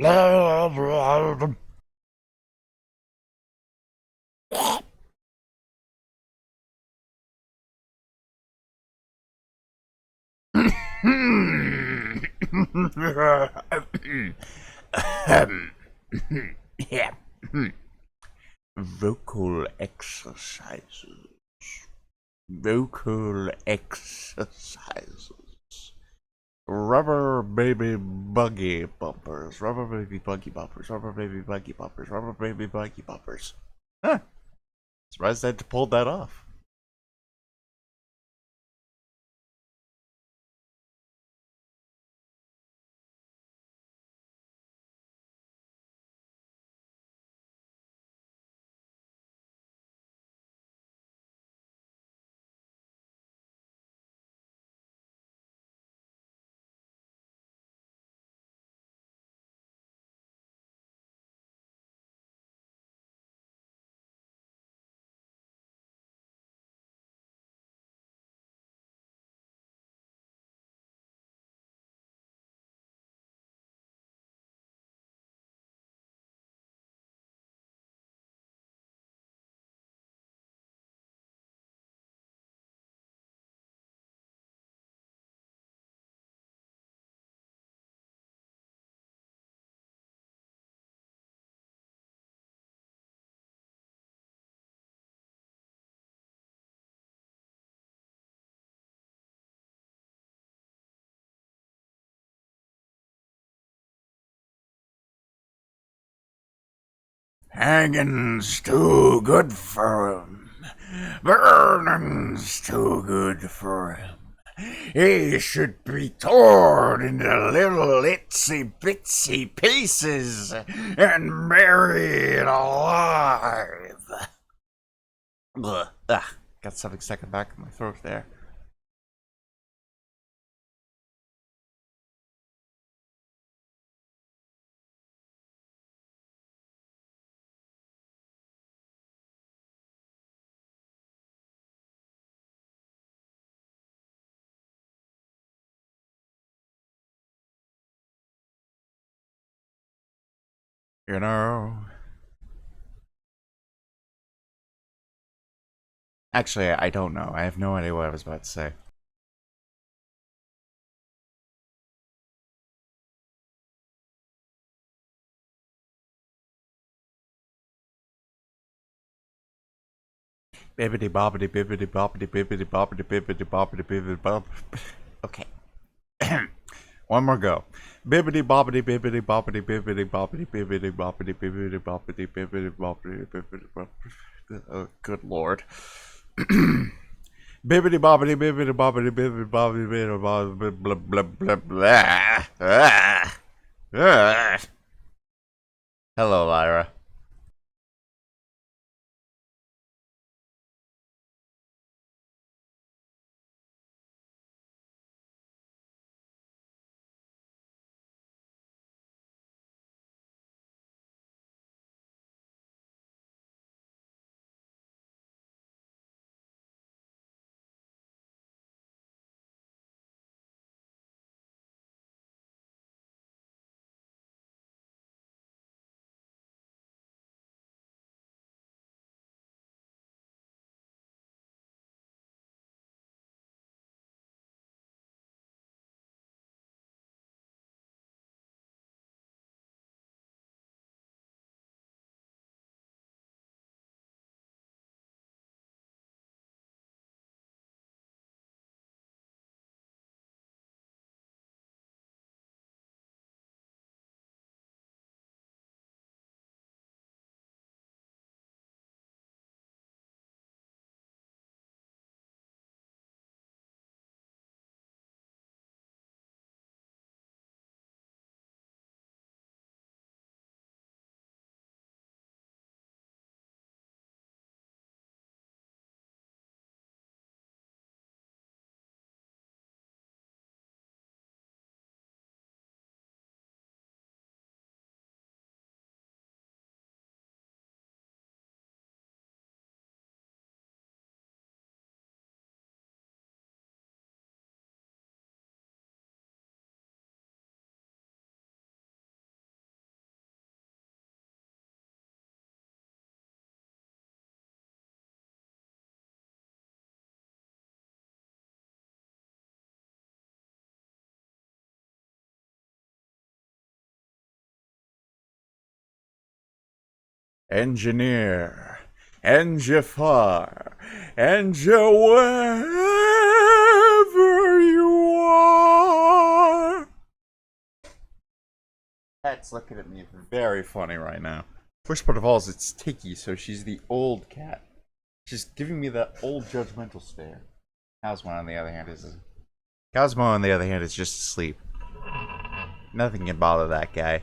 Yeah. Vocal exercises. Vocal exercises. Rubber baby buggy bumpers. Rubber baby buggy bumpers. Rubber baby buggy bumpers. Rubber baby buggy bumpers. Huh. Surprised I pulled that off. Hanging's too good for him. Burning's too good for him. He should be torn into little itsy bitsy pieces and buried alive. Ugh. Got something stuck in the back of my throat there. You know. Actually, I don't know. I have no idea what I was about to say. Bibbidi bobbidi bibbidi bobbidi bibbidi bobbidi bibbidi bobbidi bibbidi bob. Okay. One more go. Bibbidi bobbidi bibbidi bobbidi bibbidi bobbidi bibbidi bobbidi bibbidi bobbidi bibbidi bobbidi bibbidi bobbidi. Oh, good lord. Bibbidi bobbidi bibbidi bobbidi bibbidi bobbidi bibbidi bobbidi blah blah blah blah. Hello, Lyra. engineer, and Jafar, and wherever you are. Cat's looking at me very funny right now. First part of all is it's Tiki, so she's the old cat. She's giving me that old judgmental stare. Cosmo, on the other hand, is just asleep. Nothing can bother that guy.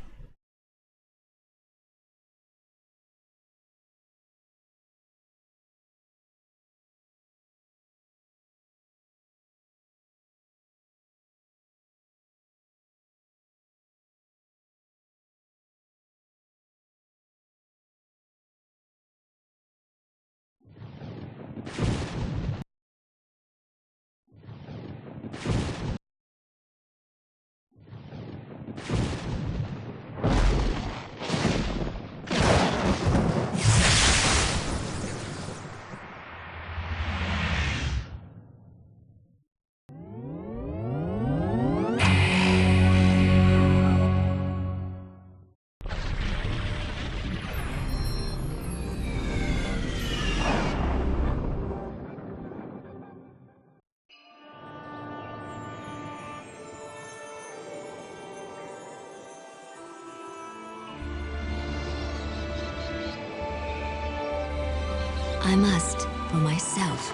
I must, for myself,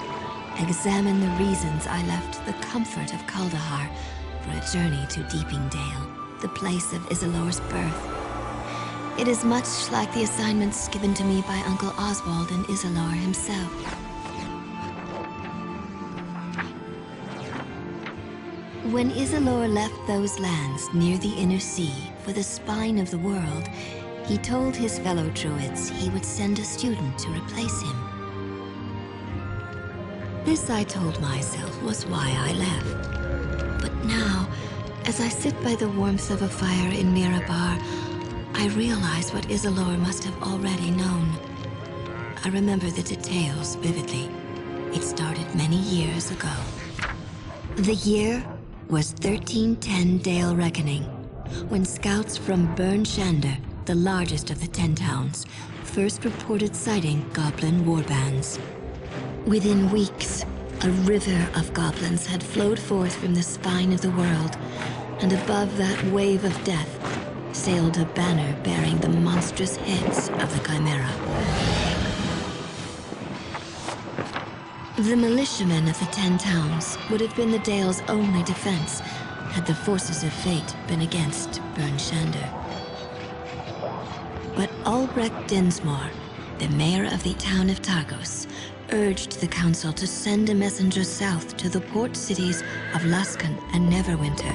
examine the reasons I left the comfort of Kaldahar for a journey to Deeping Dale, the place of Isilor's birth. It is much like the assignments given to me by Uncle Oswald and Isilor himself. When Isilor left those lands near the Inner Sea for the spine of the world, he told his fellow Druids he would send a student to replace him. This, I told myself, was why I left. But now, as I sit by the warmth of a fire in Mirabar, I realize what Isilor must have already known. I remember the details vividly. It started many years ago. The year was 1310 Dale Reckoning, when scouts from Burn Shander, the largest of the 10 towns, first reported sighting goblin warbands. Within weeks, a river of goblins had flowed forth from the spine of the world, and above that wave of death sailed a banner bearing the monstrous heads of the Chimera. The militiamen of the 10 towns would have been the Dale's only defense had the forces of fate been against Burn Shander. But Albrecht Dinsmore, the mayor of the town of Targos, urged the council to send a messenger south to the port cities of Laskan and Neverwinter.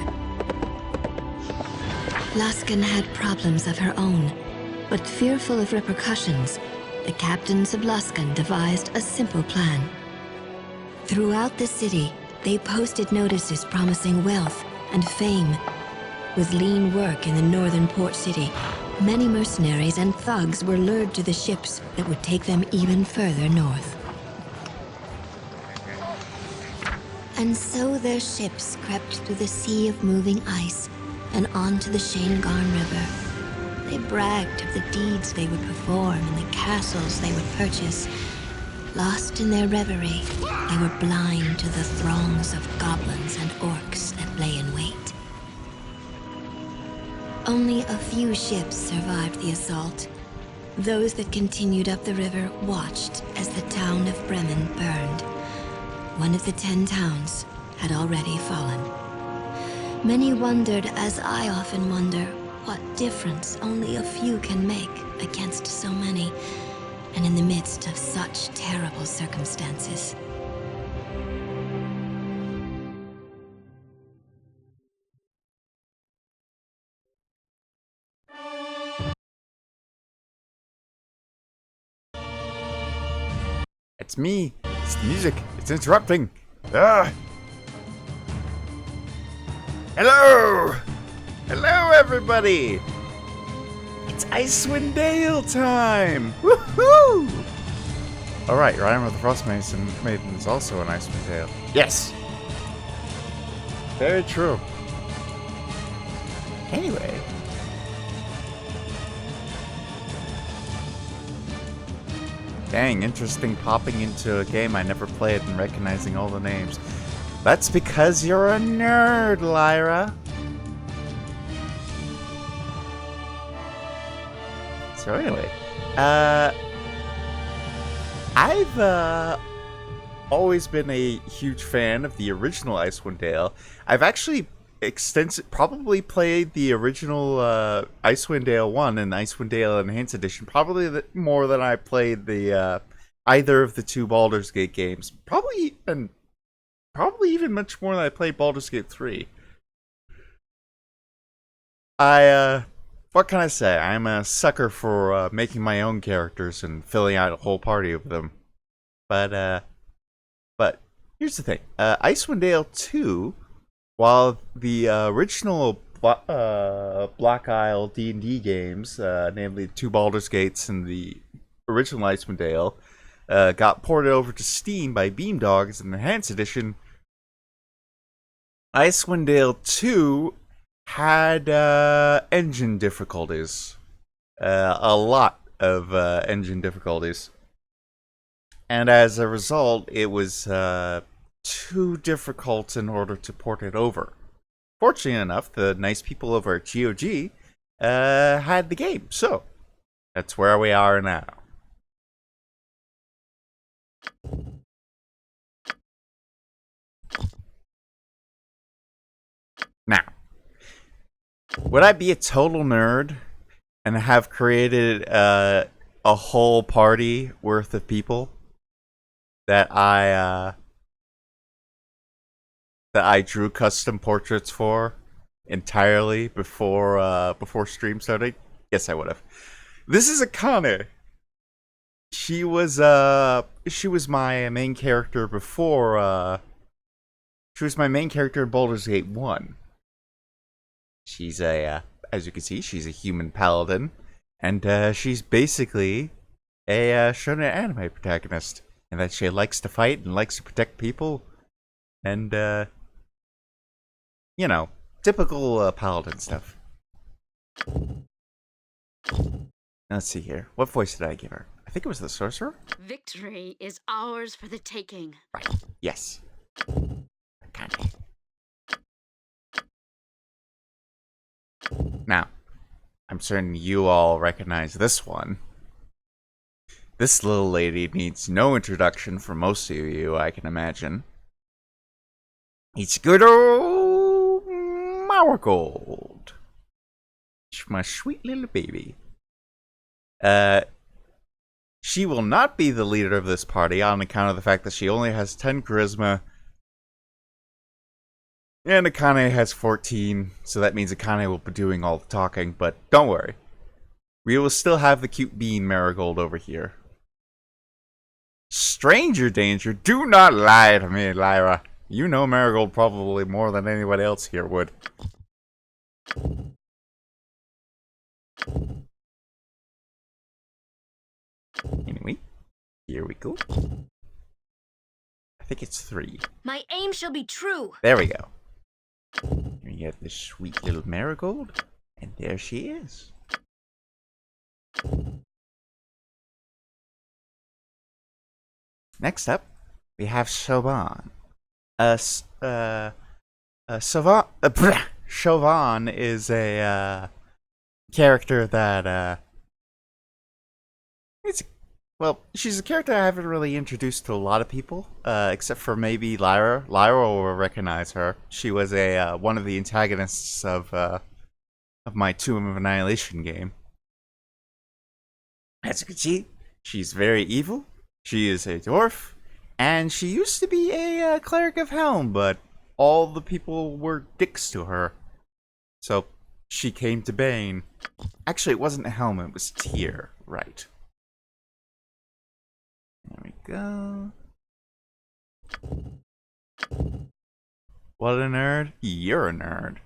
Laskan had problems of her own, but fearful of repercussions, the captains of Laskan devised a simple plan. Throughout the city, they posted notices promising wealth and fame. With lean work in the northern port city, many mercenaries and thugs were lured to the ships that would take them even further north. And so their ships crept through the sea of moving ice and onto the Shanegarn River. They bragged of the deeds they would perform and the castles they would purchase. Lost in their reverie, they were blind to the throngs of goblins and orcs that lay in wait. Only a few ships survived the assault. Those that continued up the river watched as the town of Bremen burned. One of the 10 towns had already fallen. Many wondered, as I often wonder, what difference only a few can make against so many, and in the midst of such terrible circumstances. It's me. It's the music. It's interrupting. Ah. Hello! Hello, everybody! It's Icewind Dale time! Woohoo! Alright, Rhyme of the Frost Maiden is also an Icewind Dale. Yes! Very true. Anyway. Dang, interesting popping into a game I never played and recognizing all the names. That's because you're a nerd, Lyra. So anyway, I've always been a huge fan of the original Icewind Dale. I've actually probably played the original Icewind Dale 1 and Icewind Dale Enhanced Edition more than I played the either of the two Baldur's Gate games. Probably even much more than I played Baldur's Gate 3. What can I say? I'm a sucker for making my own characters and filling out a whole party of them. But here's the thing. Icewind Dale 2, while the original Black Isle D&D games, namely two Baldur's Gates and the original Icewind Dale, got ported over to Steam by Beamdog as an enhanced edition, Icewind Dale 2 had engine difficulties. A lot of engine difficulties. And as a result, it was too difficult in order to port it over. Fortunately enough, the nice people over at GOG had the game, so that's where we are now. Now, would I be a total nerd and have created a whole party worth of people that I drew custom portraits for entirely before stream started? Yes, I would have. This is Akane. She was my main character before she was my main character in Baldur's Gate 1. She's as you can see, she's a human paladin, and she's basically a shonen anime protagonist, and that she likes to fight and likes to protect people, and you know, typical paladin stuff. Let's see here. What voice did I give her? I think it was the sorcerer. Victory is ours for the taking. Right. Yes. Kind of. Now, I'm certain you all recognize this one. This little lady needs no introduction for most of you, I can imagine. It's good old Marigold. It's my sweet little baby. She will not be the leader of this party on account of the fact that she only has 10 charisma. And Akane has 14, so that means Akane will be doing all the talking, but don't worry. We will still have the cute bean Marigold over here. Stranger danger, do not lie to me, Lyra. You know Marigold probably more than anybody else here would. Anyway, here we go. I think it's 3. My aim shall be true. There we go. Here you have this sweet little Marigold, and there she is. Next up, we have Chauvin. Chauvin is a character that she's a character I haven't really introduced to a lot of people, except for maybe Lyra. Lyra will recognize her. She was a one of the antagonists of my Tomb of Annihilation game. As you can see, she's very evil. She is a dwarf, and she used to be a cleric of Helm, but all the people were dicks to her. So she came to Bane. Actually, it wasn't Helm, it was Tyr, right. There we go. What a nerd. You're a nerd.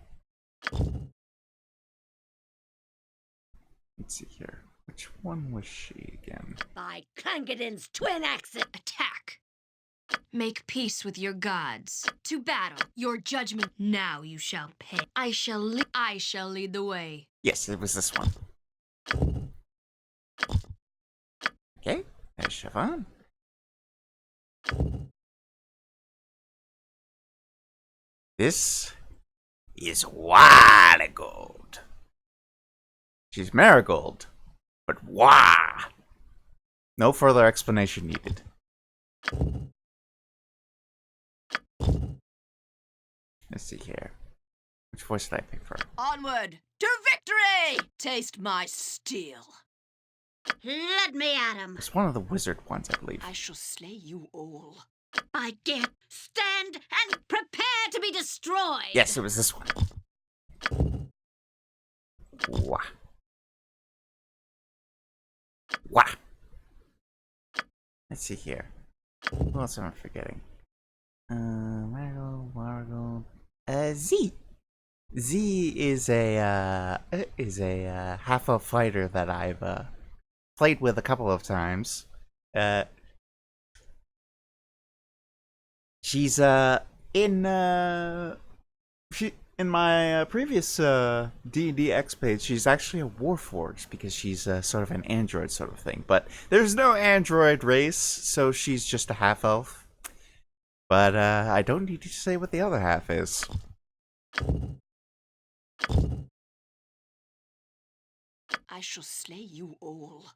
Let's see here. Which one was she again? By Clangeddin's twin axis attack. Make peace with your gods. To battle. Your judgment now you shall pay. I shall lead the way. Yes, it was this one. Okay, There's Siobhan. This is Wild. She's Marigold, but wah! No further explanation needed. Let's see here. Which voice did I pick for her? Onward to victory! Taste my steel. Let me at him. It's one of the wizard ones, I believe. I shall slay you all. I dare stand and prepare to be destroyed. Yes, it was this one. Wah. Wah. Let's see here. Who else am I forgetting? Marigold. Z. Z is a half-elf fighter that I've played with a couple of times. She's in my previous D&D X page. She's actually a warforged because she's sort of an android sort of thing. But there's no android race, so she's just a half elf. But I don't need to say what the other half is. I shall slay you all.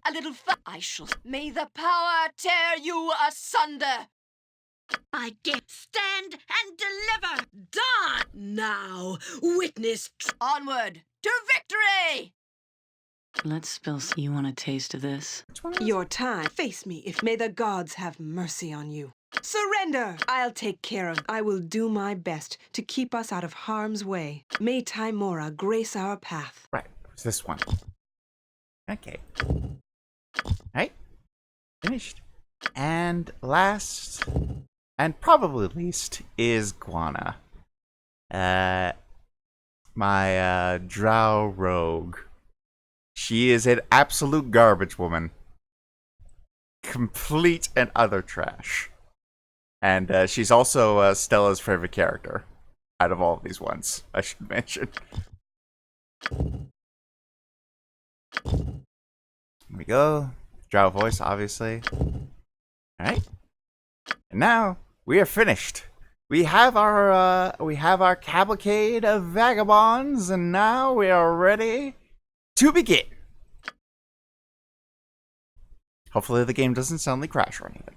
A little I shall. May the power tear you asunder. I dare stand and deliver. Dawn! Now, witness. Onward to victory! Let's spill. You want a taste of this? Your time. Face me if may the gods have mercy on you. Surrender! I'll take care of. I will do my best to keep us out of harm's way. May Timora grace our path. Right, it's this one. Okay. Right? Finished. And last, and probably least, is Guana. My drow rogue. She is an absolute garbage woman. Complete and utter trash. And she's also Stella's favorite character out of all of these ones, I should mention. Here we go. Drow voice, obviously. Alright. And now we are finished. We have our cavalcade of vagabonds, and now we are ready to begin. Hopefully the game doesn't suddenly crash or anything.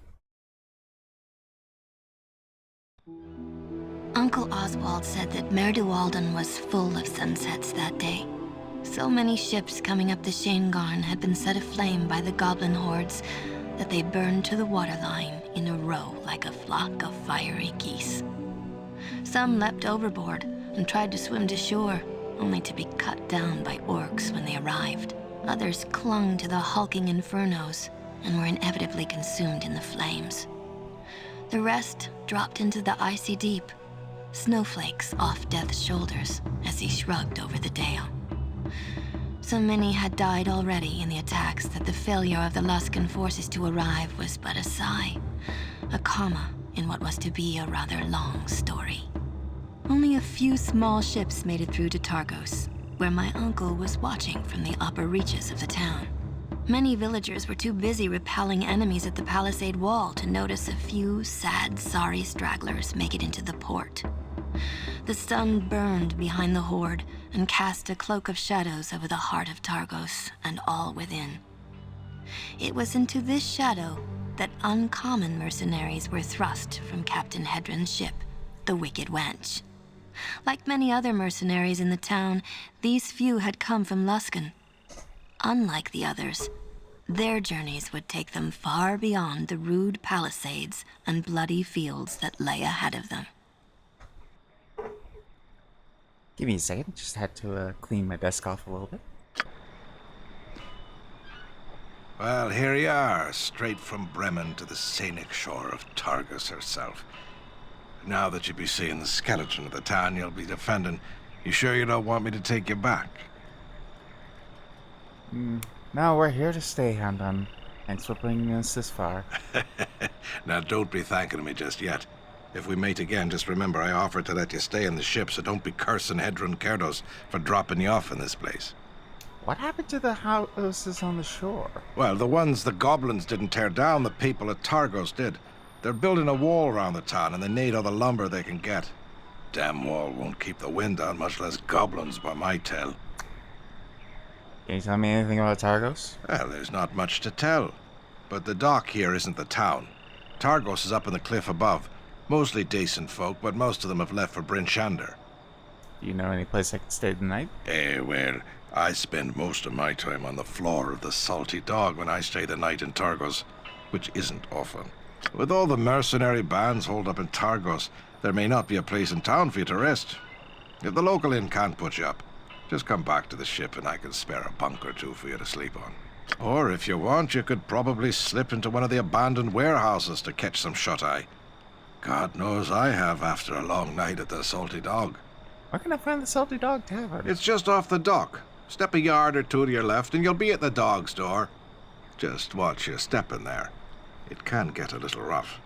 Uncle Oswald said that Mer de Walden was full of sunsets that day. So many ships coming up the Shanegarn had been set aflame by the goblin hordes that they burned to the waterline in a row like a flock of fiery geese. Some leapt overboard and tried to swim to shore, only to be cut down by orcs when they arrived. Others clung to the hulking infernos and were inevitably consumed in the flames. The rest dropped into the icy deep, snowflakes off Death's shoulders as he shrugged over the dale. So many had died already in the attacks that the failure of the Luskan forces to arrive was but a sigh, a comma in what was to be a rather long story. Only a few small ships made it through to Targos, where my uncle was watching from the upper reaches of the town. Many villagers were too busy repelling enemies at the palisade wall to notice a few sad, sorry stragglers make it into the port. The sun burned behind the horde and cast a cloak of shadows over the heart of Targos and all within. It was into this shadow that uncommon mercenaries were thrust from Captain Hedron's ship, the Wicked Wench. Like many other mercenaries in the town, these few had come from Luskan. Unlike the others, their journeys would take them far beyond the rude palisades and bloody fields that lay ahead of them. Give me a second, just had to clean my desk off a little bit. Well, here you are, straight from Bremen to the scenic shore of Targus herself. Now that you'll be seeing the skeleton of the town you'll be defending, you sure you don't want me to take you back? No, we're here to stay, Handon. Thanks for bringing us this far. Now, don't be thanking me just yet. If we meet again, just remember I offered to let you stay in the ship, so don't be cursing Hedron Kerdos for dropping you off in this place. What happened to the houses on the shore? Well, the ones the goblins didn't tear down, the people at Targos did. They're building a wall around the town, and they need all the lumber they can get. Damn wall won't keep the wind out, much less goblins, by my tell. Can you tell me anything about Targos? Well, there's not much to tell. But the dock here isn't the town. Targos is up in the cliff above. Mostly decent folk, but most of them have left for Bryn Shander. Do you know any place I can stay tonight? Well, I spend most of my time on the floor of the Salty Dog when I stay the night in Targos, which isn't often. With all the mercenary bands holed up in Targos, there may not be a place in town for you to rest. If the local inn can't put you up, just come back to the ship and I can spare a bunk or two for you to sleep on. Or if you want, you could probably slip into one of the abandoned warehouses to catch some shut-eye. God knows I have after a long night at the Salty Dog. Where can I find the Salty Dog Tavern? It's just off the dock. Step a yard or two to your left and you'll be at the dog's door. Just watch your step in there. It can get a little rough.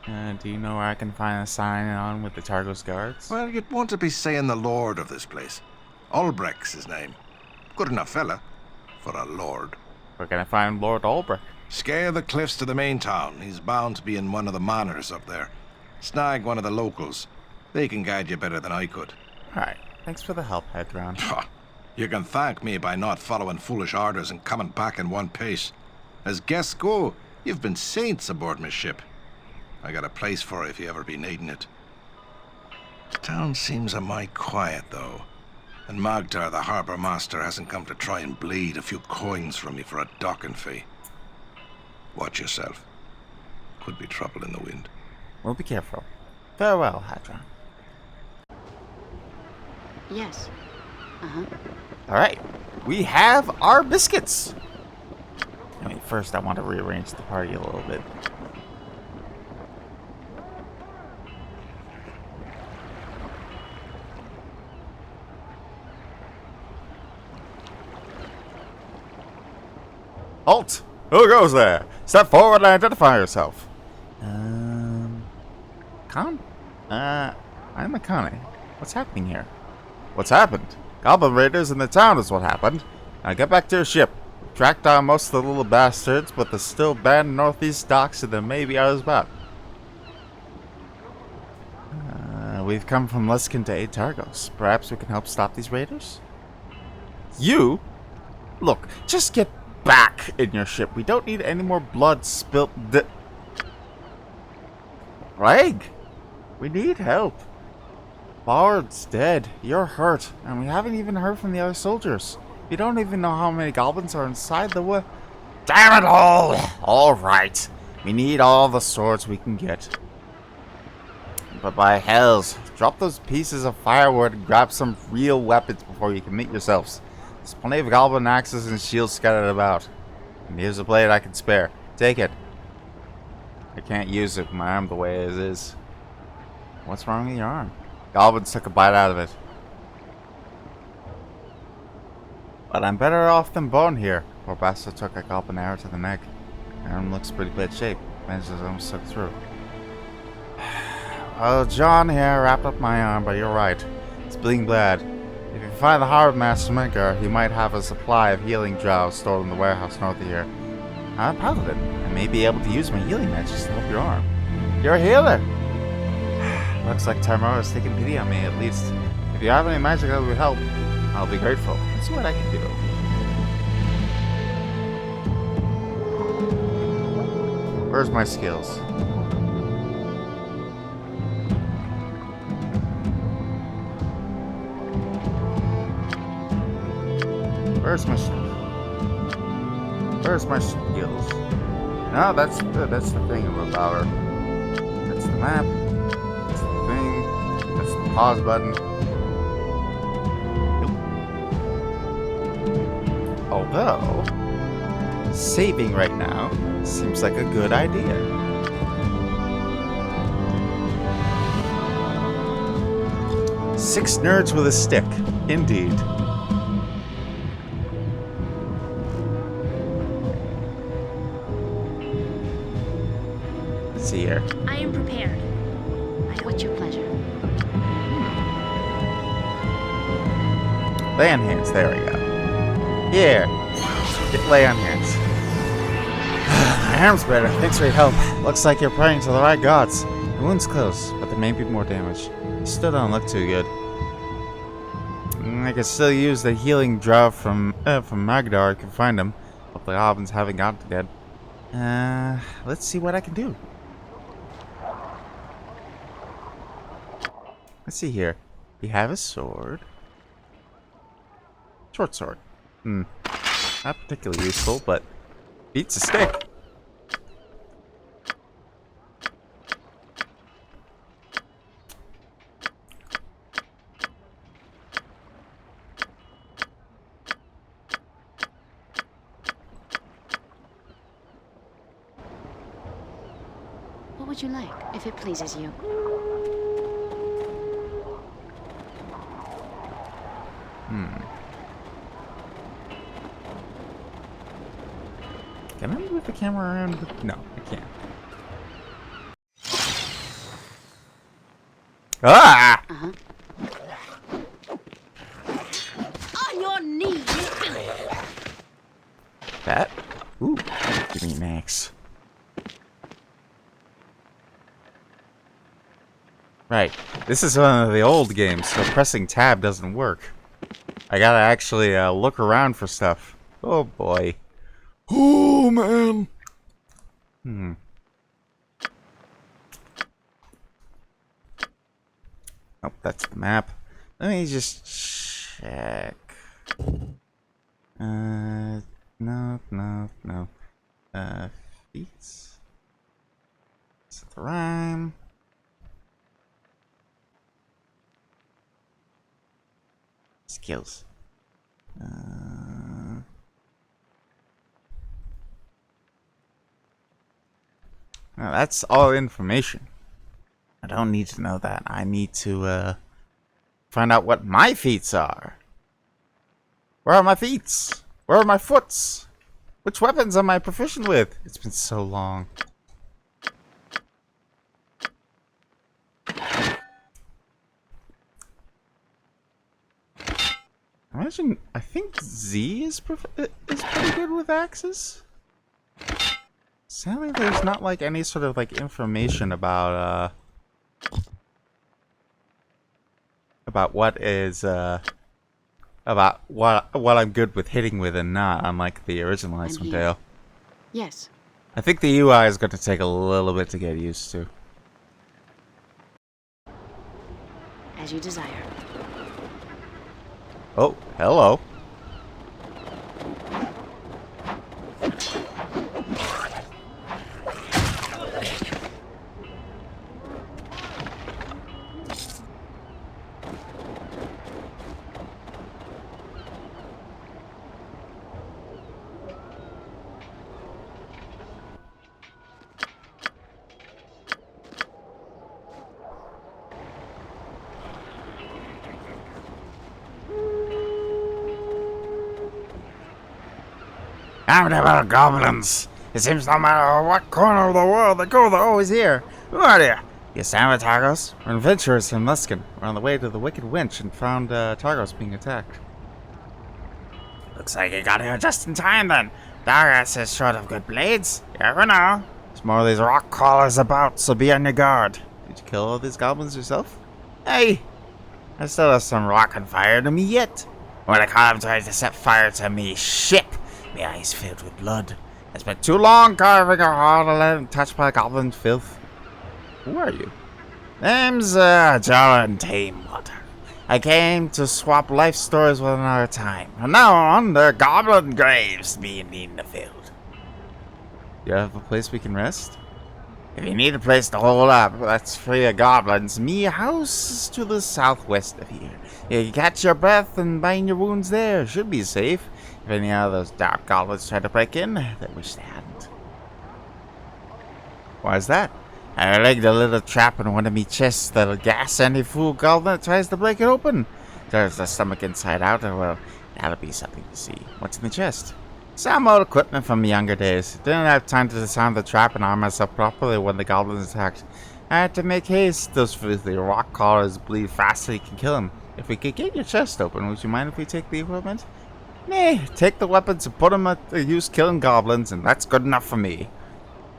Do you know where I can find a sign on with the Targos guards? Well, you'd want to be saying the lord of this place. Ulbrecht's his name. Good enough fella for a lord. Where can I find Lord Ulbrich? Scale the cliffs to the main town. He's bound to be in one of the manors up there. Snag one of the locals. They can guide you better than I could. Alright, thanks for the help, Hedron. You can thank me by not following foolish orders and coming back in one piece. As guests go, you've been saints aboard my ship. I got a place for you if you ever be needing it. The town seems a mite quiet, though. And Magdar, the harbour master, hasn't come to try and bleed a few coins from me for a docking fee. Watch yourself. Could be trouble in the wind. We'll be careful. Farewell, Hedron. Yes. Alright, we have our biscuits! I mean, first I want to rearrange the party a little bit. Halt! Who goes there? Step forward and identify yourself. Con? I'm a Connie. What's happening here? What's happened? Goblin raiders in the town is what happened. Now get back to your ship. Track down most of the little bastards, but there's still banned northeast docks and there may be others about. We've come from Luskan to aid Targos. Perhaps we can help stop these raiders? You? Look, just get back in your ship. We don't need any more blood spilt. Reg, we need help. Bard's dead. You're hurt, and we haven't even heard from the other soldiers. We don't even know how many goblins are inside the wood. Damn it all! All right, we need all the swords we can get. But by hells, drop those pieces of firewood and grab some real weapons before you commit yourselves. There's plenty of goblin axes and shields scattered about. And here's a blade I can spare. Take it. I can't use it with my arm the way it is. What's wrong with your arm? Goblins took a bite out of it. But I'm better off than Bone here. Poor bastard took a goblin arrow to the neck. My arm looks pretty bad shape. Managed to almost suck through. Well, John here wrapped up my arm, but you're right. It's bleeding bad. If you find the Harvard Master Maker, he might have a supply of healing drows stored in the warehouse north of here. I'm proud of it. I may be able to use my healing magic to help your arm. You're a healer! Looks like Tamara is taking pity on me, at least. If you have any magic that would help, I'll be grateful. Let's see what I can do. Where's my skills? Where's my stuff? Where's my skills? No, that's the thing about her. That's the map. That's the thing. That's the pause button. Nope. Although, saving right now seems like a good idea. Six nerds with a stick, indeed. Here. I am prepared. What's your pleasure? Land hands, there we go. Here. Get lay on hands. My arm's better. Thanks for your help. Looks like you're praying to the right gods. The wound's close, but there may be more damage. You still don't look too good. I can still use the healing drop from Magdar. I can find him. Hope the goblins haven't gotten to dead. Let's see what I can do. Let's see here. You have a sword. Short sword. Not particularly useful, but beats a stick. What would you like, if it pleases you? Can I move the camera around? No, I can't. Ah! On your knees! That? Ooh, give me an axe. Right, this is one of the old games, so pressing tab doesn't work. I gotta actually look around for stuff. Oh boy. Oh man. Oh, that's the map. Let me just check. No. Feats. Set the rhyme. Skills. Now that's all information. I don't need to know that. I need to find out what my feats are. Where are my feats? Where are my foots? Which weapons am I proficient with? It's been so long. I think Z is pretty good with axes. Sadly, there's not like any sort of like information about what is about what I'm good with hitting with and not, unlike the original Icewind Dale. Yes. I think the UI is going to take a little bit to get used to. As you desire. Oh, hello. Damn the little goblins! It seems no matter what corner of the world they go, they're always here. Who are you? You sound Targos? We're adventurers from Luskan. We're on the way to the Wicked Winch and found Targos being attacked. Looks like you got here just in time then. Targos is short of good blades. You never know. There's more of these rock crawlers about, so be on your guard. Did you kill all these goblins yourself? Hey! I still have some rock on fire to me yet. When I caught him trying to set fire to me ship. My eyes filled with blood. It's been too long carving a heart to let him touch my goblin filth. Who are you? Name's Jaron Tamewater. I came to swap life stories with another time. From now on, the goblin graves being filled. Do you have a place we can rest? If you need a place to hold up that's free of goblins, me house is to the southwest of here. You can catch your breath and bind your wounds there. Should be safe. If any of those dark goblins try to break in, they wish they hadn't. Why is that? I rigged a little trap in one of me chests that'll gas any fool goblin that tries to break it open. There's the stomach inside out, and well, that'll be something to see. What's in the chest? Some old equipment from younger days. Didn't have time to disarm the trap and arm myself properly when the goblins attacked. I had to make haste. Those filthy rock crawlers bleed faster than you can kill them. If we could get your chest open, would you mind if we take the equipment? Take the weapons and put them at the use killing goblins, and that's good enough for me.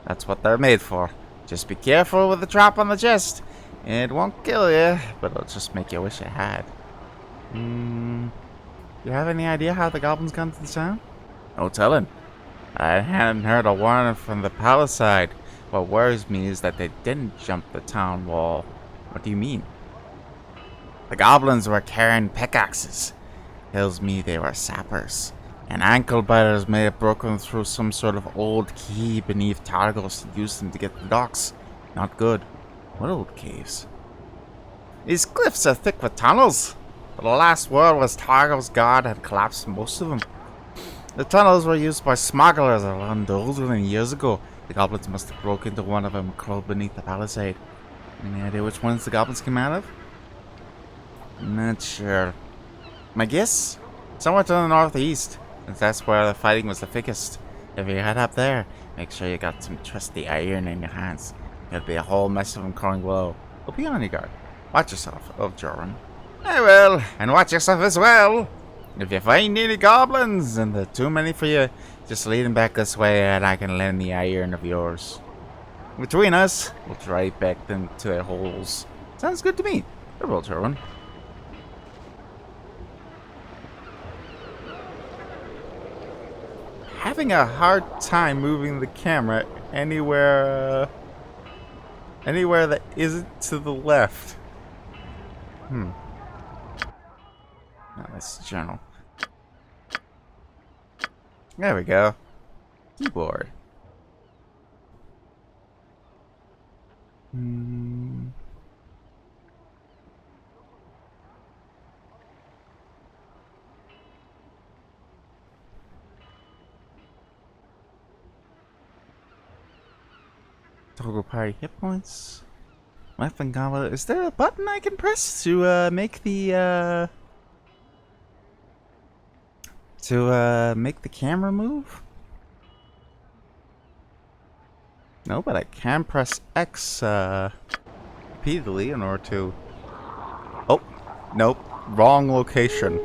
That's what they're made for. Just be careful with the trap on the chest. It won't kill you, but it'll just make you wish it had. You have any idea how the goblins got into the town? No telling. I hadn't heard a warning from the palisade. What worries me is that they didn't jump the town wall. What do you mean? The goblins were carrying pickaxes. Tells me they were sappers. And ankle biters may have broken through some sort of old key beneath Targos and used them to get to the docks. Not good. What old caves? These cliffs are thick with tunnels. But the last word was Targos' guard had collapsed most of them. The tunnels were used by smugglers around Doldrin years ago. The goblins must have broke into one of them and crawled beneath the palisade. Any idea which ones the goblins came out of? Not sure. My guess? Somewhere to the northeast, since that's where the fighting was the thickest. If you head up there, make sure you got some trusty iron in your hands. There'll be a whole mess of them crawling below. But be on your guard. Watch yourself, Joran. I will, and watch yourself as well. If you find any goblins and they're too many for you, just lead them back this way and I can lend the iron of yours. Between us, we'll drive back them to their holes. Sounds good to me. Farewell, Joran. Having a hard time moving the camera anywhere that isn't to the left. No, that's general. There we go. Keyboard. Toggle party hit points. Weapon combo. Is there a button I can press to make the make the camera move? No, but I can press X repeatedly in order to. Oh, nope, wrong location.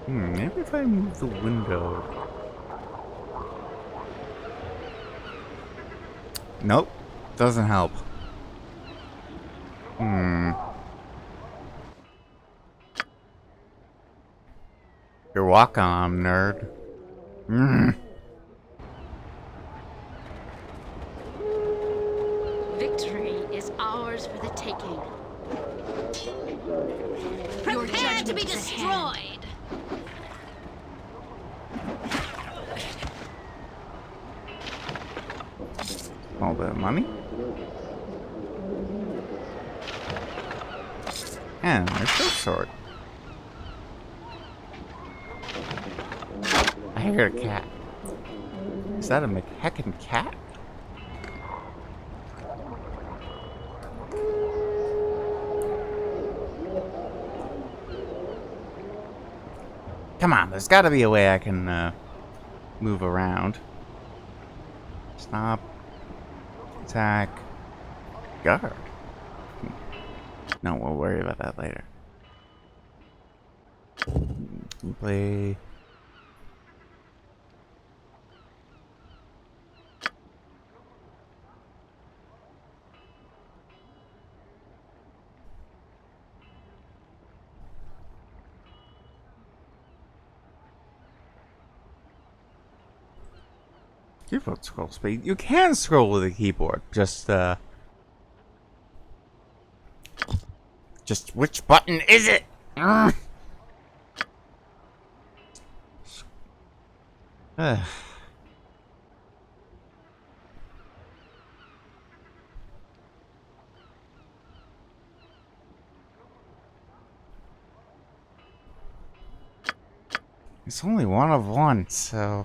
Maybe if I move the window. Nope, doesn't help. You're welcome, nerd. Victory is ours for the taking. Prepare to be destroyed. All that money. And a short sword. I hear a cat. Is that a McHeckin' cat? Come on, there's gotta be a way I can move around. Stop. Attack. Guard. No, we'll worry about that later. Play. Keyboard scroll speed. You can scroll with a keyboard. Just which button is it? It's only one of one, so.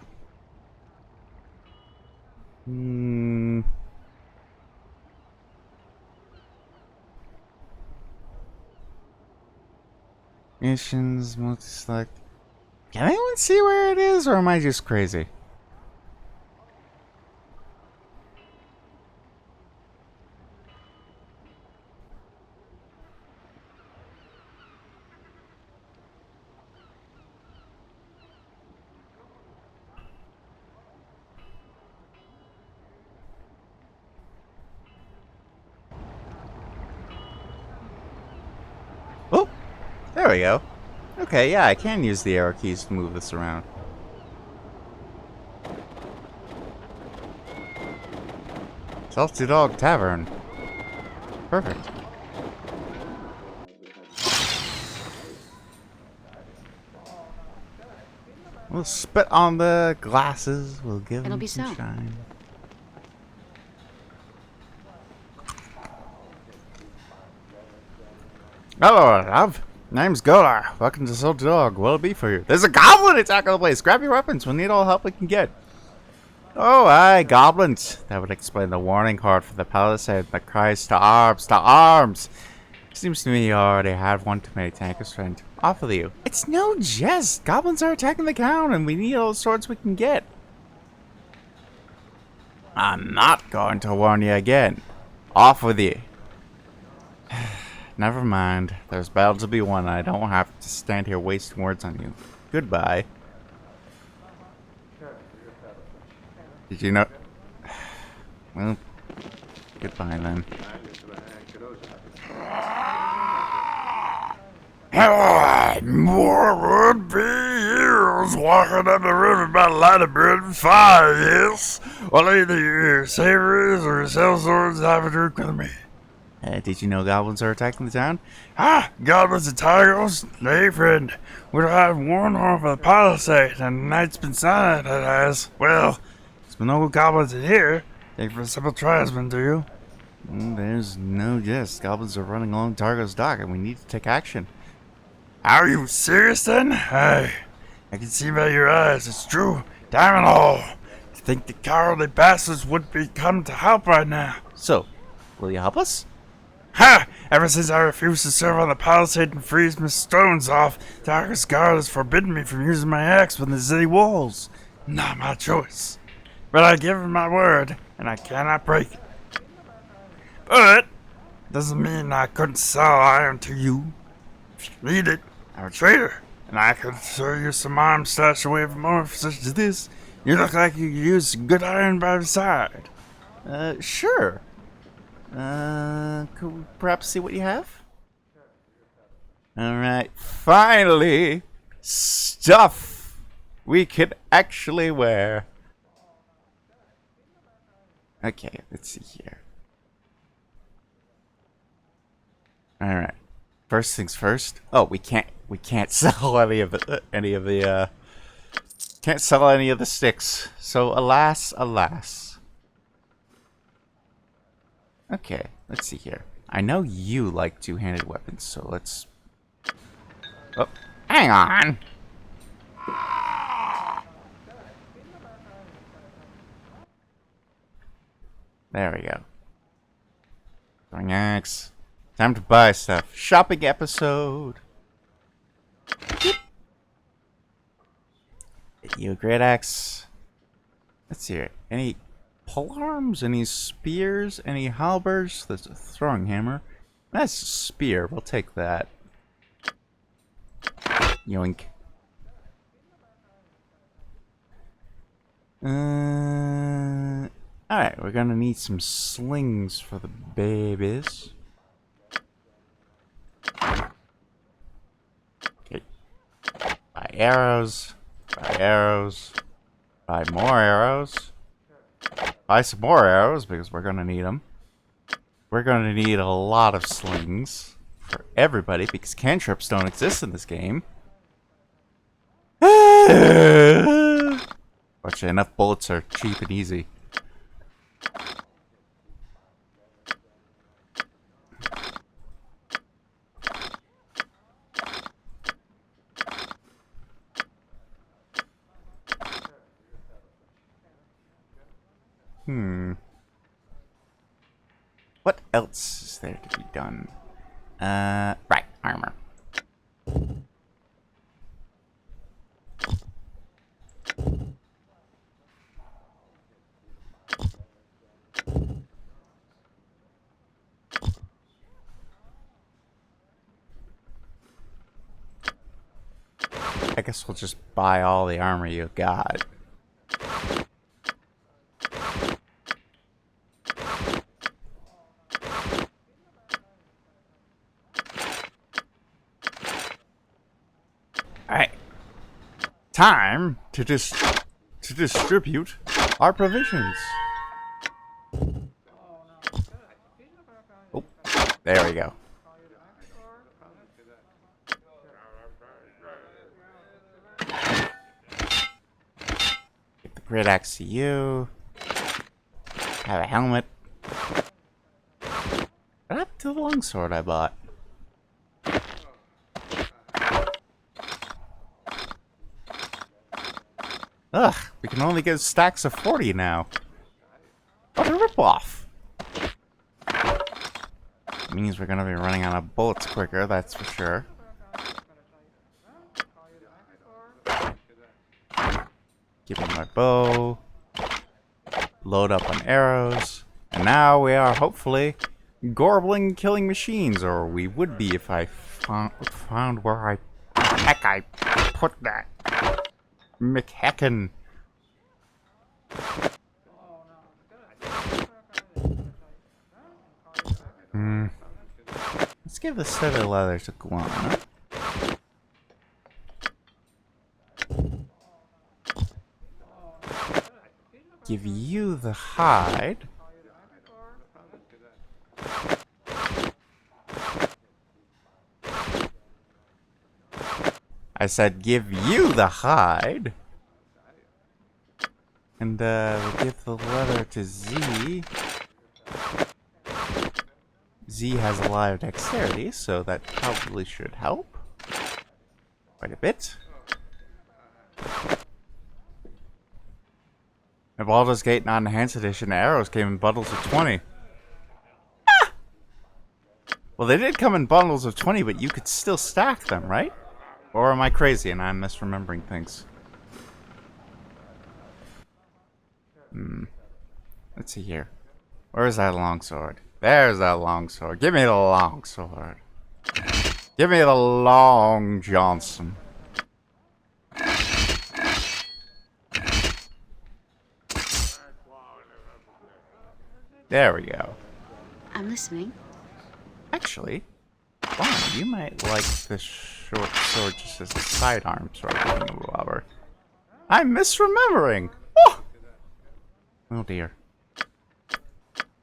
Missions, multi-select. Can anyone see where it is, or am I just crazy? There we go. Okay, yeah, I can use the arrow keys to move this around. Salty Dog Tavern. Perfect. We'll spit on the glasses. We'll give It'll them be some so. shine. Hello, love. Name's Golar. Welcome to Salty Dog. What'll it be for you? There's a goblin attack on the place. Grab your weapons. We'll need all help we can get. Oh, aye, goblins. That would explain the warning card for the palisade that cries to arms, to arms. Seems to me you already had one too many tankers friend. Off with you. It's no jest. Goblins are attacking the town and we need all the swords we can get. I'm not going to warn you again. Off with you. Never mind. There's battle to be won. I don't have to stand here wasting words on you. Goodbye. Did you know? Well, goodbye then. More would-be heroes walking up the river by light of bread and fire, yes? Well, either your savories or sell swords have a drink with me. Did you know goblins are attacking the town? Goblins and tigers? Nay, friend. We'd have one off of the palisade, and the night's been silent, it has. Well, there's been no goblins in here. Take for a simple tribesman, do you? There's no jest. Goblins are running along Targo's dock, and we need to take action. Are you serious then? I can see by your eyes, it's true. Damn it all. To think the cowardly bastards would be come to help right now. So, will you help us? Ha! Ever since I refused to serve on the palisade and freeze my stones off, Targo's guard has forbidden me from using my axe within the city walls. Not my choice. But I give him my word, and I cannot break it. But doesn't mean I couldn't sell iron to you. If you need it, I'm a trader, and I could show you some arms stashed away from more such as this. You look like you could use some good iron by the side. Sure. Could we perhaps see what you have? Alright, finally! Stuff we can actually wear. Okay, let's see here. Alright. First things first. Oh, we can't sell any of the can't sell any of the sticks. So alas, alas. Okay, let's see here. I know you like two-handed weapons, so let's... Oh, hang on! There we go. Throwing axe. Time to buy stuff. Shopping episode! Get you a great axe. Let's see here. Any polearms? Any spears? Any halberds? There's a throwing hammer. That's a spear. We'll take that. Yoink. Alright, we're gonna need some slings for the babies. Okay. Buy arrows. Buy arrows. Buy more arrows. Buy some more arrows because we're gonna need them. We're gonna need a lot of slings for everybody because cantrips don't exist in this game. Actually, enough bullets are cheap and easy. What else is there to be done? Right, armor. I guess we'll just buy all the armor you got. time to distribute our provisions. Oh, there we go. Give the great axe to you. Have a helmet. What happened to the longsword I bought? Ugh, we can only get stacks of 40 now. What a ripoff! Means we're gonna be running out of bullets quicker, that's for sure. Give me my bow. Load up on arrows. And now we are hopefully gorbling killing machines, or we would be if I found where heck I put that. McHecken. Let's give a set of leather to Guana. Give you the hide. I said give you the hide. And we'll give the leather to Z. Z has a lot of dexterity, so that probably should help. Quite a bit. In Baldur's Gate non-enhanced edition, arrows came in bundles of 20. Ah! Well, they did come in bundles of 20, but you could still stack them, right? Or am I crazy and I'm misremembering things? Let's see here. Where's that longsword? There's that longsword. Give me the longsword. Give me the Long Johnson. There we go. I'm listening. Actually, wow, you might like the short sword just as a sidearm sort of thing, Robert. I'm misremembering. Oh dear.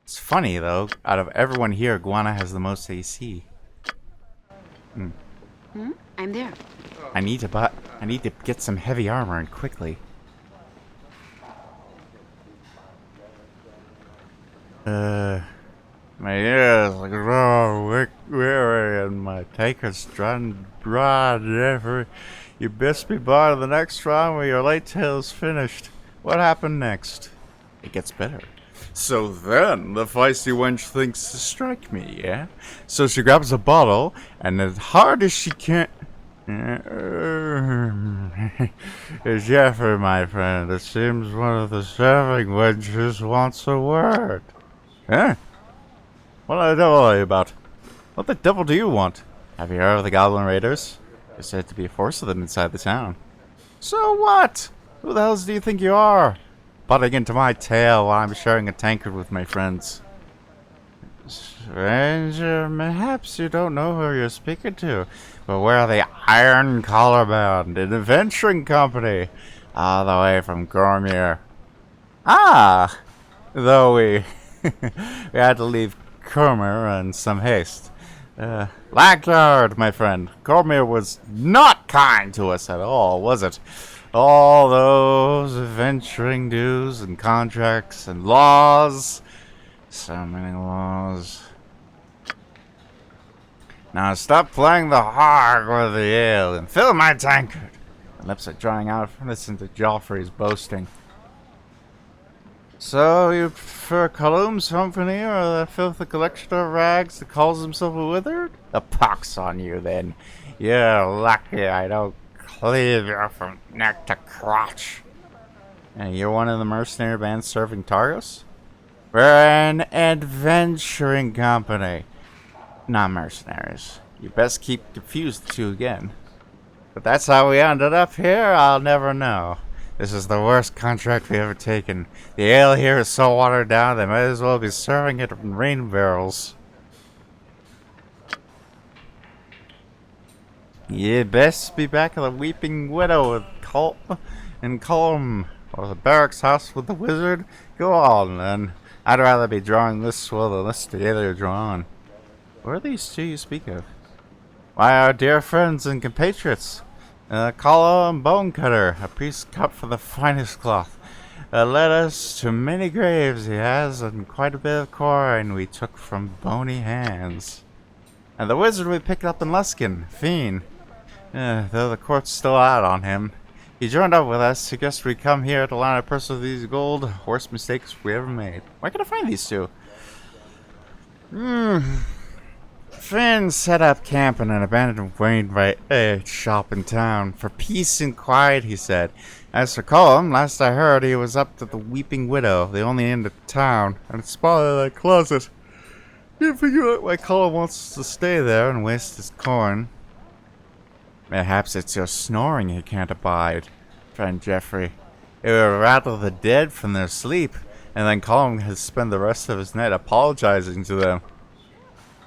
It's funny though. Out of everyone here, Iguana has the most AC. I'm there. I need to get some heavy armor and quickly. My ears like raw, weary, and my tankers dry every. You best be by the next round where your late tale's finished. What happened next? It gets better. So then, the feisty wench thinks to strike me, yeah? So she grabs a bottle, and as hard as she can... Jeffrey, my friend, it seems one of the serving wenches wants a word. Huh? What the devil are you about? What the devil do you want? Have you heard of the Goblin Raiders? There's said to be a force of them inside the town. So what? Who the hell do you think you are? Butting into my tale while I'm sharing a tankard with my friends. Stranger, perhaps you don't know who you're speaking to, but we're the Iron Collar Band, an adventuring company, all the way from Gormir. Ah! Though we had to leave Gormir in some haste. Lackyard, my friend. Gormir was not kind to us at all, was it? All those adventuring dues and contracts and laws. So many laws. Now stop playing the hog with the ale and fill my tankard. My lips are drying out from listening to Joffrey's boasting. So you prefer Column's company or the filthy collection of rags that calls himself a wizard? A pox on you then. You're lucky I don't cleave you from neck to crotch. And you're one of the mercenary bands serving Targos? We're an adventuring company. Not mercenaries. You best keep confused the two again. But that's how we ended up here, I'll never know. This is the worst contract we've ever taken. The ale here is so watered down they might as well be serving it in rain barrels. You'd best be back at the Weeping Widow with Colm, or the barracks house with the wizard. Go on, then. I'd rather be drawing this swell than this together you're drawn. Where are these two you speak of? Why, our dear friends and compatriots. Colm Bonecutter, a priest cut for the finest cloth. Led us to many graves he has, and quite a bit of coin we took from bony hands. And the wizard we picked up in Luskin, Fiend. Though the court's still out on him. He joined up with us, suggested we come here to learn a purse of these gold. Worst mistakes we ever made. Where can I find these two? Finn set up camp in an abandoned Wainwright shop in town. For peace and quiet, he said. As for Colm, last I heard he was up to the Weeping Widow, the only inn in town, and it's spotted in a closet. Can't figure out why Colm wants to stay there and waste his coin. Perhaps it's your snoring he can't abide, friend Geoffrey. It will rattle the dead from their sleep, and then Colm has spent the rest of his night apologizing to them.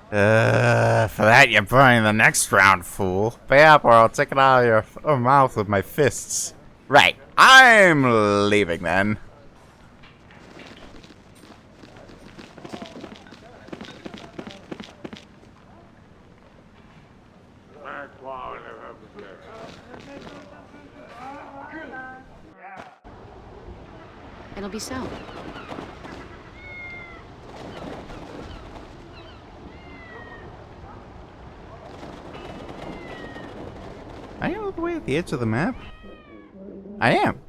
For that you're burning the next round, fool. Pay up or I'll take it out of your mouth with my fists. Right, I'm leaving then. It'll be so. Are you all the way at the edge of the map? I am.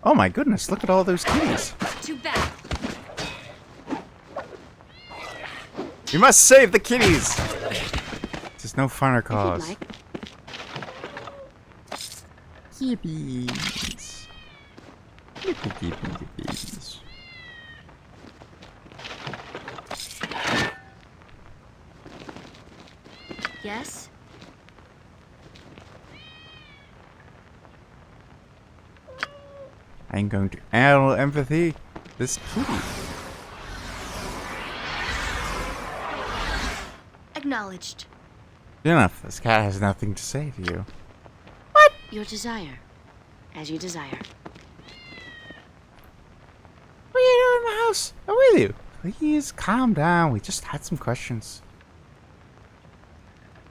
Oh my goodness, look at all those kitties. Too bad. We must save the kitties! There's no funner cause. Like. Kitties. Kitties. Yes? I'm going to handle empathy this kitty. Acknowledged. Enough, this cat has nothing to say to you. Your desire. As you desire. What are you doing in the house? I'm with you. Please calm down. We just had some questions.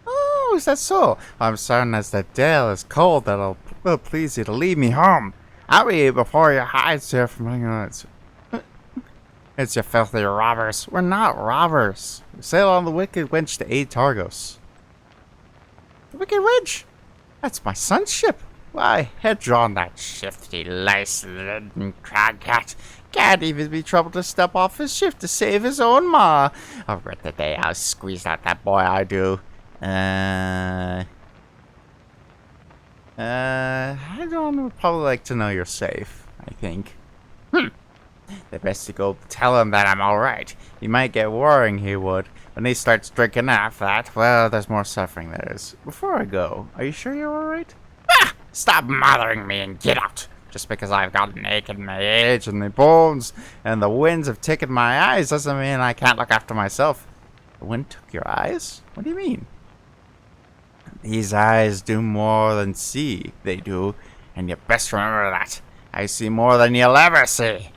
Oh, is that so? I'm certain as that Dale is cold that will please you to lead me home. Hurry before your hides here from ignorance. It's your filthy robbers. We're not robbers. We sail on the Wicked Wench to aid Targos. The Wicked Wench? That's my son's ship. Why, head drawn that shifty, lice-laden cragcat. Can't even be troubled to step off his ship to save his own ma. I'll bet the day I'll squeeze out that boy I do. I don't would probably like to know you're safe, I think. The best to go tell him that I'm alright. He might get worrying, he would. When he starts drinking after that, well, there's more suffering there is. Before I go, are you sure you're alright? Ah! Stop bothering me and get out! Just because I've got an ache in my age and my bones and the winds have taken my eyes doesn't mean I can't look after myself. The wind took your eyes? What do you mean? These eyes do more than see, they do. And you best remember that. I see more than you'll ever see.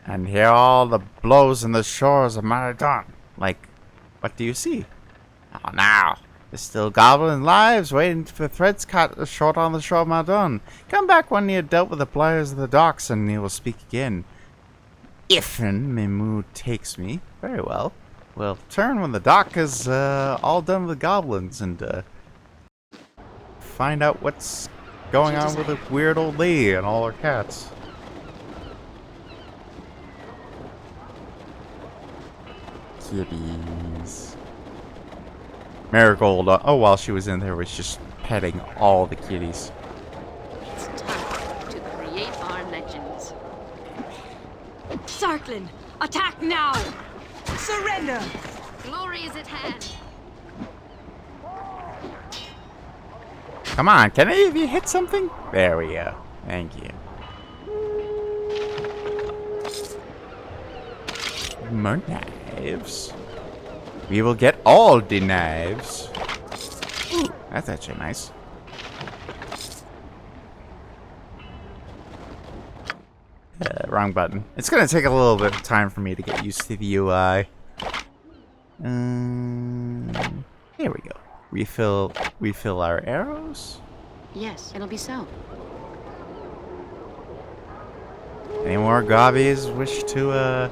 And hear all the blows in the shores of Maradon. Like, what do you see? Oh, now, there's still goblin lives waiting for threads cut short on the shore of Maradon. Come back when you have dealt with the players of the docks and you will speak again. If my mood takes me, very well. We'll turn when the dock is all done with goblins and find out what's going on with the weird old lady and all her cats. Kitties. Marigold, while she was in there, was just petting all the kitties. It's time to create our legends. Sarklin, attack now! Surrender! Glory is at hand. Come on, can any of you hit something? There we go. Thank you. More knives. We will get all the knives. Ooh, that's actually nice. Wrong button. It's gonna take a little bit of time for me to get used to the UI. Here we go. Refill our arrows. Yes, it'll be so. Any more gobbies wish to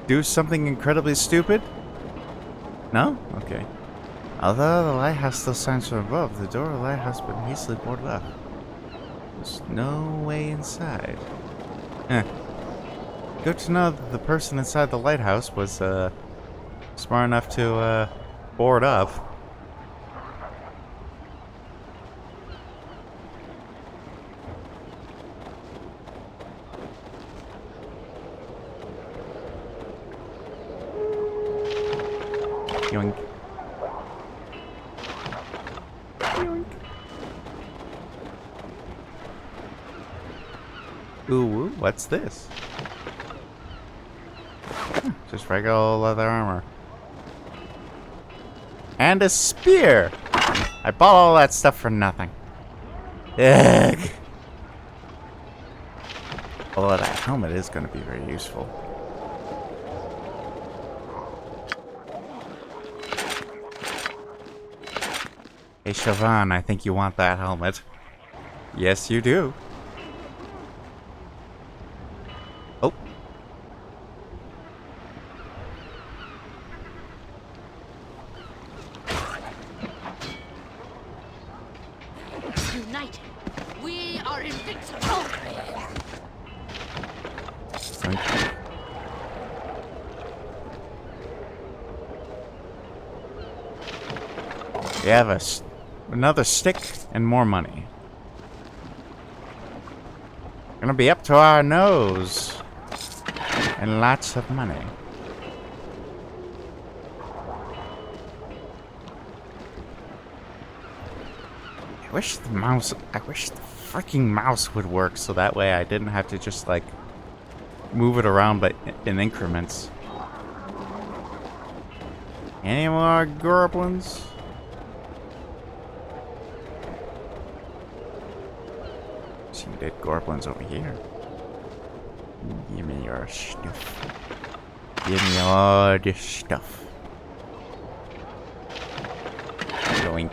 do something incredibly stupid? No? Okay. Although the lighthouse still shines from above, the door of the lighthouse has been hastily boarded up. There's no way inside. Good to know that the person inside the lighthouse was smart enough to board up. Yoink. Yoink. Ooh, what's this? Just regular leather armor. And a spear! I bought all that stuff for nothing. Ugh. Although that helmet is going to be very useful. Hey Siobhan, I think you want that helmet. Yes, you do. Oh. United, we are invincible. We have another stick and more money. Gonna be up to our nose. And lots of money. I wish the freaking mouse would work so that way I didn't have to just like move it around but in increments. Any more goblins? Some dead goblins over here. Give me your stuff. Give me all this stuff. Yoink.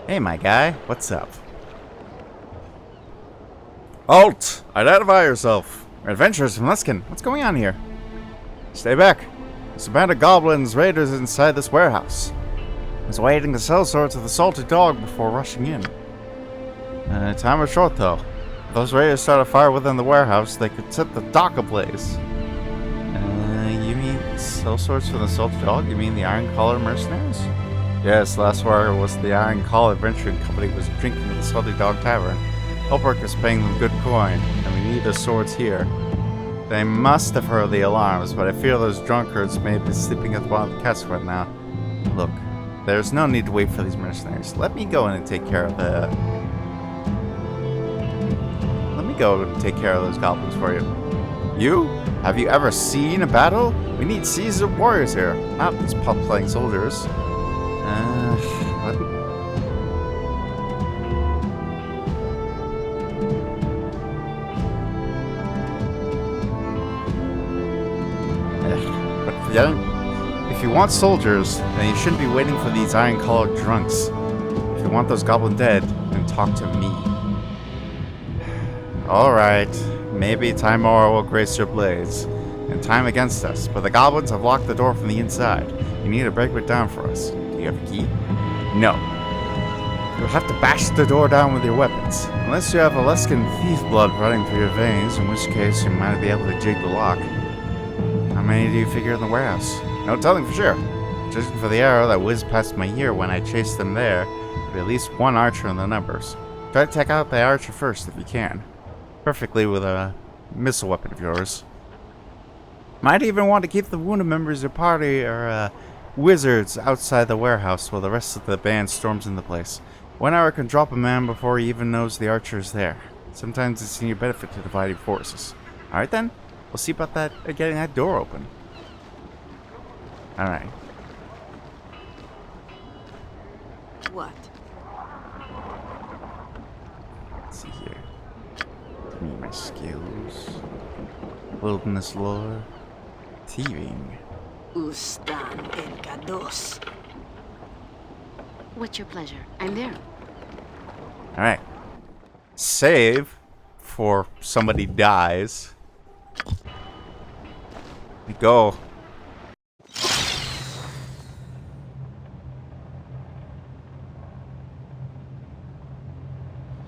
Hey, my guy, what's up? Halt! Identify yourself. Adventurers from Luskin. What's going on here? Stay back. There's a band of goblins raiders inside this warehouse. I was waiting to sell swords to the salty dog before rushing in. Time is short, though. If those raiders start a fire within the warehouse, they could set the dock ablaze. You mean sell swords for the salty dog? You mean the Iron Collar mercenaries? Yes, last war was the Iron Collar Adventuring Company was drinking at the Salty Dog Tavern. Helperk is paying them good coin, and we need the swords here. They must have heard the alarms, but I fear those drunkards may be sleeping at one of the casks right now. Look, there's no need to wait for these mercenaries. Let me go in and take care of the... Let me go and take care of those goblins for you. You? Have you ever seen a battle? We need seasoned warriors here, not these pup-playing soldiers. What? But if you want soldiers, then you shouldn't be waiting for these iron-collared drunks. If you want those goblins dead, then talk to me. Alright, maybe Time will grace your blades, and time against us, but the goblins have locked the door from the inside. You need to break it down for us. Do you have a key? No. You'll have to bash the door down with your weapons. Unless you have Aluskan thief blood running through your veins, in which case you might be able to jig the lock. How many do you figure in the warehouse? No telling for sure. Judging for the arrow that whizzed past my ear when I chased them there, there'll be at least one archer in the numbers. Try to take out the archer first if you can. Perfectly with a missile weapon of yours. Might even want to keep the wounded members of your party or wizards outside the warehouse while the rest of the band storms in the place. 1 hour can drop a man before he even knows the archer is there. Sometimes it's in your benefit to divide your forces. Alright then, we'll see about that getting that door open. Alright. What? Let's see here. Give me my skills. Wilderness lore. Thieving. Ustan Encados. What's your pleasure? I'm there. Alright. Save for somebody dies. We go.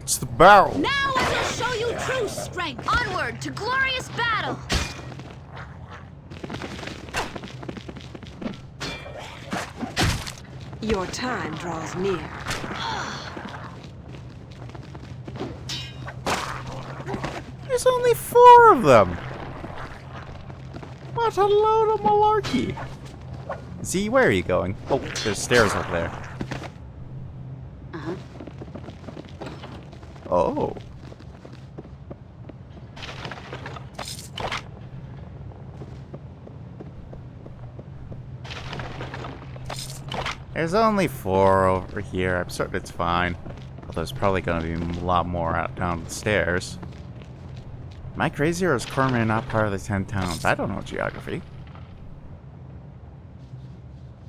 It's the barrel. Now I will show you true strength. Onward to glorious battle! Your time draws near. There's only 4 of them. What a load of malarkey. Z, where are you going? Oh, there's stairs over there. Uh-huh. Oh. There's only 4 over here. I'm certain it's fine. Although there's probably going to be a lot more out down the stairs. Am I crazy or is Cormier not part of the 10 towns? I don't know geography.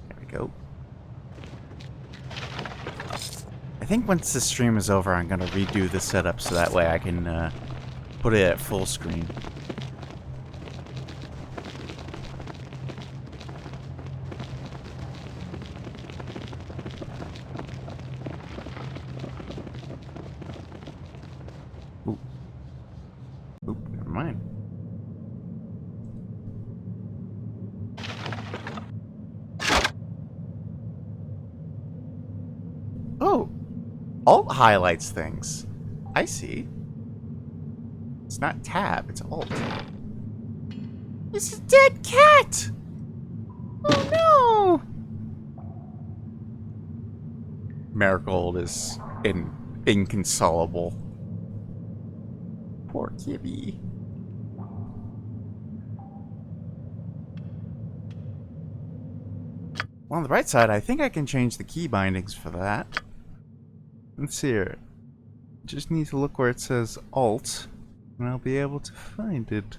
There we go. I think once this stream is over, I'm going to redo the setup so that way I can put it at full screen. Oop, never mind. Oh! Alt highlights things. I see. It's not tab, it's alt. It's a dead cat! Oh no! Marigold is inconsolable. Poor Gibby. Well, on the bright side, I think I can change the key bindings for that. Let's see here. Just need to look where it says Alt, and I'll be able to find it.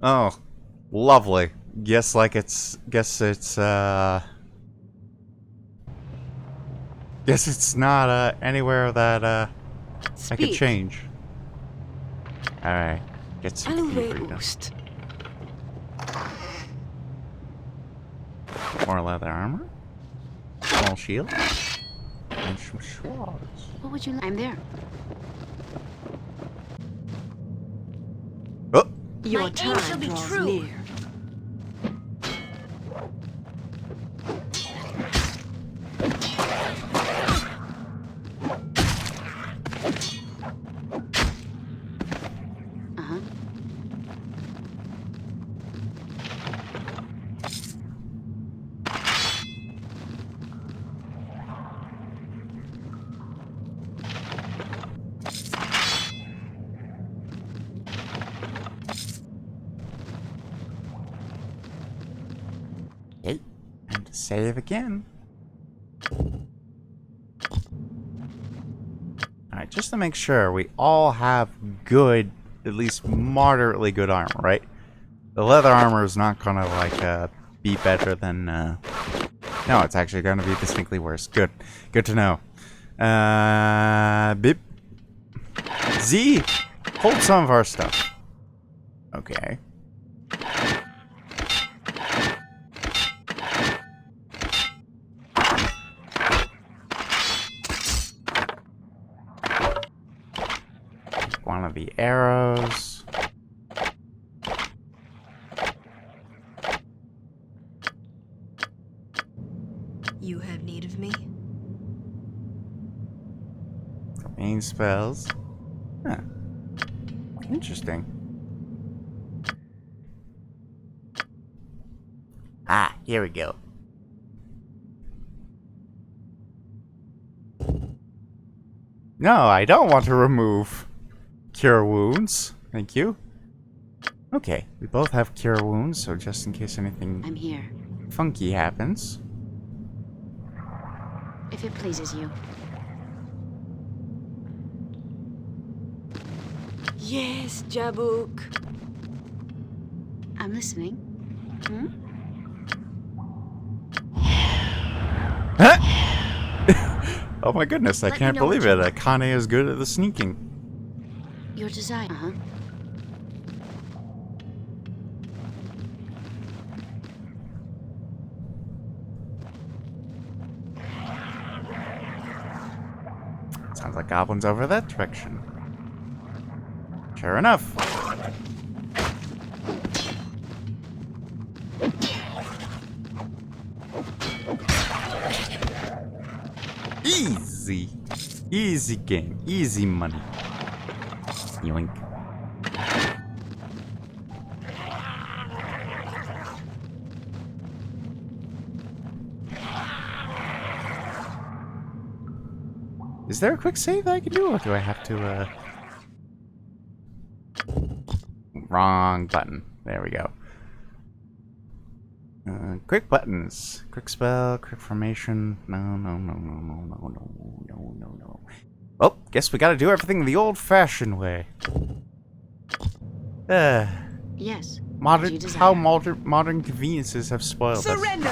Oh, lovely. Guess it's not anywhere that I could change. Alright, get some freedom. More leather armor, small shield, and some swords. What would you like? I'm there. Oh! Your My aim time shall be draws true. near. Uh-huh. Okay, and save again. Alright, just to make sure, we all have good, at least moderately good armor, right? The leather armor is not gonna, like, be better than, no, it's actually gonna be distinctly worse. Good. Good to know. Bip. Z, hold some of our stuff. Okay. One of the arrows. You have need of me? Main spells. Huh. Interesting. Ah, here we go. No, I don't want to remove Cure Wounds. Thank you. Okay, we both have Cure Wounds, so just in case anything I'm here. funky happens. If it pleases you. Yes, Jabuk. I'm listening. Hmm? Oh my goodness, I Let me can't know what believe you it. want. Akane is good at the sneaking. Your desire, huh? Sounds like goblins over that direction. Sure enough. Easy. Easy game. Easy money. Yoink. Is there a quick save that I can do, or do I have to, Wrong button. There we go. Quick buttons. Quick spell, quick formation. No. Oh, guess we gotta do everything the old-fashioned way. Yes. Modern conveniences have spoiled us. Surrender!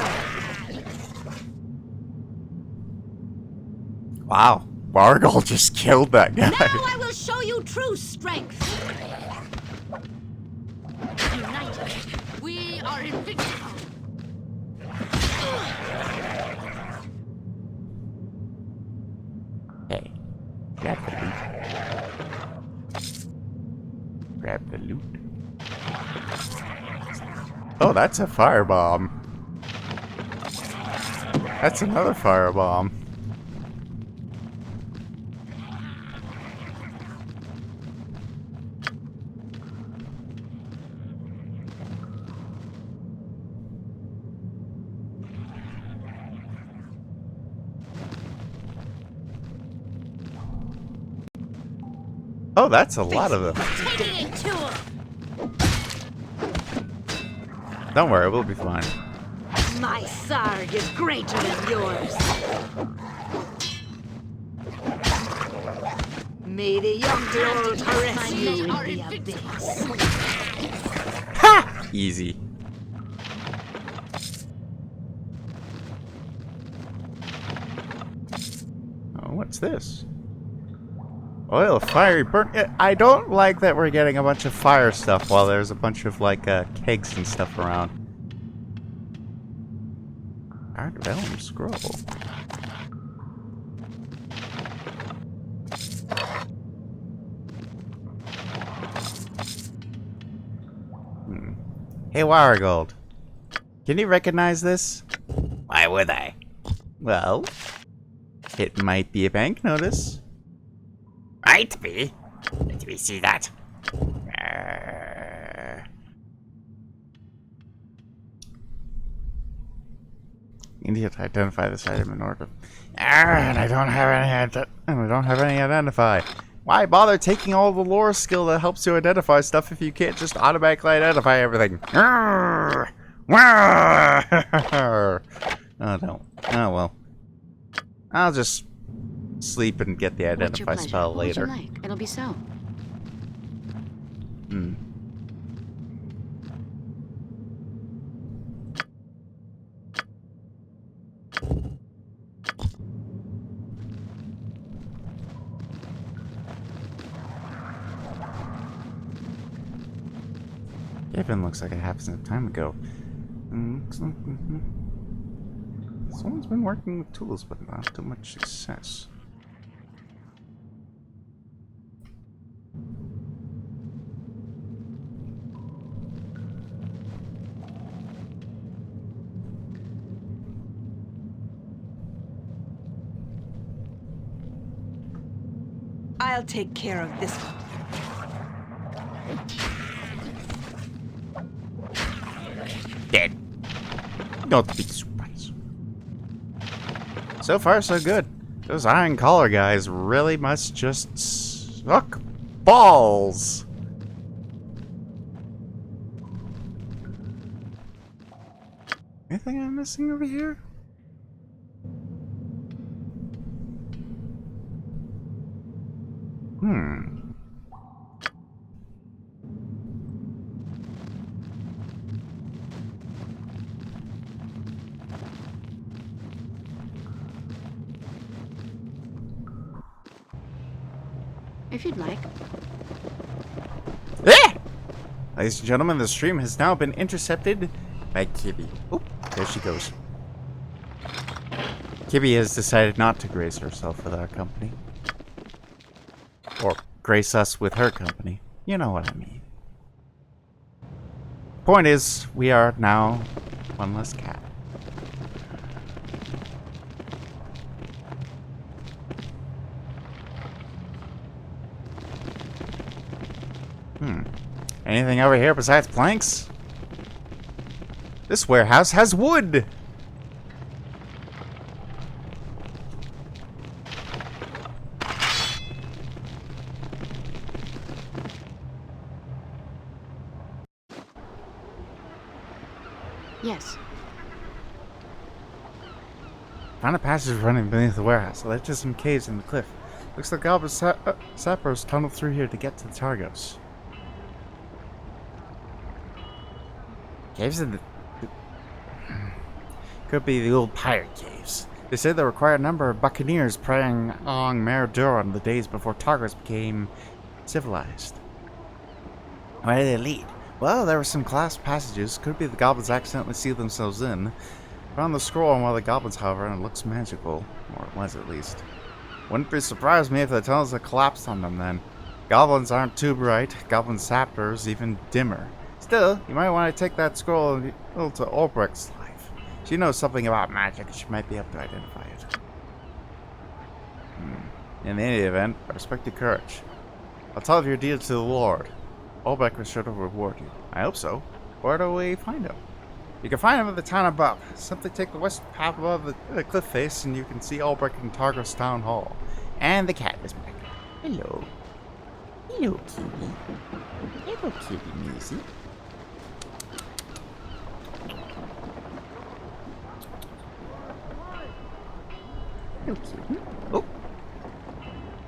Wow, Bargol just killed that guy. Now I will show you true strength. United, we are invincible. Hey, grab the loot. Grab the loot. Oh, that's a firebomb. That's another firebomb. Oh, that's a lot of them. Taking it to him. Don't worry, we'll be fine. My sarg is greater than yours. May the young girl caress you in the abyss. Ha! Easy. Oh, what's this? Oil of fiery burn. I don't like that we're getting a bunch of fire stuff while there's a bunch of, like, kegs and stuff around. Art Vellum Scroll. Hey, Waragold. Can you recognize this? Why would I? Well, it might be a bank notice. Might be. Let me see that. You need to identify this item in order. And I don't have any identify. Why bother taking all the lore skill that helps you identify stuff if you can't just automatically identify everything? Oh, don't. Oh, well. I'll just sleep and get the identify spell later. What would you like? It'll be so. Even looks like it happened some time ago. Someone's been working with tools, but not too much success. I'll take care of this one. Dead. Not a big surprise. So far, so good. Those Iron Collar guys really must just suck balls. Anything I'm missing over here? If you'd like. Ah! Ladies and gentlemen, the stream has now been intercepted by Kibby. Oop, there she goes. Kibby has decided not to grace herself with our company. Or grace us with her company. You know what I mean. Point is, we are now one less cat. Anything over here besides planks? This warehouse has wood! Yes. Found a passage running beneath the warehouse. It led to some caves in the cliff. Looks like Goblin sappers tunneled through here to get to the Targos. Caves in the... Could be the old pirate caves. They said they required a number of buccaneers preying along Mare Dura in the days before Targos became civilized. Where did they lead? Well, there were some clasped passages. Could be the goblins accidentally sealed themselves in. Found the scroll on one of the goblins, however, and it looks magical. Or it was, at least. Wouldn't be surprised me if the tunnels had collapsed on them then. Goblins aren't too bright. Goblin saptors even dimmer. Still, you might want to take that scroll and go to Ulbricht's life. She knows something about magic and she might be able to identify it. In any event, I respect your courage. I'll tell of your deed to the Lord. Ulbricht was sure to reward you. I hope so. Where do we find him? You can find him at the town above. Simply take the west path above the cliff face and you can see Ulbricht in Targos Town Hall. And the cat is back. Hello. Hello, kitty. Hello, kitty Maisie. Hello, kitty. Oh.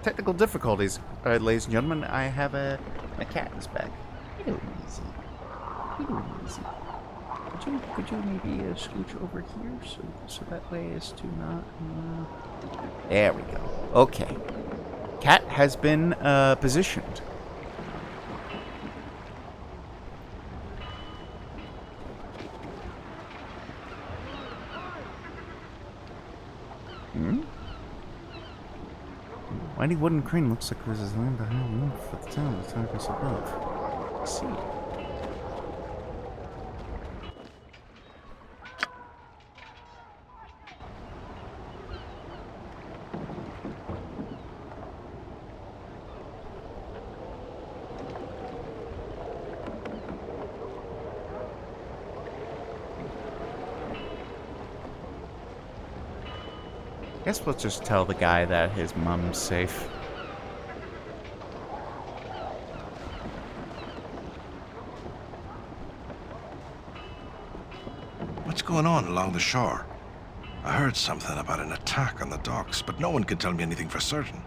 Technical difficulties, ladies and gentlemen. I have my cat is back. Hello, Maisie. Hello, Maisie. Could you maybe scooch over here so that way as to not... There we go. Okay. Cat has been positioned. Mighty wooden crane looks like this is land behind the roof at the town of the Targos above. Let's see. Guess we'll just tell the guy that his mom's safe. What's going on along the shore? I heard something about an attack on the docks, but no one could tell me anything for certain.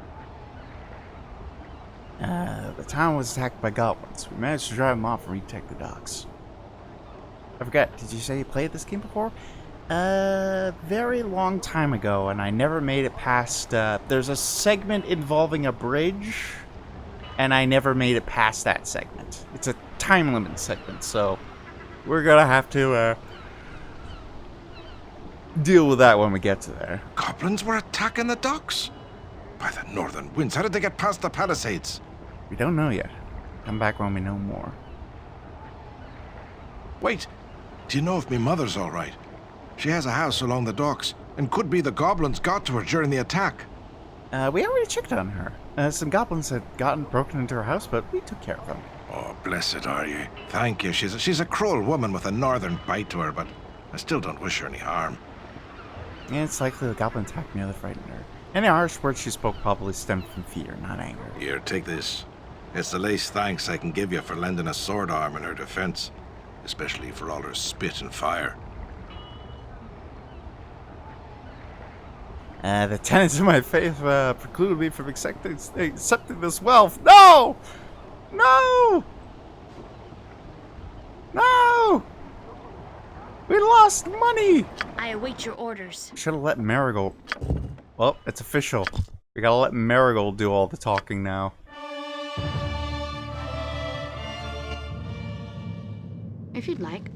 The town was attacked by goblins. We managed to drive them off and retake the docks. I forgot, did you say you played this game before? Very long time ago, and I never made it past, there's a segment involving a bridge, and I never made it past that segment. It's a time limit segment, so we're gonna have to, deal with that when we get to there. Goblins were attacking the docks? By the northern winds, how did they get past the palisades? We don't know yet. Come back when we know more. Wait, do you know if me mother's all right? She has a house along the docks, and could be the goblins got to her during the attack. We already checked on her. Some goblins had broken into her house, but we took care of them. Oh, blessed are you. Thank you. She's a cruel woman with a northern bite to her, but I still don't wish her any harm. And it's likely the goblin attack merely frightened her. Any harsh words she spoke probably stemmed from fear, not anger. Here, take this. It's the least thanks I can give you for lending a sword arm in her defense, especially for all her spit and fire. The tenets of my faith preclude me from accepting this wealth. No! No! No! We lost money! I await your orders. Should have let Marigold... Well, it's official. We gotta let Marigold do all the talking now. If you'd like.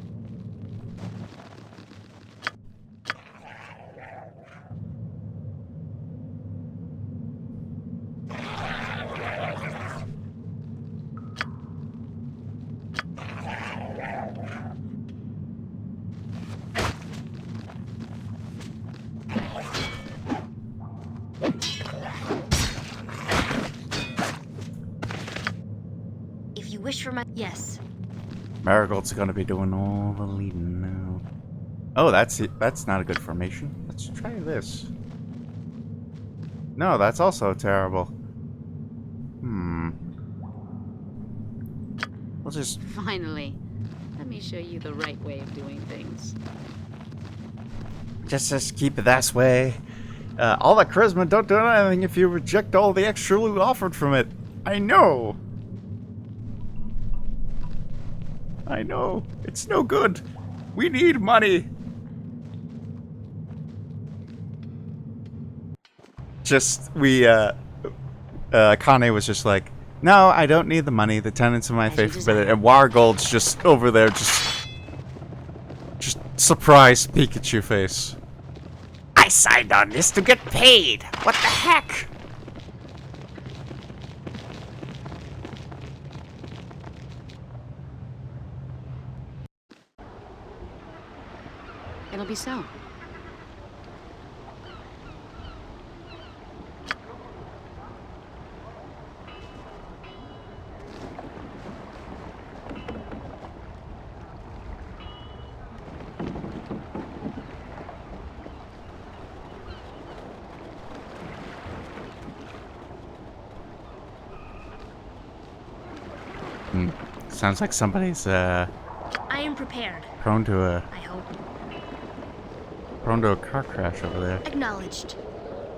If you wish for my... Yes. Marigold's gonna be doing all the leading now. Oh, that's it. That's not a good formation. Let's try this. No, that's also terrible. We'll just... Finally. Let me show you the right way of doing things. Just keep it that way. All that charisma don't do anything if you reject all the extra loot offered from it. I know. I know. It's no good. We need money. Kane was just like, no, I don't need the money. The tenants of my faith forbid it. And Wargold's just over there, just surprised Pikachu face. I signed on this to get paid. What the heck? It'll be so. Sounds like somebody's I am prepared. prone to a I hope. car crash over there. Acknowledged.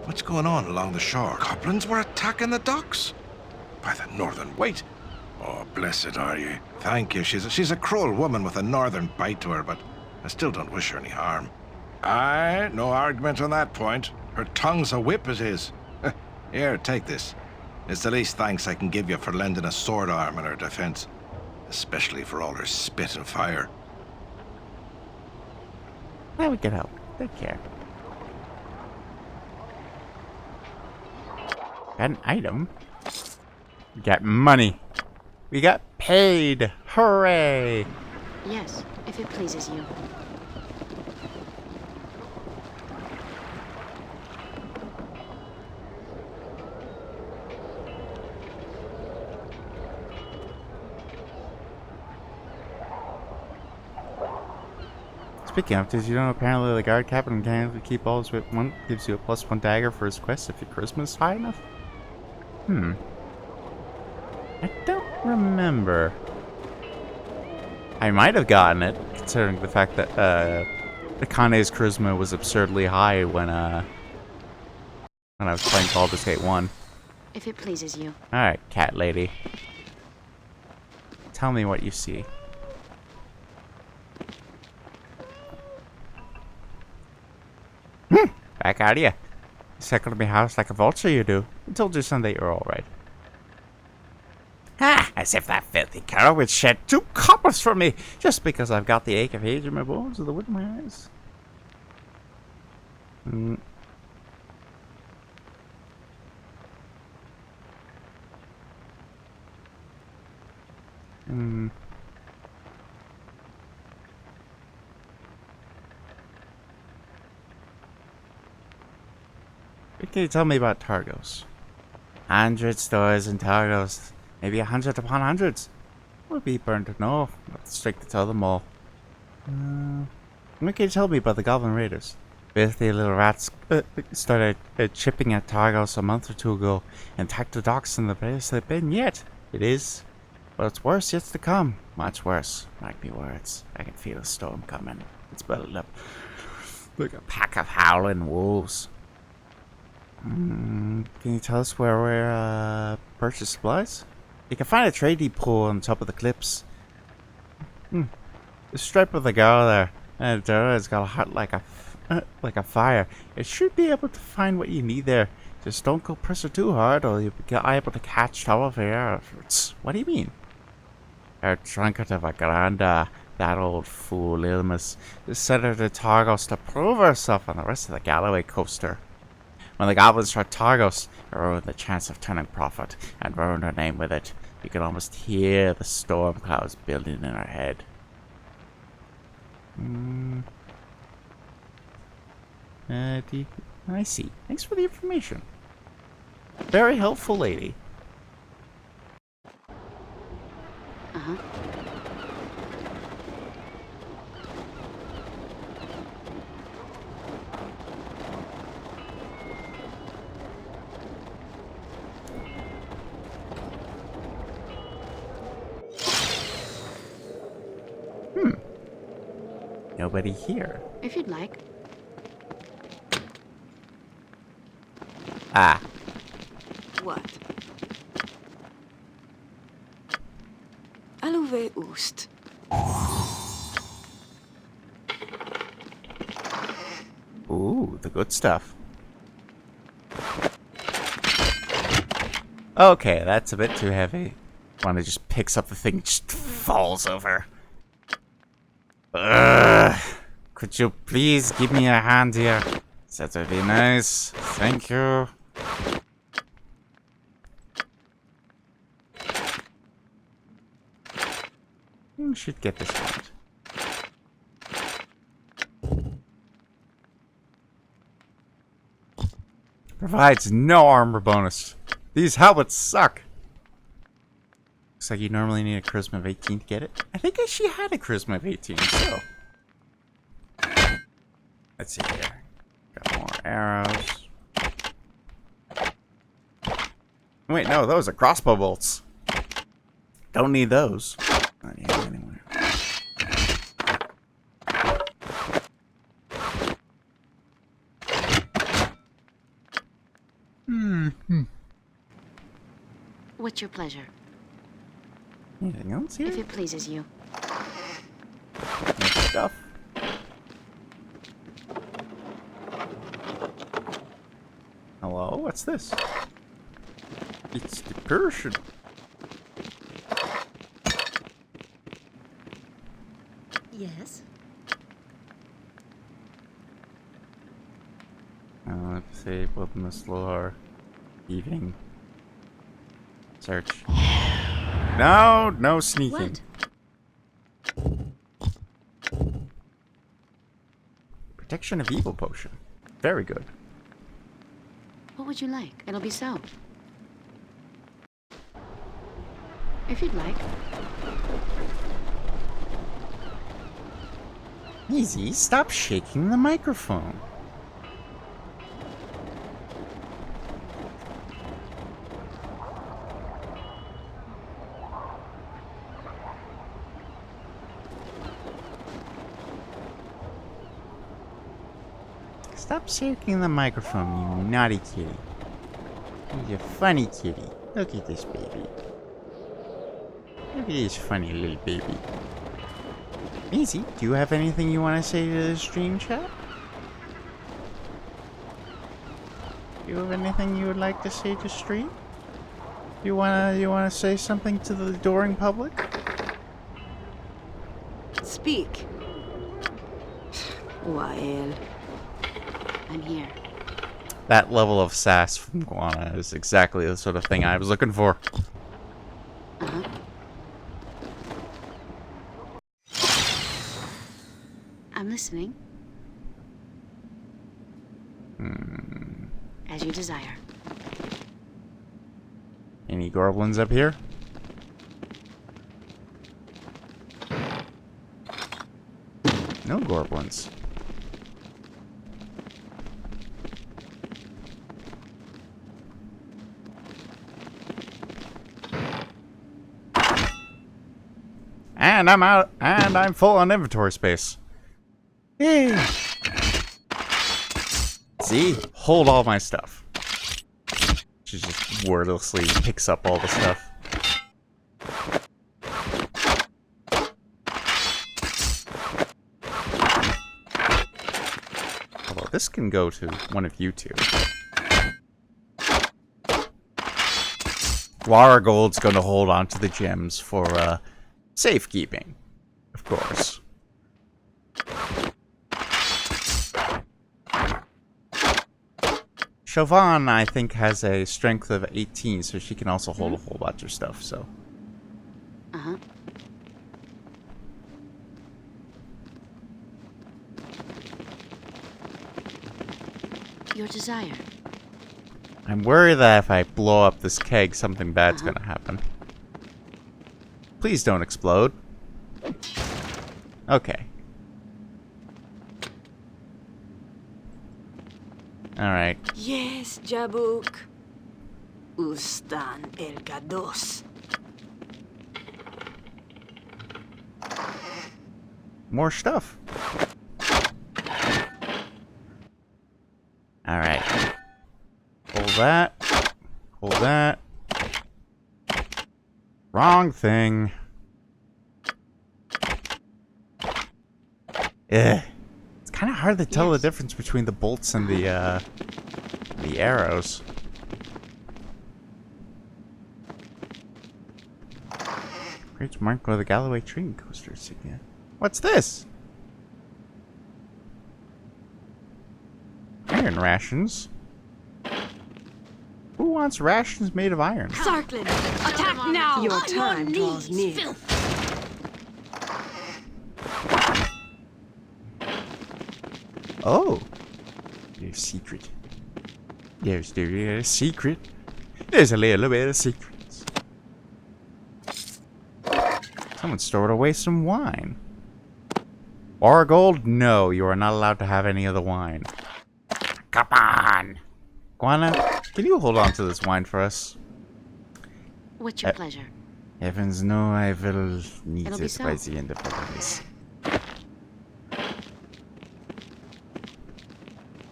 What's going on along the shore? Goblins were attacking the docks? By the northern... Wait! Oh, blessed are you. Thank you. She's a cruel woman with a northern bite to her, but I still don't wish her any harm. Aye, no argument on that point. Her tongue's a whip, it is. Here, take this. It's the least thanks I can give you for lending a sword arm in her defense, especially for all her spit and fire. Well, we can help. Take care. Got an item. We got money. We got paid. Hooray! Yes, if it pleases you. Speaking of, did you know apparently the guard captain can keep all his one gives you a +1 dagger for his quest if your charisma is high enough? I don't remember. I might have gotten it, considering the fact that Akane's charisma was absurdly high when I was playing Baldur's Gate 1. If it pleases you. Alright, cat lady. Tell me what you see. Back out of you. You circle to me house like a vulture you do. I told you Sunday you're alright. Ah, as if that filthy cur would shed 2 coppers from me just because I've got the ache of age in my bones or the wood in my eyes. What can you tell me about Targos? 100 stores in Targos. Maybe 100 upon hundreds. Would be burned to know. Not strict to tell them all. What can you tell me about the Goblin Raiders? Filthy little rats started chipping at Targos a month or two ago and attacked the docks in the place they've been yet. It is. But it's worse yet to come. Much worse. Mark me words. I can feel a storm coming. It's building up like a pack of howling wolves. Can you tell us where we're purchase supplies? You can find a trade depot on top of the cliffs. The stripe of the girl there, and has got a heart like a fire. You should be able to find what you need there. Just don't go press her too hard, or you'll be able to catch trouble for you afterwards. What do you mean? Her trinket of a granda, that old fool Ilmus, just sent her to Targos to prove herself on the rest of the Galloway coaster. When the goblins struck Targos, it ruined the chance of turning prophet, and ruined her name with it. You could almost hear the storm clouds building in her head. I see. Thanks for the information. Very helpful, lady. Uh-huh. Nobody here. If you'd like. Ah. What? Aluve ust. Ooh, the good stuff. Okay, that's a bit too heavy. One just picks up the thing and just falls over. Could you please give me a hand here? That would be nice. Thank you. You should get this right. Provides no armor bonus. These helmets suck. Looks like you normally need a charisma of 18 to get it. I think she had a charisma of 18, so. Let's see here. Got more arrows. Wait, no, those are crossbow bolts. Don't need those. Not yet, anyway. What's your pleasure? Anything else here? If it pleases you. More stuff. Hello, what's this? It's the Persian. Yes? Let's see, open the slower. Evening. Search. No sneaking. What? Protection of evil potion. Very good. What would you like? It'll be so. If you'd like. Easy, stop shaking the microphone. Stop shaking the microphone, you naughty kitty. You're a funny kitty. Look at this baby. Look at this funny little baby. Easy, do you have anything you want to say to the stream chat? Do you have anything you would like to say to stream? You wanna say something to the adoring public? Speak. Wael. I'm here. That level of sass from Guana is exactly the sort of thing I was looking for. Uh-huh. I'm listening. As you desire. Any goblins up here? No goblins. And I'm out, and I'm full on inventory space. Yay! See? Hold all my stuff. She just wordlessly picks up all the stuff. Although this can go to one of you two. Waragold's gonna hold on to the gems for, safekeeping. Of course. Siobhan, I think, has a strength of 18, so she can also hold a whole bunch of stuff, so. Uh-huh. Your desire. I'm worried that if I blow up this keg, something bad's gonna happen. Please don't explode. Okay. Alright. Yes, Jabuk. Ustan el Gados. More stuff. Alright. Hold that. Hold that. Wrong thing. Ugh. It's kind of hard to tell the difference between the bolts and the arrows. Great mark of the Galloway train coaster insignia. What's this? Iron rations. Who wants rations made of iron? Sarklin, attack now! Your time draws near. Oh. There's a secret. There's a secret. There's a little bit of secrets. Someone stored away some wine. Oragold, no, you are not allowed to have any of the wine. Come on. Guana, can you hold on to this wine for us? What's your pleasure? Heavens, no, I will need It'll it be so. by the end of this.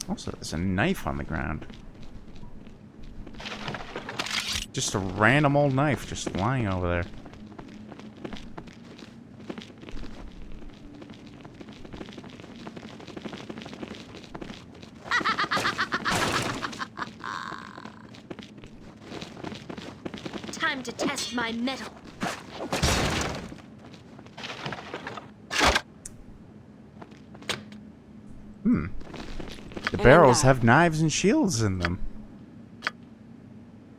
Also, there's a knife on the ground. Just a random old knife just lying over there. Time to test my mettle. The barrels have knives and shields in them.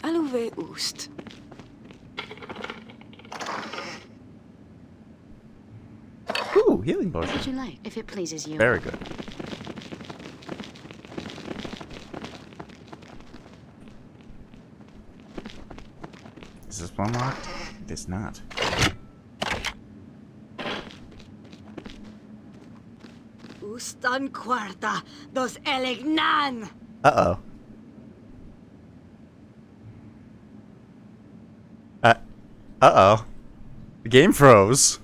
Aluve Ust. Ooh, healing What potion. would you like, if it pleases you? Very good. Is this one locked? It is not. Ustan Quarta dos Elegnan. Uh-oh. Uh-oh. The game froze.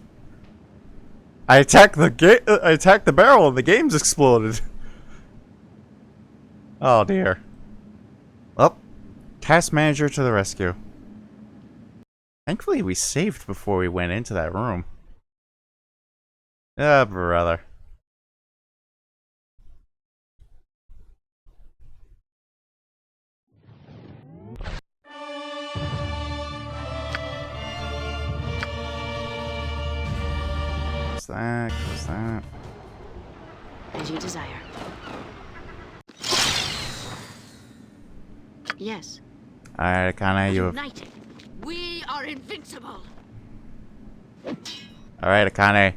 I attacked the barrel and the game's exploded. Oh dear. Well, task manager to the rescue. Thankfully we saved before we went into that room. Ah, brother. Close that, close that. As you desire. Yes. Alright, Akane, you have... United, we are invincible. Alright, Akane.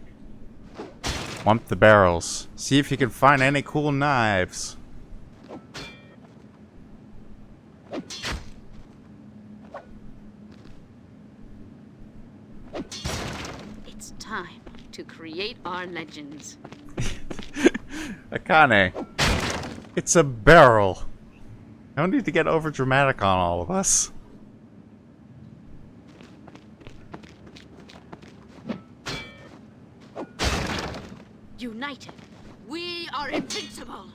Wump the barrels. See if you can find any cool knives. to create our legends. Akane, it's a barrel. I don't need to get over dramatic on all of us. United, we are invincible.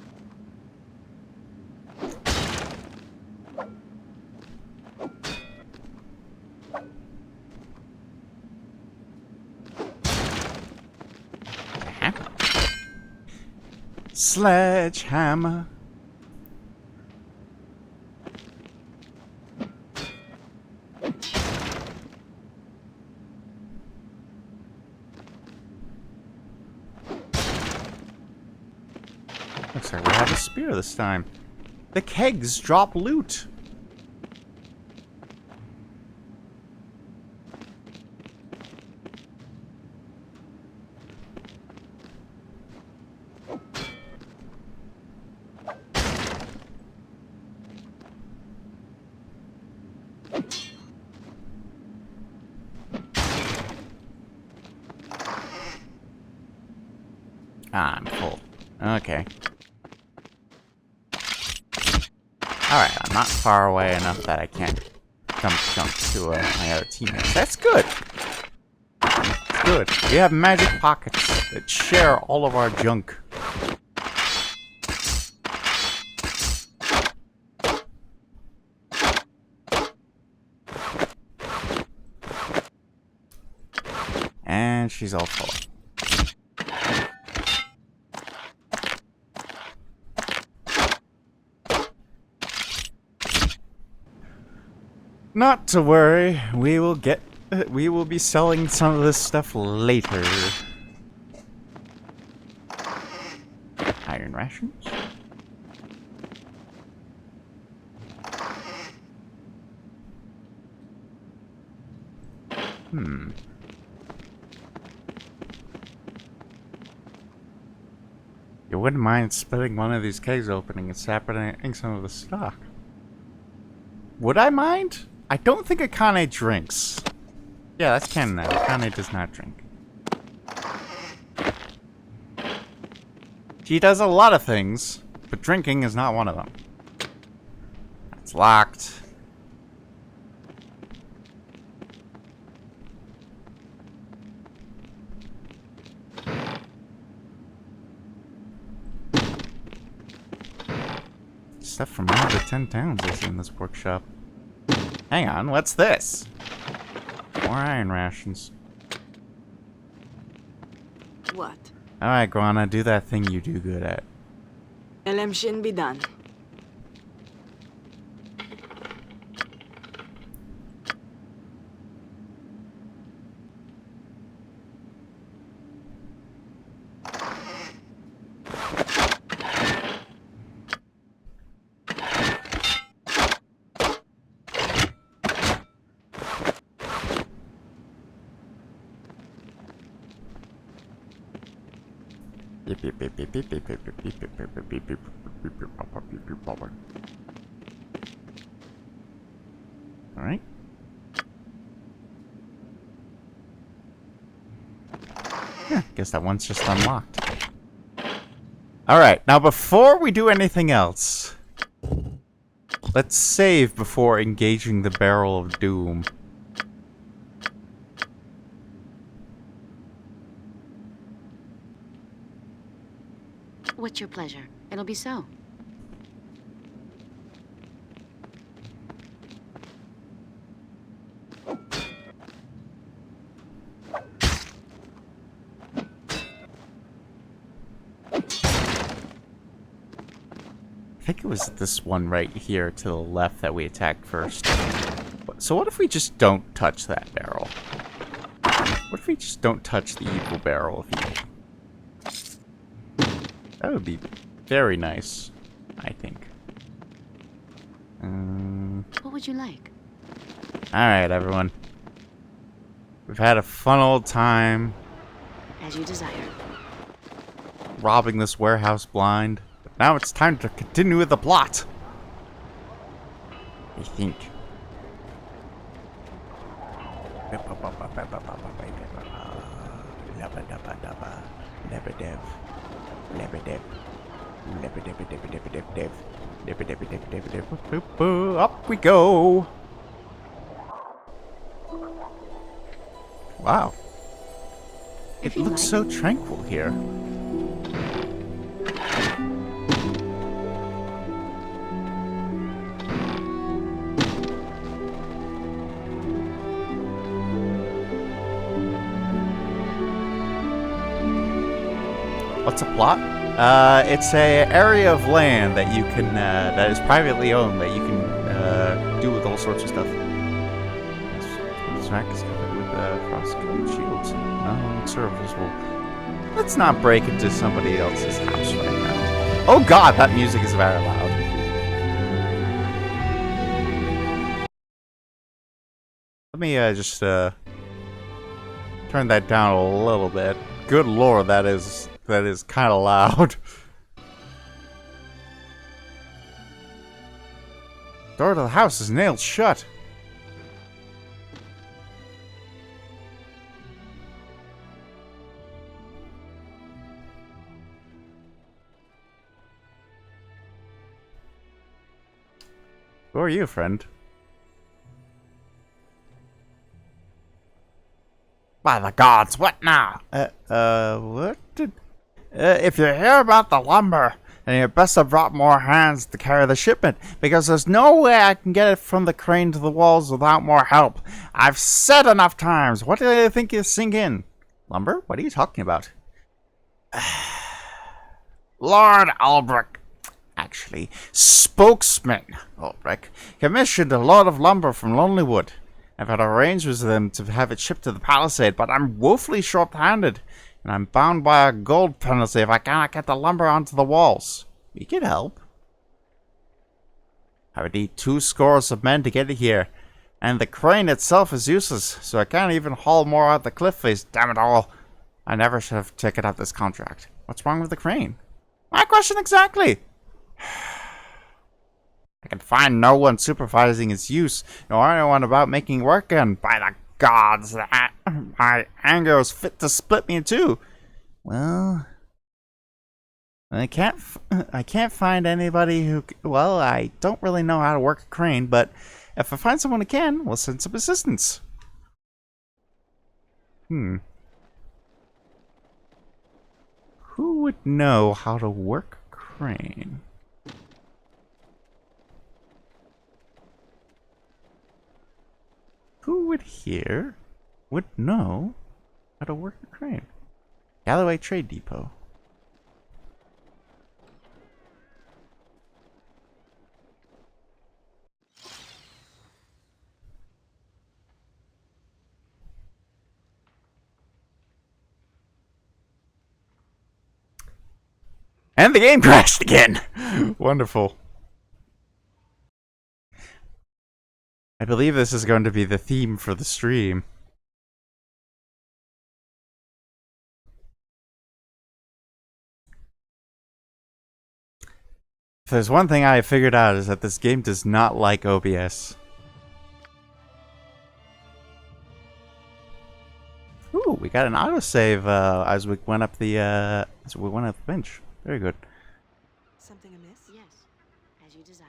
Hammer. Sledgehammer. Looks like we have a spear this time. The kegs drop loot. Ah, I'm full. Okay. Alright, I'm not far away enough that I can't jump to my other teammates. That's good! That's good. We have magic pockets that share all of our junk. And she's all full. Not to worry, we will be selling some of this stuff later. Iron rations? You wouldn't mind splitting one of these kegs opening and separating some of the stock. Would I mind? I don't think Akane drinks. Yeah, that's canon now. Akane does not drink. She does a lot of things, but drinking is not one of them. It's locked. Stuff from all the 10 towns I see in this workshop. Hang on, what's this? More iron rations. What? Alright, Guana, do that thing you do good at. Elem shin be done. Alright. Yeah, guess that one's just unlocked. Alright, now before we do anything else, let's save before engaging the Barrel of Doom. What's your pleasure? It'll be so. I think it was this one right here to the left that we attacked first. So what if we just don't touch that barrel? What if we just don't touch the evil barrel of evil? That would be very nice, I think. What would you like? Alright, everyone. We've had a fun old time As you desire. robbing this warehouse blind. But now it's time to continue with the plot. I think. Lebedev. Lebedev. Lebedev. Lebedev. Up we go. Wow. It looks so tranquil here. What's a plot? It's a area of land that you can, that is privately owned, that you can do with all sorts of stuff. This rack is covered with frost-covered shields. No serviceable. Let's not break into somebody else's house right now. Oh God, that music is very loud. Let me just turn that down a little bit. Good Lord, that is kind of loud. Door to the house is nailed shut. Who are you, friend? By the gods, what now? What did... if you hear about the lumber, then you best have brought more hands to carry the shipment, because there's no way I can get it from the crane to the walls without more help. I've said enough times. What do you think you sink in? Lumber? What are you talking about? Lord Albrecht, actually, spokesman Albrecht, commissioned a load of lumber from Lonelywood. I've had arrangements with them to have it shipped to the palisade, but I'm woefully short-handed, and I'm bound by a gold penalty if I cannot get the lumber onto the walls. We can help. I would need 2 scores of men to get it here, and the crane itself is useless, so I can't even haul more out the cliff face, damn it all. I never should have taken up this contract. What's wrong with the crane? My question exactly! I can find no one supervising its use, nor anyone about making work again. By the gods, that my anger is fit to split me in two. Well, I can't find anybody who. Well, I don't really know how to work a crane, but if I find someone who can, we'll send some assistance. Who would know how to work a crane? Who would know how to work a crane? Galloway Trade Depot. And the game crashed again! Wonderful. I believe this is going to be the theme for the stream. If there's one thing I have figured out is that this game does not like OBS. Ooh, we got an autosave as we went up the bench. Very good. Something amiss? Yes, as you desire.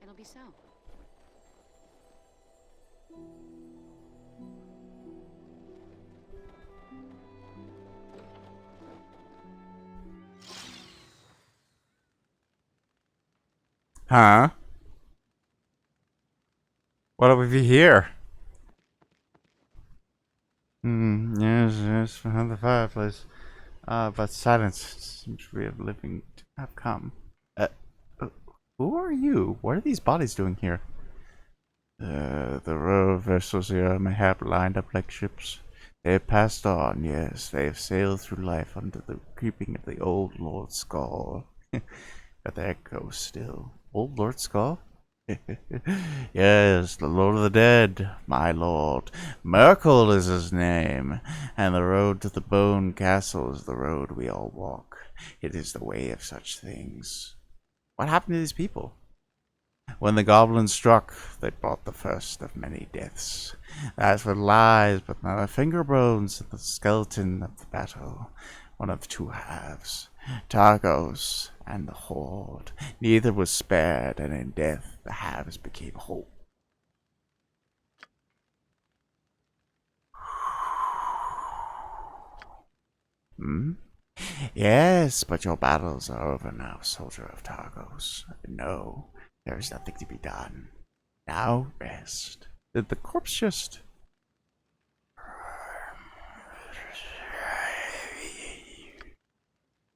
It'll be so. Huh? What do we here? Yes, behind the fireplace. But silence seems we have living to have come. Who are you? What are these bodies doing here? The row of vessels here mayhap lined up like ships. They have passed on, yes, they have sailed through life under the creeping of the old Lord Skull. But the echo still. Old Lord Skull? Yes, the Lord of the Dead, my lord. Merkel is his name, and the road to the Bone Castle is the road we all walk. It is the way of such things. What happened to these people? When the goblins struck, they brought the first of many deaths. That's what lies, but not a finger bones in the skeleton of the battle. One of two halves, Targos and the Horde. Neither was spared, and in death the halves became whole. Hmm? Yes, but your battles are over now, soldier of Targos. No, there is nothing to be done. Now rest. Did the corpse just...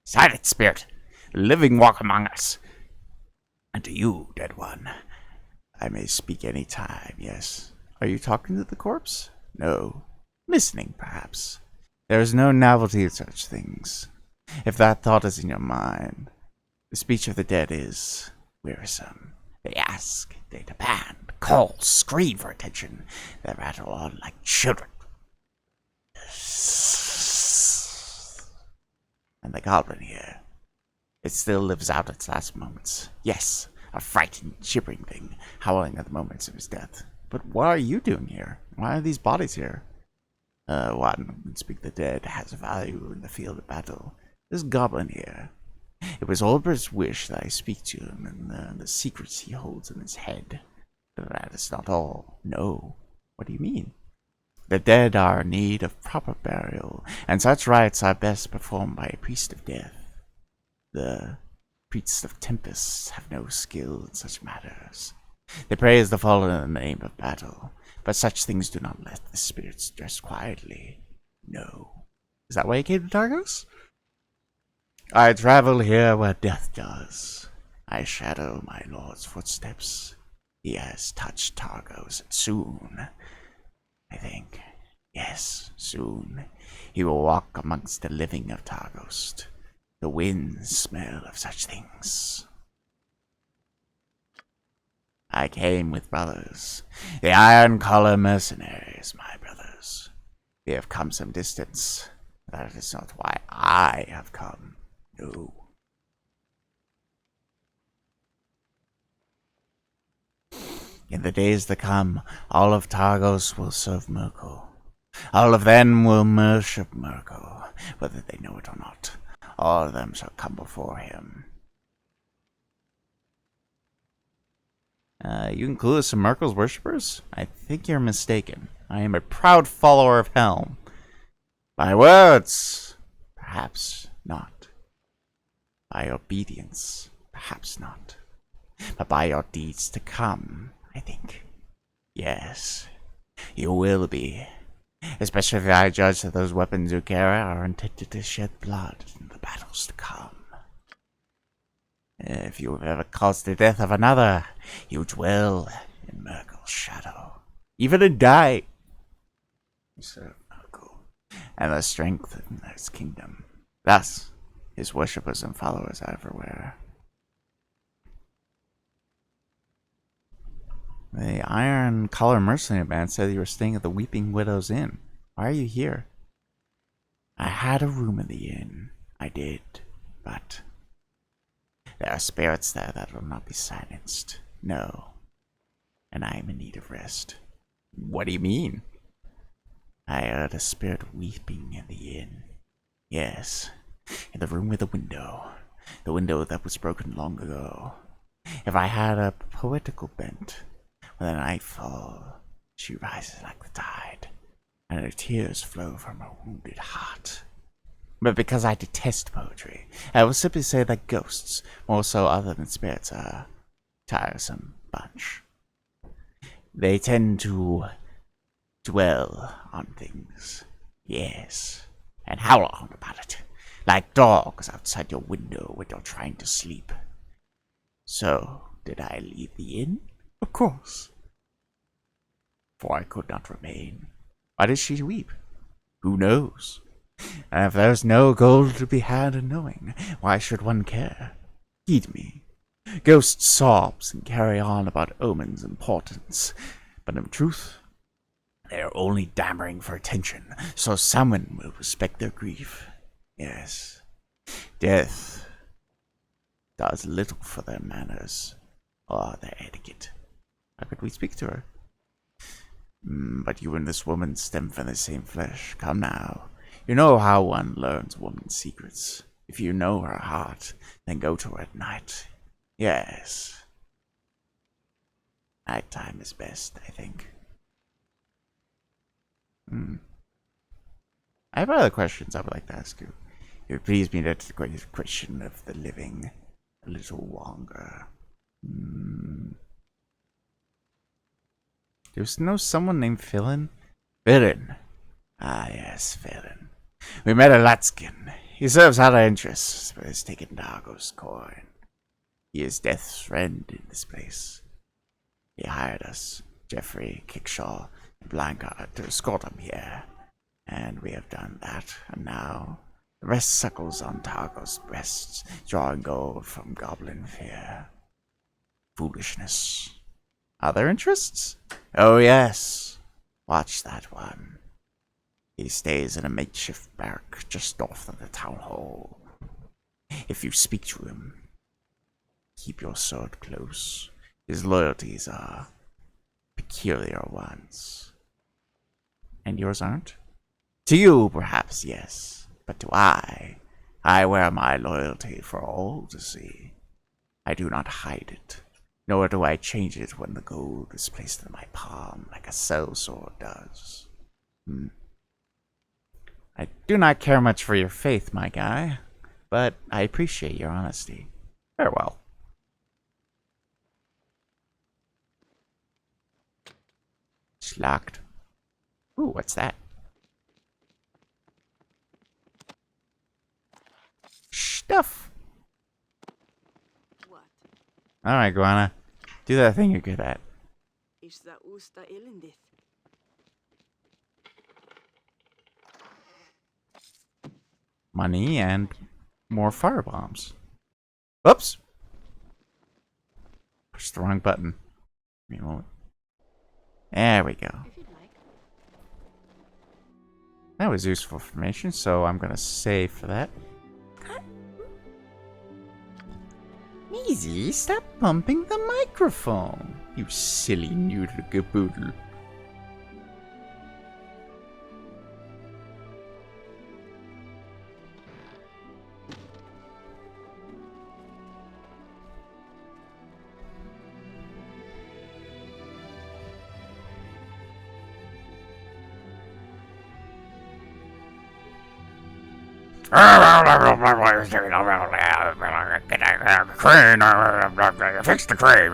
Silence, spirit! The living walk among us. And to you, dead one, I may speak any time, yes. Are you talking to the corpse? No. Listening, perhaps. There is no novelty in such things. If that thought is in your mind, the speech of the dead is wearisome. They ask, they demand, call, scream for attention. They rattle on like children. And the goblin here, it still lives out its last moments. Yes, a frightened, shivering thing, howling at the moments of his death. But what are you doing here? Why are these bodies here? One can speak the dead has value in the field of battle. This goblin here, it was Olbert's wish that I speak to him and the secrets he holds in his head. But that is not all. No. What do you mean? The dead are in need of proper burial, and such rites are best performed by a priest of death. The priests of tempests have no skill in such matters. They praise the fallen in the name of battle, but such things do not let the spirits rest quietly. No. Is that why you came to Targos? I travel here where death does. I shadow my lord's footsteps. He has touched Targos, and soon, I think, yes, soon, he will walk amongst the living of Targos. The winds smell of such things. I came with brothers, the Iron Collar mercenaries, my brothers. We have come some distance. That is not why I have come. No. In the days to come, all of Targos will serve Murko. All of them will worship Murko, whether they know it or not. All of them shall come before him. You include us in Murko's worshippers? I think you're mistaken. I am a proud follower of Helm. By words, perhaps not. By obedience, perhaps not. But by your deeds to come, I think. Yes, you will be. Especially if I judge that those weapons you carry are intended to shed blood in the battles to come. If you have ever caused the death of another, you dwell in Murko's shadow. Even in die, you serve Murko and the strength in his kingdom. Thus, his worshippers and followers are everywhere. The Iron Collar mercenary band said you were staying at the Weeping Widow's Inn. Why are you here? I had a room in the inn. I did, but there are spirits there that will not be silenced. No. And I am in need of rest. What do you mean? I heard a spirit weeping in the inn. Yes, in the room with the window. The window that was broken long ago. If I had a poetical bent, when the night falls, she rises like the tide, and her tears flow from her wounded heart. But because I detest poetry, I will simply say that ghosts, more so other than spirits, are a tiresome bunch. They tend to dwell on things, yes, and howl on about it, like dogs outside your window when you're trying to sleep. So, did I leave the inn? Of course. For I could not remain. Why did she weep? Who knows? And if there's no gold to be had in knowing, why should one care? Heed me. Ghosts sobs and carry on about omens and portents, but in truth, they are only dammering for attention, so someone will respect their grief. Yes, death does little for their manners. Oh, the etiquette. How could we speak to her? But you and this woman stem from the same flesh. Come now. You know how one learns a woman's secrets. If you know her heart, then go to her at night. Yes. Nighttime is best, I think. I have other questions I would like to ask you. If you please me to the great question of the living a little longer. Do you know someone named Philin? Philin. Ah, yes, Philin. We met at Latskin. He serves our interests, but has taken Dargo's coin. He is Death's friend in this place. He hired us, Jeffrey, Kickshaw, and Blanca, to escort him here. And we have done that, and now the rest suckles on Targo's breasts, drawing gold from goblin fear. Foolishness. Other interests? Oh yes. Watch that one. He stays in a makeshift barrack just north of the town hall. If you speak to him, keep your sword close. His loyalties are peculiar ones. And yours aren't? To you, perhaps, yes. But to I wear my loyalty for all to see. I do not hide it, nor do I change it when the gold is placed in my palm like a sellsword does. I do not care much for your faith, my guy, but I appreciate your honesty. Farewell. It's locked. Ooh, what's that? Stuff. What? Alright, Guana. Do that thing you're good at. Is that usta elendith? Money and more firebombs. Oops! Pushed the wrong button. Give me a moment. There we go. If you'd like. That was useful information, so I'm gonna save for that. Easy, stop bumping the microphone, you silly noodle caboodle. Crane, fix the crane,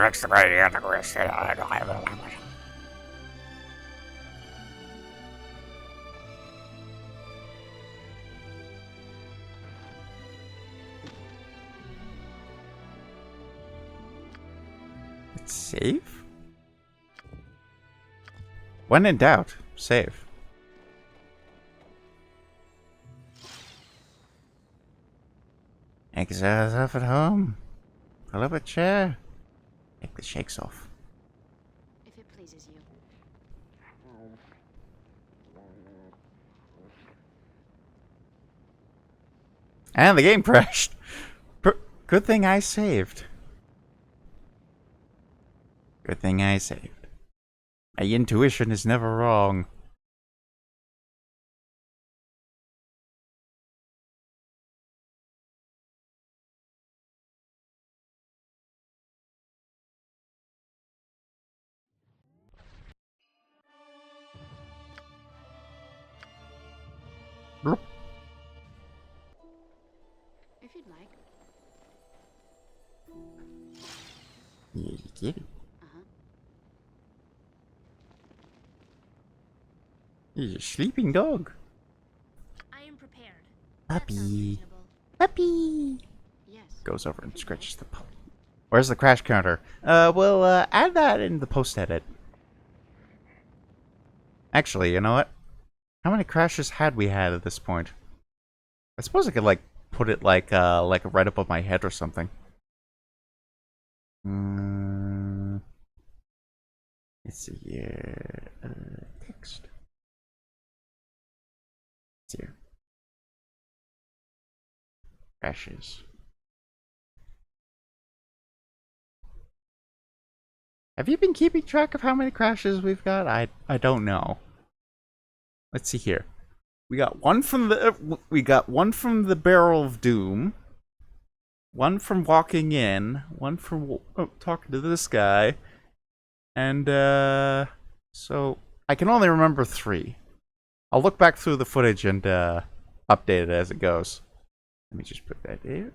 Let's save? When in doubt, save. Exiles off at home. Pull up a chair. Take the shakes off. If it pleases you. And the game crashed. Good thing I saved. Good thing I saved. My intuition is never wrong. Bloop. If you'd like. Yeah, you get it. Uh-huh. He's a sleeping dog. I am prepared. That sounds Puppy. reasonable. Puppy. Yes. Goes over and scratches the puppy. Where's the crash counter? We'll add that in the post edit. Actually, you know what? How many crashes had we had at this point? I suppose I could like put it like right above my head or something. Let's see here. Text. Let's see here. Crashes. Have you been keeping track of how many crashes we've got? I don't know. Let's see here. We got one from the Barrel of Doom. One from walking in. One from talking to this guy. And so I can only remember 3. I'll look back through the footage and update it as it goes. Let me just put that there.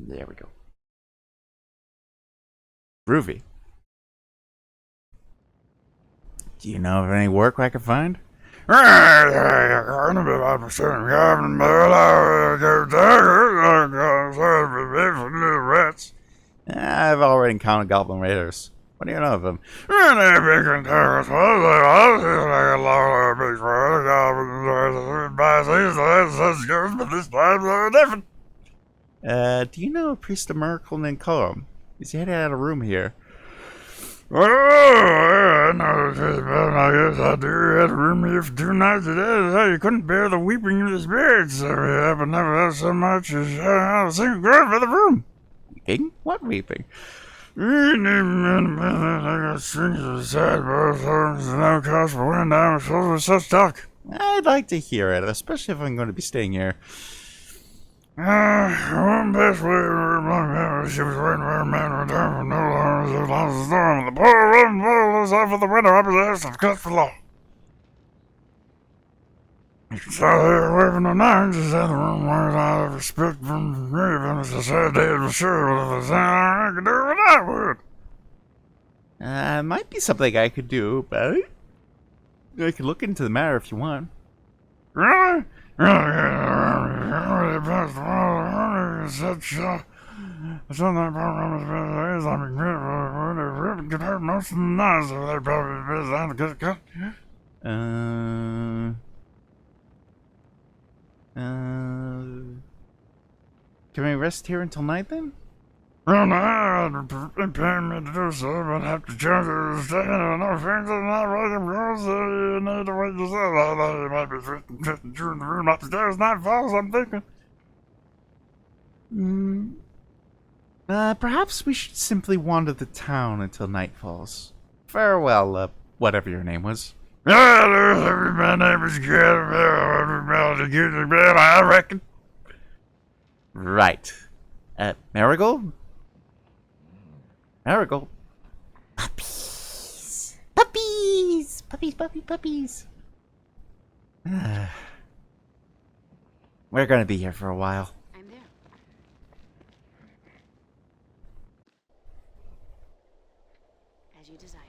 There we go. Groovy. Do you know of any work I can find? I've already encountered Goblin Raiders. What do you know of them? Do you know a priest of miracle named Colum? He's headed out of room here. Oh, I know. I guess I do. Had a room here for 2 nights today. You couldn't bear the weeping of the spirits. So we have never had so much as a single word for the room. Weeping? What weeping? Such talk. I'd like to hear it, especially if I'm going to be staying here. One best way to remember she was waiting for a man to return from no longer as long as the storm. The poor run was off of the winter opposition of cut for law. You can start here away from the nines, is that the room where I respect from the grave, it's a sad day for sure, but if there's anything I could do with that would. Might be something I could do, but I could look into the matter if you want. Really? Such something programs I'm regretful compared most of the nights so they probably designed to get a cut. Can we rest here until night then? Well, no, I'd pay me to do so, but I'd have to change it to stay in no things are not right because you need to wait yourself. I thought you might be drifting through in the room upstairs nightfall, so I'm thinking. Perhaps we should simply wander the town until night falls. Farewell, whatever your name was. Yeah, my name is I reckon. Right. Marigold? Marigold. Puppies. Puppies. Puppies, puppies, puppies. We're gonna be here for a while. I'm there. As you desire.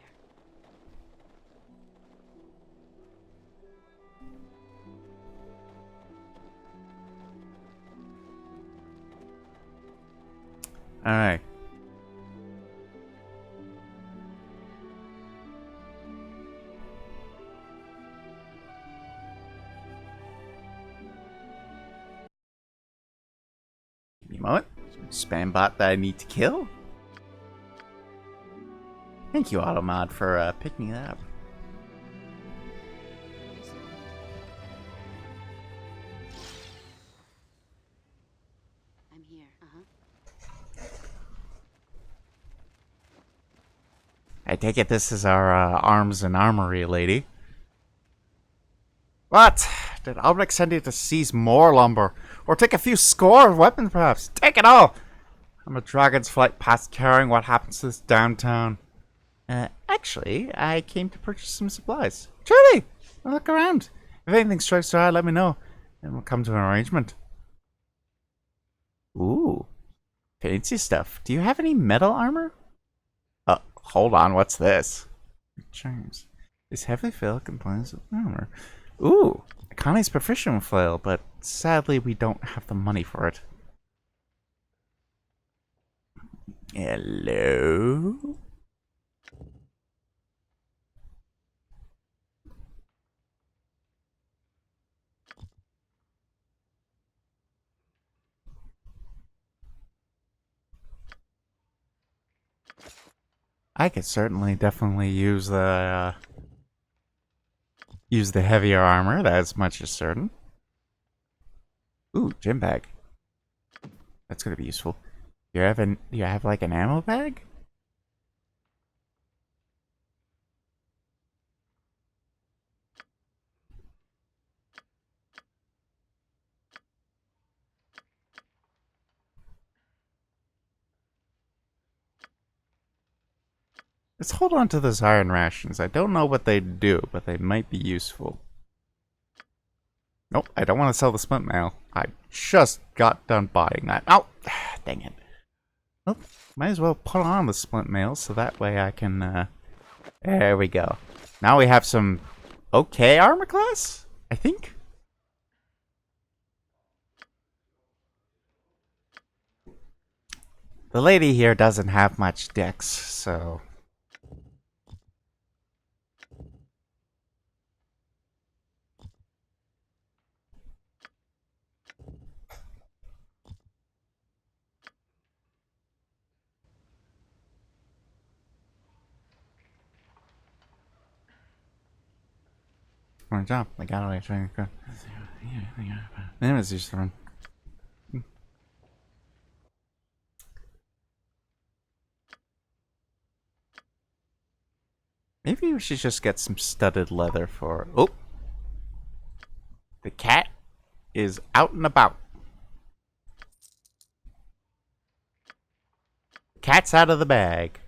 Alright. Give me a moment. Spam bot that I need to kill. Thank you, Automod, for picking that up. I'm here. I take it this is our arms and armory lady. What? Did Albrecht send you to seize more lumber? Or take a few score of weapons, perhaps? Take it all! I'm a dragon's flight past carrying what happens to this downtown. Actually, I came to purchase some supplies. Truly! Look around. If anything strikes your eye, let me know, and we'll come to an arrangement. Ooh. Fancy stuff. Do you have any metal armor? Hold on, what's this? Charms. This heavily filled compliance with armor. Ooh, Connie's proficient with flail, but sadly we don't have the money for it. Hello? I could certainly definitely use the heavier armor, that's much as certain. Ooh, gym bag. That's gonna be useful. You have like an ammo bag? Let's hold on to those iron rations. I don't know what they do, but they might be useful. Nope, I don't want to sell the splint mail. I just got done buying that. Oh, dang it. Well, might as well put on the splint mail so that way I can, there we go. Now we have some okay armor class, I think. The lady here doesn't have much dex, so... One job, I got away trying to go. Then it's just run. Maybe we should just get some studded leather for. Oh! The cat is out and about. Cat's out of the bag.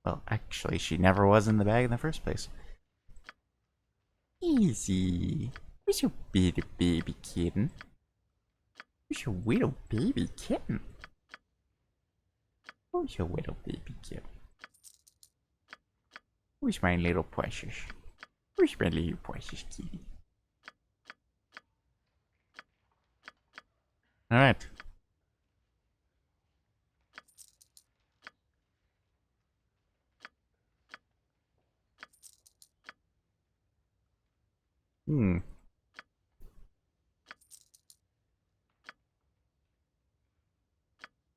Well, actually, she never was in the bag in the first place. Easy. Where's your baby kitten? Where's your little baby kitten? Where's your little baby kitten? Where's my little precious? Where's my little precious kitty? Alright.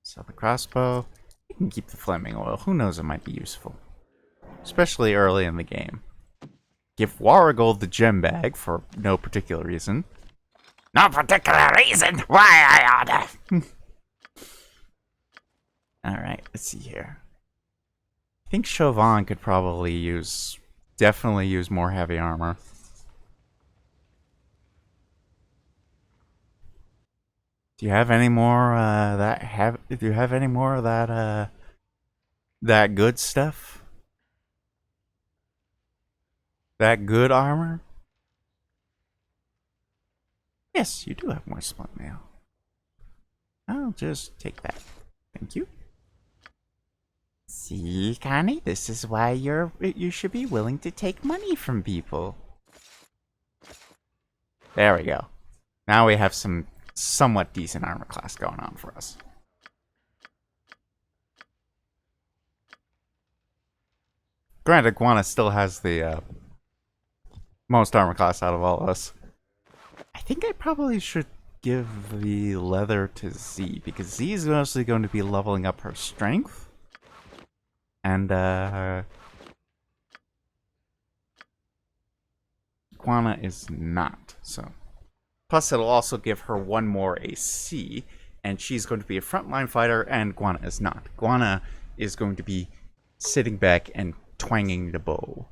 Sell the crossbow. You can keep the flaming oil. Who knows, it might be useful. Especially early in the game. Give Warrigal the gem bag for no particular reason. No particular reason why I oughta. Alright, let's see here. I think Chauvin could probably definitely use more heavy armor. Do you have any more do you have any more of that good stuff? That good armor? Yes, you do have more splint mail. I'll just take that. Thank you. See, Connie, this is why you should be willing to take money from people. There we go. Now we have some somewhat decent armor class going on for us. Granted, Guana still has the most armor class out of all of us. I think I probably should give the leather to Z, because Z is mostly going to be leveling up her strength. And, Guana is not, so... Plus, it'll also give her one more AC, and she's going to be a frontline fighter, and Guana is not. Guana is going to be sitting back and twanging the bow.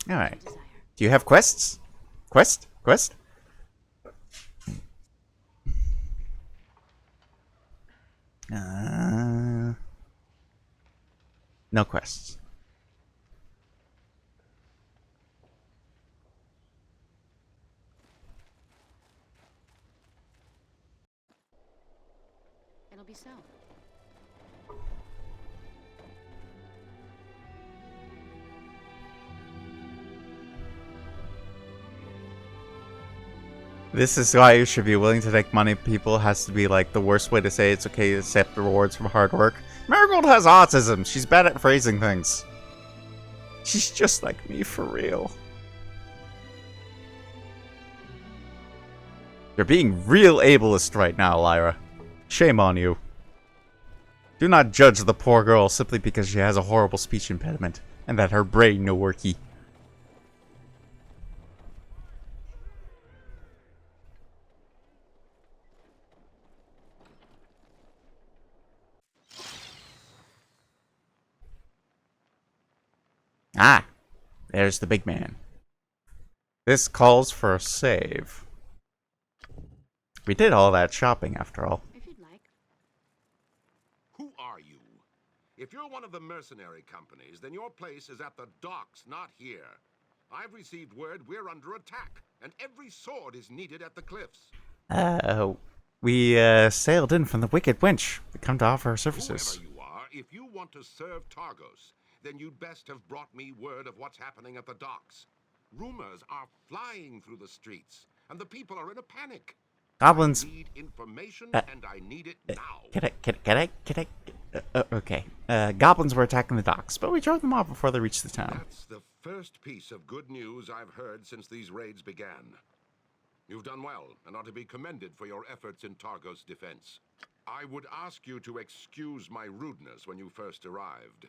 Alright. Do you have quests? Quest? Quest? No quests. It'll be so. This is why you should be willing to take money. People has to be like the worst way to say it's okay to accept rewards from hard work. Marigold has autism. She's bad at phrasing things. She's just like me for real. You're being real ableist right now, Lyra. Shame on you. Do not judge the poor girl simply because she has a horrible speech impediment and that her brain no worky. Ah, there's the big man. This calls for a save. We did all that shopping after all. If you'd like. Who are you? If you're one of the mercenary companies, then your place is at the docks, not here. I've received word we're under attack, and every sword is needed at the cliffs. We sailed in from the Wicked Winch. We come to offer our services. Whoever you are, if you want to serve Targos, then you'd best have brought me word of what's happening at the docks. Rumors are flying through the streets, and the people are in a panic. Goblins. I need information, and I need it now. Okay. Goblins were attacking the docks, but we drove them off before they reached the town. That's the first piece of good news I've heard since these raids began. You've done well, and are to be commended for your efforts in Targos' defense. I would ask you to excuse my rudeness when you first arrived.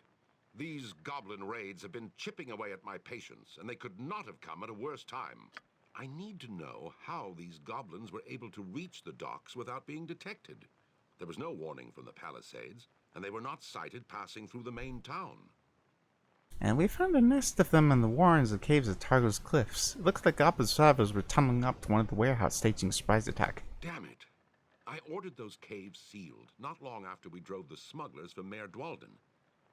These goblin raids have been chipping away at my patience, and they could not have come at a worse time. I need to know how these goblins were able to reach the docks without being detected. There was no warning from the palisades, and they were not sighted passing through the main town. And we found a nest of them in the warrens and caves of Targos Cliffs. It looks like goblin survivors were tumbling up to one of the warehouse staging a surprise attack. Damn it. I ordered those caves sealed, not long after we drove the smugglers from Mayor Dwalden.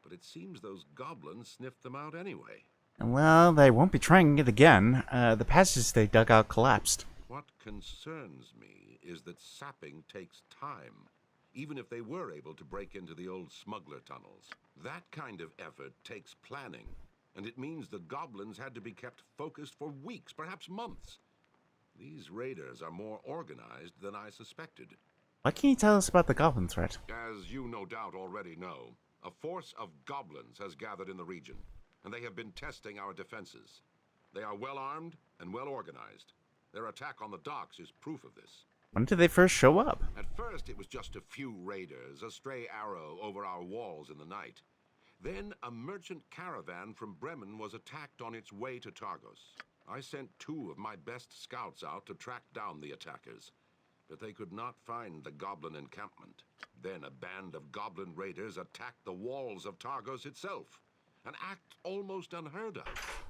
But it seems those goblins sniffed them out anyway. Well, they won't be trying it again. The passages they dug out collapsed. What concerns me is that sapping takes time, even if they were able to break into the old smuggler tunnels. That kind of effort takes planning, and it means the goblins had to be kept focused for weeks, perhaps months. These raiders are more organized than I suspected. What can you tell us about the goblin threat? As you no doubt already know, a force of goblins has gathered in the region, and they have been testing our defenses. They are well armed and well organized. Their attack on the docks is proof of this. When did they first show up? At first, it was just a few raiders, a stray arrow over our walls in the night. Then, a merchant caravan from Bremen was attacked on its way to Targos. I sent 2 of my best scouts out to track down the attackers, but they could not find the goblin encampment. Then a band of goblin raiders attacked the walls of Targos itself, an act almost unheard of.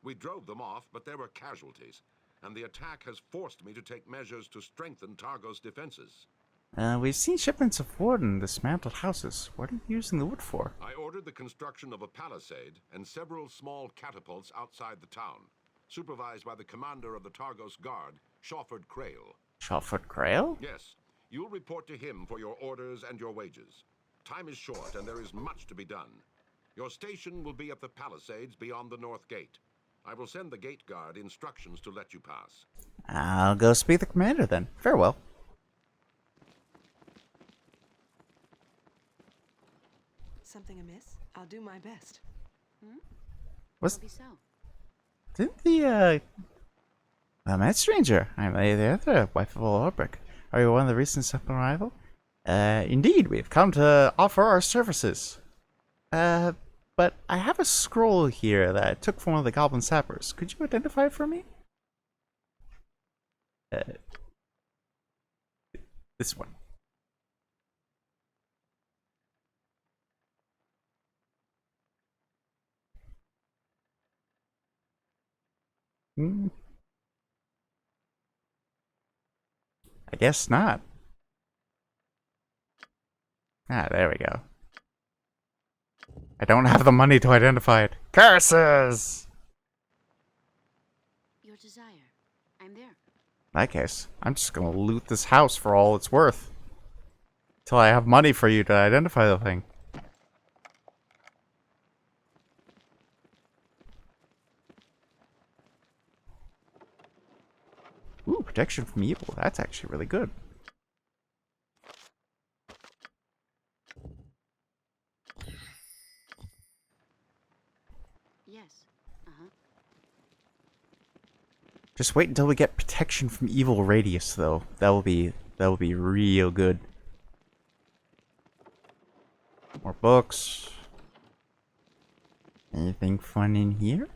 We drove them off, but there were casualties, and the attack has forced me to take measures to strengthen Targos' defenses. We've seen shipments of wood and dismantled houses. What are you using the wood for? I ordered the construction of a palisade and several small catapults outside the town, supervised by the commander of the Targos Guard, Shawford Crail. Shawford Crail? Yes. You'll report to him for your orders and your wages. Time is short, and there is much to be done. Your station will be at the palisades beyond the north gate. I will send the gate guard instructions to let you pass. I'll go speak to the commander then. Farewell. Something amiss? I'll do my best. Was Maybe so. didn't the met stranger? I'm the other wife of Ulrich. Are you one of the recent step arrival? Indeed, we've come to offer our services. But I have a scroll here that I took from one of the goblin sappers. Could you identify it for me? This one. I guess not. Ah, there we go. I don't have the money to identify it. Curses! Your desire. I'm there. In that case, I'm just gonna loot this house for all it's worth. Till I have money for you to identify the thing. Ooh, protection from evil. That's actually really good. Yes. Uh-huh. Just wait until we get protection from evil radius, though. That will be real good. More books. Anything fun in here?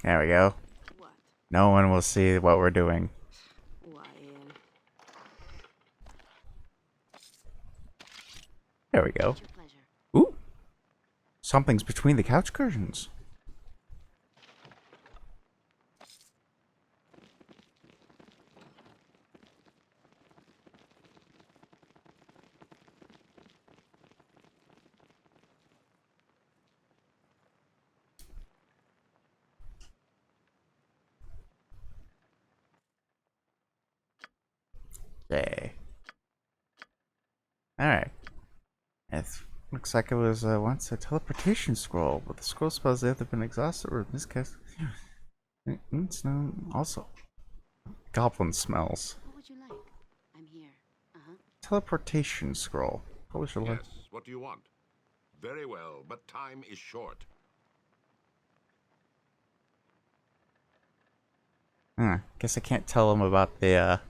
There we go. What? No one will see what we're doing. Why, There we go. Your pleasure. Ooh! Something's between the couch cushions. Okay. Alright. It looks like it was once a teleportation scroll, but the scroll spells have either been exhausted or in this case. It's known also. Goblin smells. What would you like? I'm here. Uh-huh. Teleportation scroll. Probably should look. Yes, what do you want? Very well, but time is short. Guess I can't tell him about the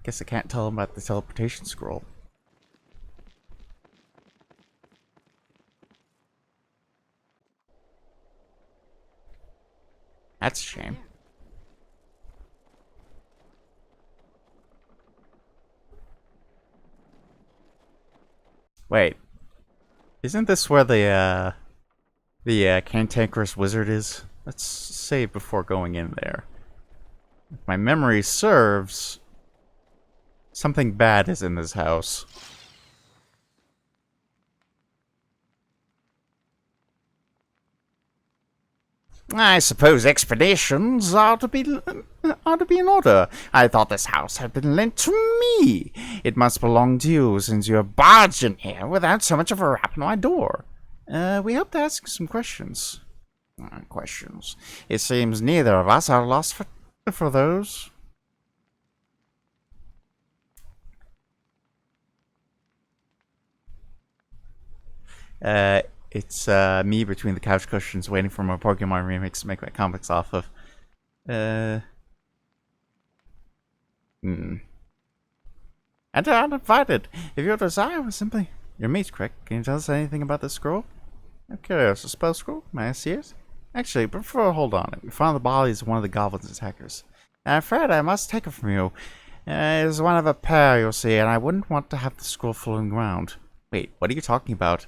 guess I can't tell him about the teleportation scroll. That's a shame. Wait. Isn't this where the cantankerous wizard is? Let's save before going in there. If my memory serves, something bad is in this house. I suppose expeditions are to be in order. I thought this house had been lent to me. It must belong to you, since you have barged in here without so much of a rap on my door. We hope to ask some questions. Questions. It seems neither of us are lost for those. It's me between the couch cushions waiting for my Pokemon remix to make my comics off of. And uninvited. If your desire was simply your mate's correct, can you tell us anything about this scroll? I'm curious. A spell scroll? May I see it? Actually, before I hold on it, we found the bodies of one of the goblin's attackers. I'm afraid I must take it from you. It is one of a pair, you'll see, and I wouldn't want to have the scroll floating around. Wait, what are you talking about?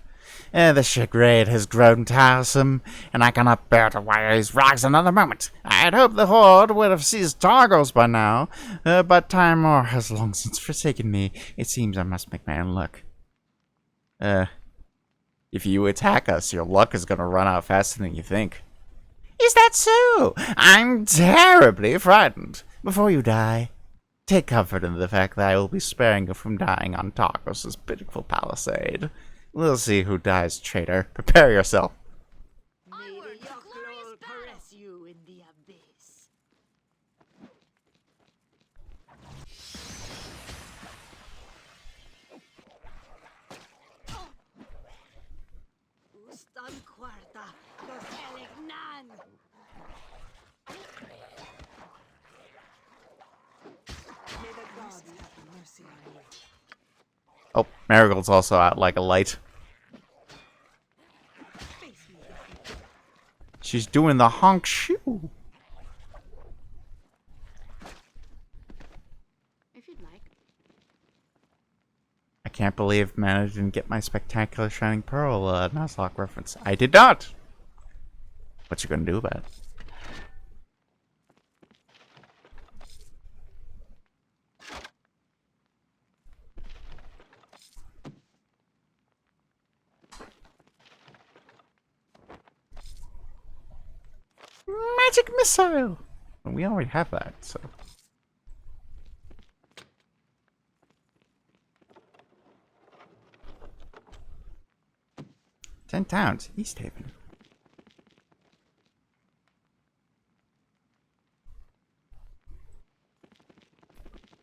The charade has grown tiresome, and I cannot bear to wear these rags another moment. I'd hoped the Horde would have seized Targos by now, but Time More has long since forsaken me. It seems I must make my own luck. If you attack us, your luck is gonna run out faster than you think. Is that so? I'm terribly frightened. Before you die, take comfort in the fact that I will be sparing you from dying on Targos' pitiful palisade. We'll see who dies, traitor. Prepare yourself. Onward, May the glorious Yochlol battle! caress you in the abyss. Ustan quarta, los elignan. May the gods have mercy on you. Oh, Marigold's also out like a light. She's doing the honk shoe. If you'd like. I can't believe Mana didn't get my Spectacular Shining Pearl Nuzlocke reference. I did not! What you gonna do about it? Magic Missile! We already have that, so... Ten Towns, East Haven.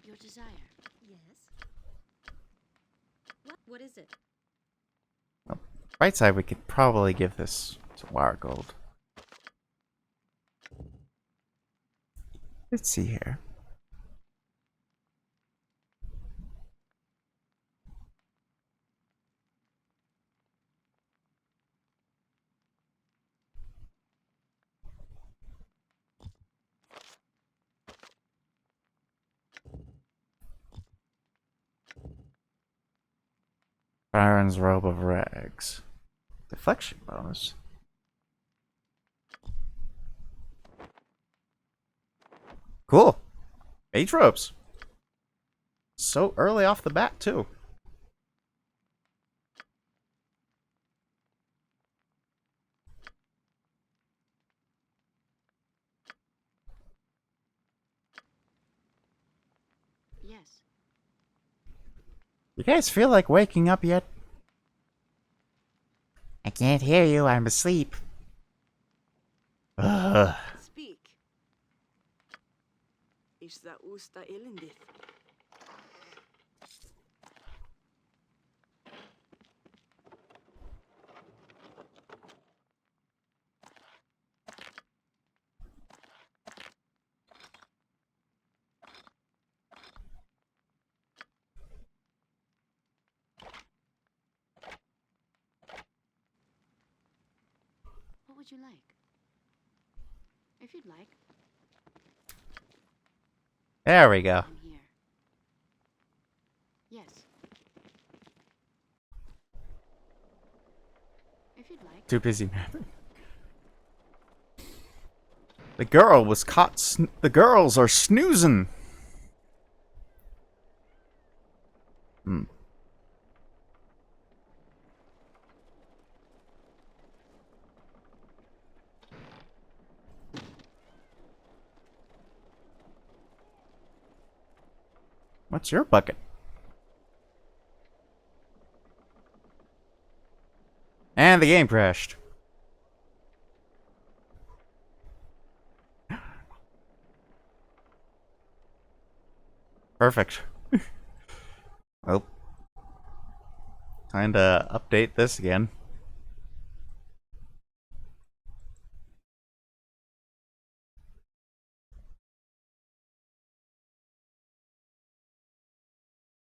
Your desire. Yes? What is it? Well, right side, we could probably give this to Wiregold. Let's see here. Baron's robe of rags. Deflection bonus. Cool. Mage robes. So early off the bat, too. Yes. You guys feel like waking up yet? I can't hear you. I'm asleep. Ugh. Speak. Ishta usta ilindith. What would you like? If you'd like, There we go. I'm here. Yes. If you'd like. Too busy napping. The girl was caught. The girls are snoozing. Hmm. What's your bucket? And the game crashed. Perfect. Well, time to update this again.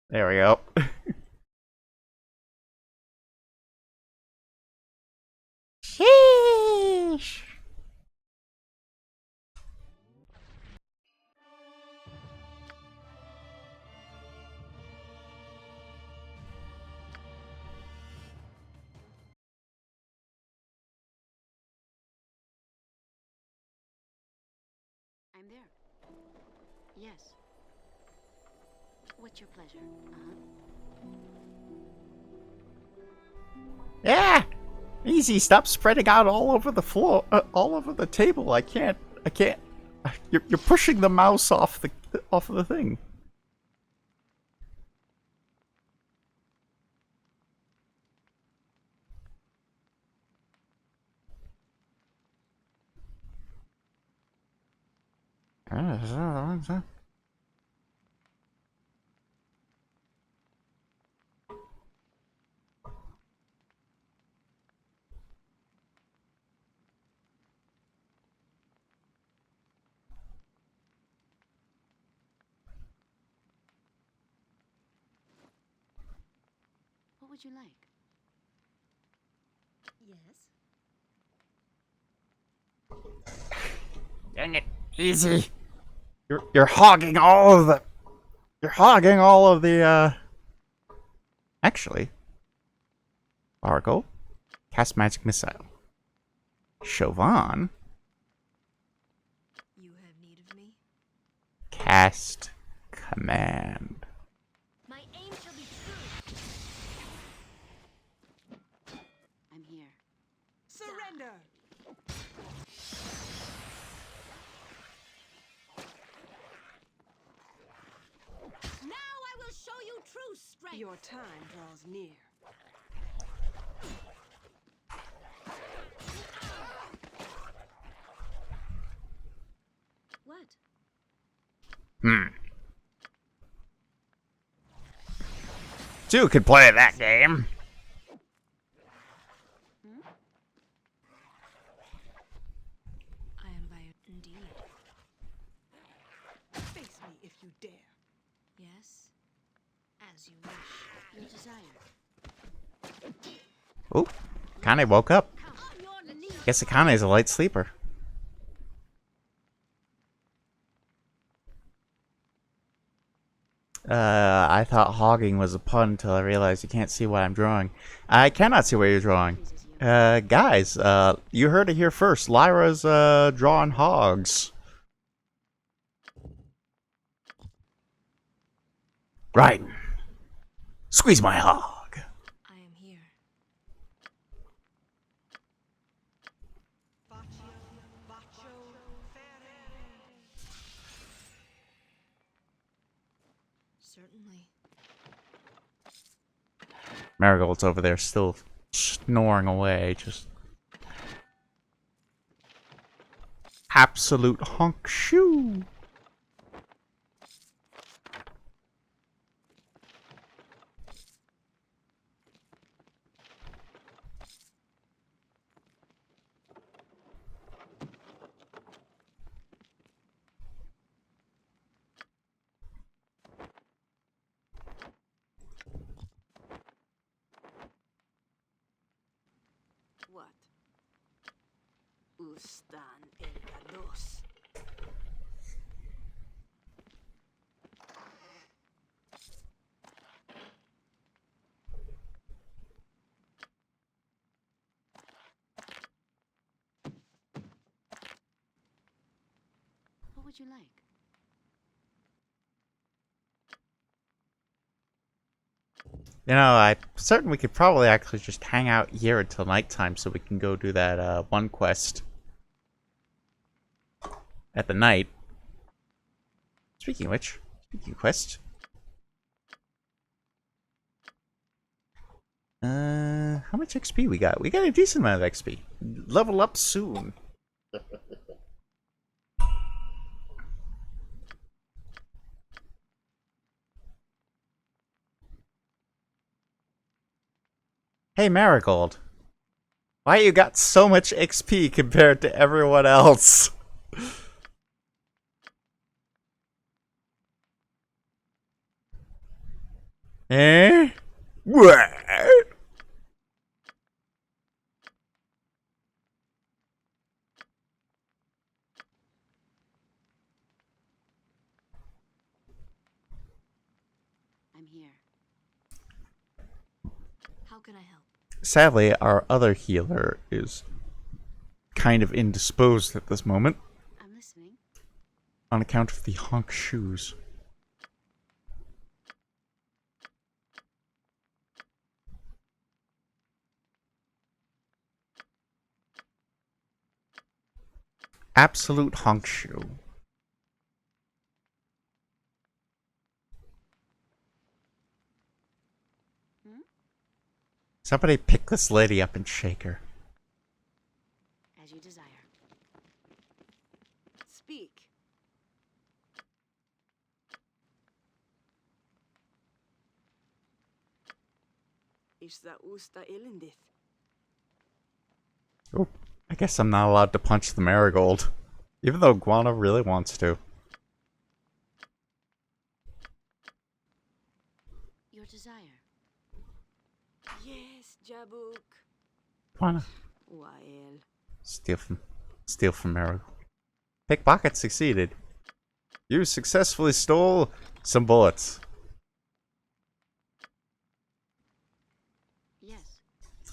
There we go. Sheesh. I'm there. Yes. What's your pleasure? Uh-huh. Yeah! Easy, stop spreading out all over the floor, all over the table. I can't. You're pushing the mouse off the thing. What would you like? Yes. Dang it. Easy. You're hogging all of the. You're hogging all of the. Actually. Argo. Cast magic missile. Chauvin. You have need of me? Cast command. My aim shall be true. I'm here. Surrender! Now I will show you true strength. Your time draws near. What? Two could play that game. I am by indeed. Face me if you dare. Yes? As you wish. Your desire. Oh, Kane woke up. On your knees. Guess Akane is a light sleeper. I thought hogging was a pun until I realized you can't see what I'm drawing. I cannot see what you're drawing. Guys, you heard it here first. Lyra's, drawing hogs. Right. Squeeze my hog. I am here. Certainly. Marigold's over there still snoring away, just absolute honk shoo. What? Ustan el dos. What would you like? You know, I'm certain we could probably actually just hang out here until nighttime so we can go do that, one quest at the night. Speaking of which, speaking of quest. How much XP we got? We got a decent amount of XP. Level up soon. Hey, Marigold. Why you got so much XP compared to everyone else? Eh? What? I'm here. How can I help? Sadly, our other healer is kind of indisposed at this moment I'm listening. on account of the honk shoes. Absolute honk shoe. Somebody pick this lady up and shake her. As you desire. Speak. Ishta usta ilindith. Oh, I guess I'm not allowed to punch the marigold. Even though Guana really wants to. Your desire. Yes, Jabuk. Guana. Wael. Steal from marigold. Pickpocket succeeded. You successfully stole some bullets. Yes.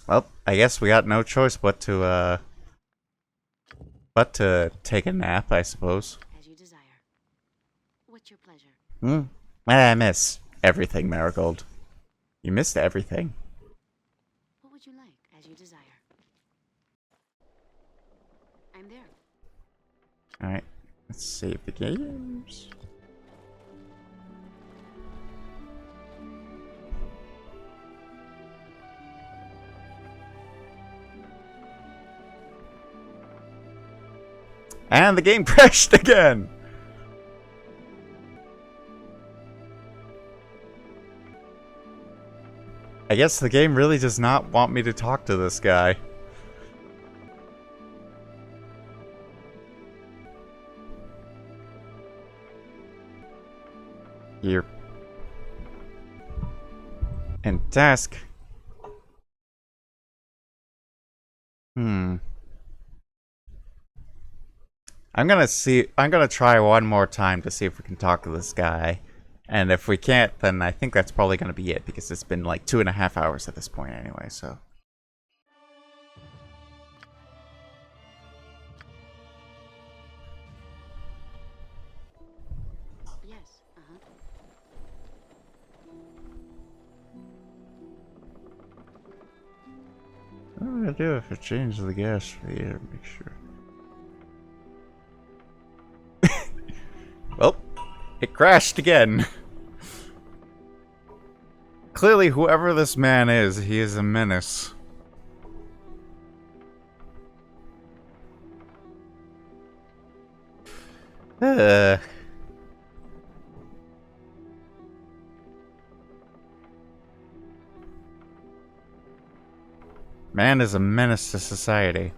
Well, I guess we got no choice but to take a nap, I suppose. As you desire. What's your pleasure? I miss everything, Marigold. You missed everything. What would you like? As you desire. I'm there. Alright, let's save the games. And the game crashed again! I guess the game really does not want me to talk to this guy. Here. And task. I'm gonna try one more time to see if we can talk to this guy. And if we can't, then I think that's probably going to be it, because it's been like 2.5 hours at this point anyway, so. Yes, What am I going to do if I change the gas for the air? Make sure. Well, it crashed again. Clearly, whoever this man is, he is a menace. Man is a menace to society.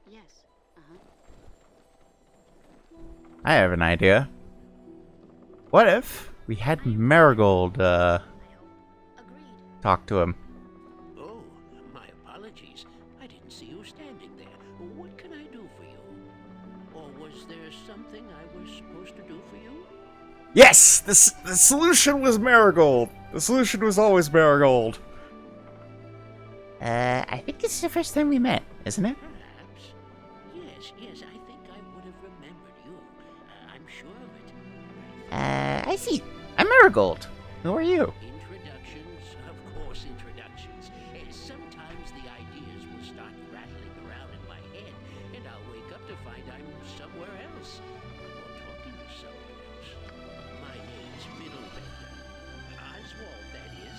yes, I have an idea. What if we had Marigold, Agreed. talk to him? Oh, my apologies. I didn't see you standing there. What can I do for you? Or was there something I was supposed to do for you? Yes! The solution was Marigold! The solution was always Marigold. I think this is the first time we met, isn't it? Perhaps. Yes, I think I would have remembered you. I'm sure of it. I see. I'm Marigold. Who are you? Introductions, of course, introductions. Sometimes the ideas will start rattling around in my head, and I'll wake up to find I'm somewhere else, or talking to someone else. My name's Fiddlebender. Oswald, that is.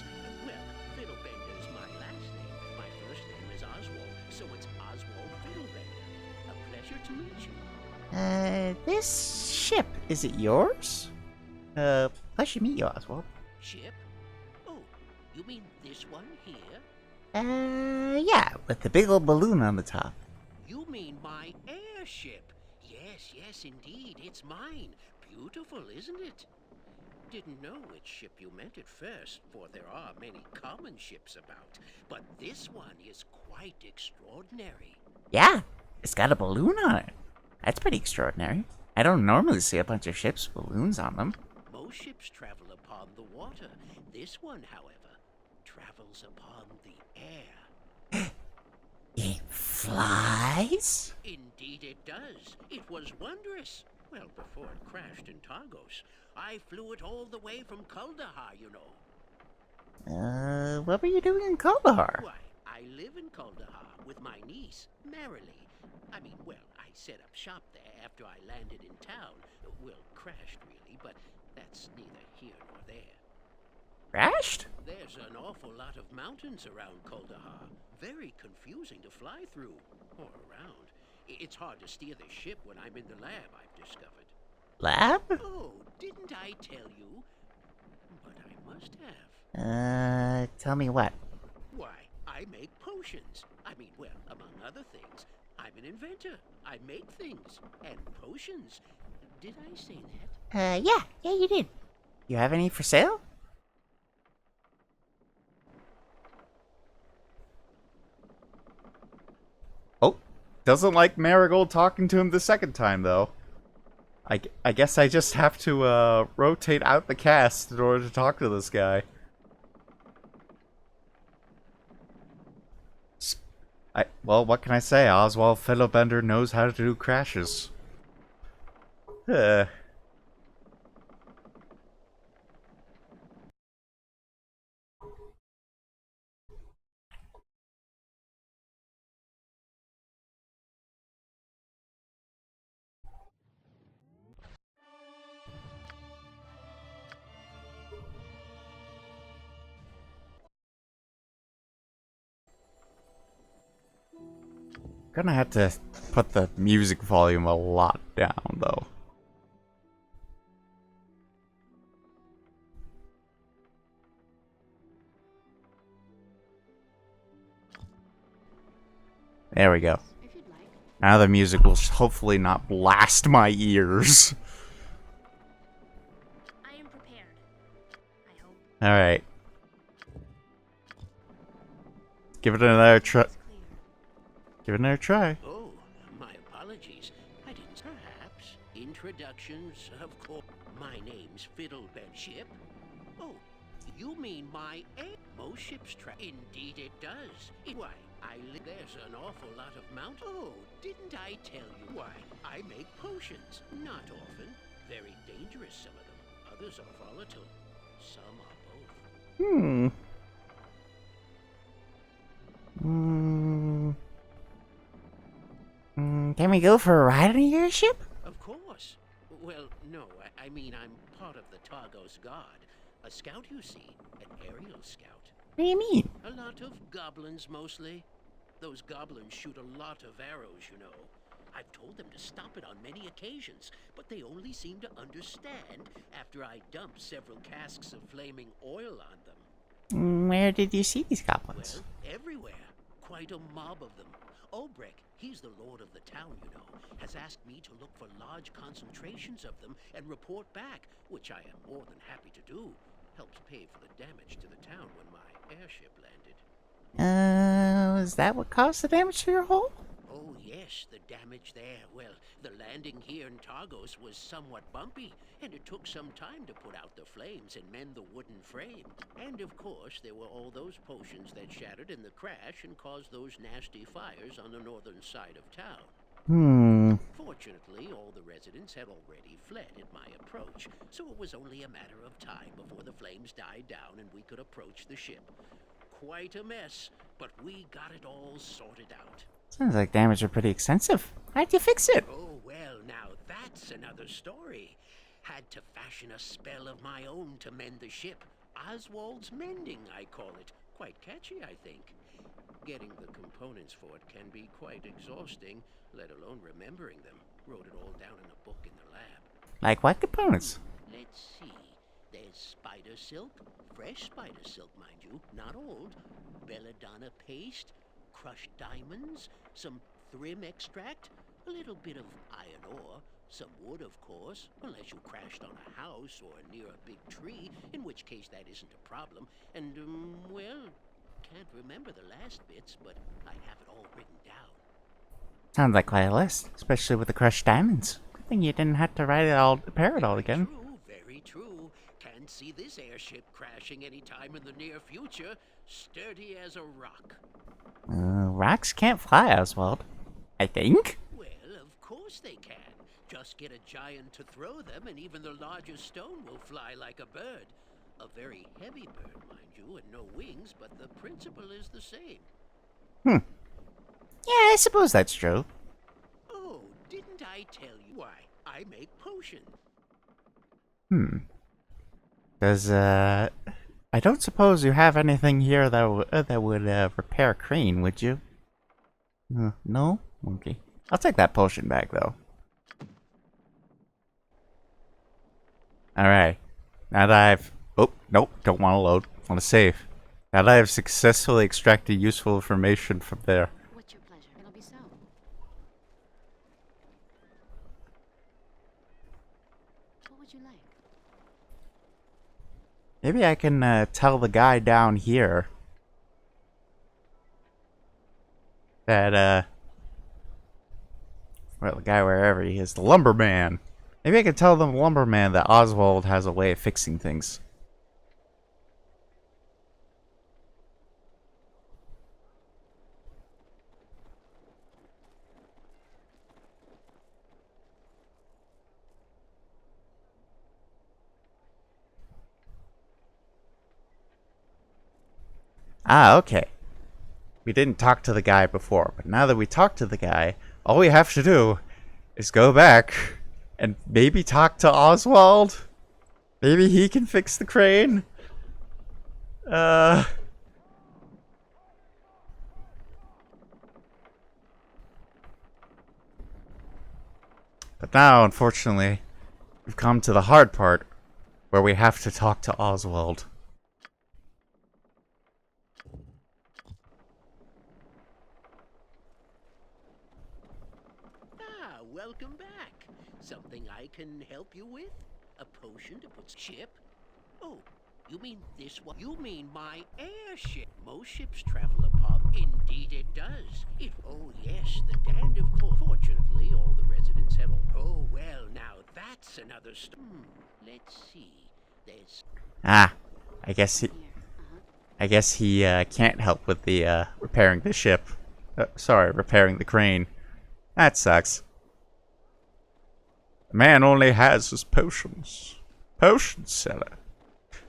Well, Fiddlebender is my last name. My first name is Oswald, so it's Oswald Fiddlebender. A pleasure to meet you. This ship, is it yours? Pleasure to meet you, Oswald. Ship? Oh, you mean this one here? Yeah, with the big old balloon on the top. You mean my airship? Yes, indeed. It's mine. Beautiful, isn't it? Didn't know which ship you meant at first, for there are many common ships about. But this one is quite extraordinary. Yeah, it's got a balloon on it. That's pretty extraordinary. I don't normally see a bunch of ships with balloons on them. Most ships travel upon the water. This one, however, travels upon the air. It flies? Indeed it does. It was wondrous. Well, before it crashed in Targos. I flew it all the way from Kuldahar, you know. What were you doing in Kaldahar? Why, I live in Kuldahar with my niece, Marilee. I mean, well, I set up shop there after I landed in town. Well, crashed, really, but that's neither here nor there. Crashed? There's an awful lot of mountains around Kuldahar. Very confusing to fly through, or around. It's hard to steer the ship when I'm in the lab, I've discovered. Lab? Oh, didn't I tell you? But I must have. Tell me what? Why, I make potions. I mean, well, among other things, I'm an inventor. I make things. And potions. Did I say that? Yeah, you did. You have any for sale? Oh, doesn't like Marigold talking to him the second time, though. I guess I just have to, rotate out the cast in order to talk to this guy. Well, what can I say? Oswald Fiddlebender knows how to do crashes. Gonna have to put the music volume a lot down, though. There we go. If you'd like. Now the music will hopefully not blast my ears. I am prepared. I hope. Alright. Give it another try. Give it another try. Oh, my apologies. I didn't. Perhaps. Introductions, of course. My name's Fiddlebedship. Oh, you mean my most ships Indeed it does. Why, there's an awful lot of mount. Oh, didn't I tell you? Why, I make potions. Not often. Very dangerous, some of them. Others are volatile. Some are both. Can we go for a ride on your ship? Of course. Well, no, I mean I'm part of the Targos Guard. A scout, you see. An aerial scout. What do you mean? A lot of goblins, mostly. Those goblins shoot a lot of arrows, you know. I've told them to stop it on many occasions, but they only seem to understand after I dump several casks of flaming oil on them. Where did you see these goblins? Well, everywhere. Quite a mob of them. Obrecht, he's the lord of the town, you know, has asked me to look for large concentrations of them and report back, which I am more than happy to do. Helps pay for the damage to the town when my airship landed. Is that what caused the damage to your hull? Oh, yes, the damage there. Well, the landing here in Targos was somewhat bumpy, and it took some time to put out the flames and mend the wooden frame. And of course, there were all those potions that shattered in the crash and caused those nasty fires on the northern side of town. Fortunately, all the residents had already fled at my approach, so it was only a matter of time before the flames died down and we could approach the ship. Quite a mess, but we got it all sorted out. Sounds like damage are pretty extensive. How'd you fix it? Oh, well, now that's another story. Had to fashion a spell of my own to mend the ship. Oswald's Mending, I call it. Quite catchy, I think. Getting the components for it can be quite exhausting, let alone remembering them. Wrote it all down in a book in the lab. Like what components? Let's see. There's spider silk, fresh spider silk, mind you, not old. Belladonna paste, crushed diamonds, some thrim extract, a little bit of iron ore, some wood, of course, unless you crashed on a house or near a big tree, in which case that isn't a problem. And, well, can't remember the last bits, but I have it all written down. Sounds like quite a list, especially with the crushed diamonds. Good thing you didn't have to write it all, prepare it all again. True, very true. Can't see this airship crashing any time in the near future. Sturdy as a rock. Rocks can't fly, Oswald. I think? Well, of course they can. Just get a giant to throw them, and even the largest stone will fly like a bird. A very heavy bird, mind you, and no wings, but the principle is the same. Yeah, I suppose that's true. Oh, didn't I tell you? Why, I make potions. Does, I don't suppose you have anything here that would repair Crane, would you? No? Okay. I'll take that potion back, though. Alright. Now that I've... Oh, nope, don't want to load. Want to save. Now that I've successfully extracted useful information from there. What's your pleasure? It'll be so. What would you like? Maybe I can tell the guy down here that, well, the guy wherever he is, the lumberman. Maybe I can tell the lumberman that Oswald has a way of fixing things. Ah, okay. We didn't talk to the guy before, but now that we talked to the guy, all we have to do is go back and maybe talk to Oswald. Maybe he can fix the crane. But now, unfortunately, we've come to the hard part where we have to talk to Oswald. welcome back. Something I can help you with? A potion to put ship? Oh, you mean this one? You mean my airship? Most ships travel upon. Indeed it does. Oh yes, the damned of course. Fortunately, all the residents have all. Oh well, now that's another let's see. There's. Ah, I guess he can't help with the repairing the ship. Sorry, repairing the crane. That sucks. The man only has his potions. Potion seller.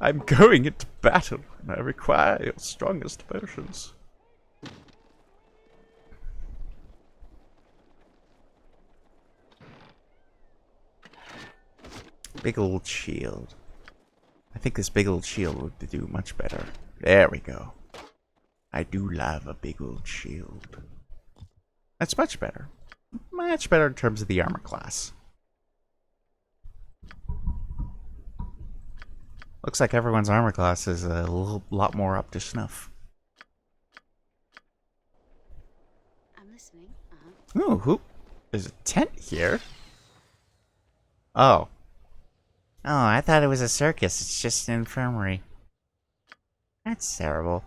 I'm going into battle, and I require your strongest potions. Big old shield. I think this big old shield would do much better. There we go. I do love a big old shield. That's much better. Much better in terms of the armor class. Looks like everyone's armor class is a lot more up to snuff. I'm listening. Ooh, there's a tent here. Oh. Oh, I thought it was a circus. It's just an infirmary. That's terrible.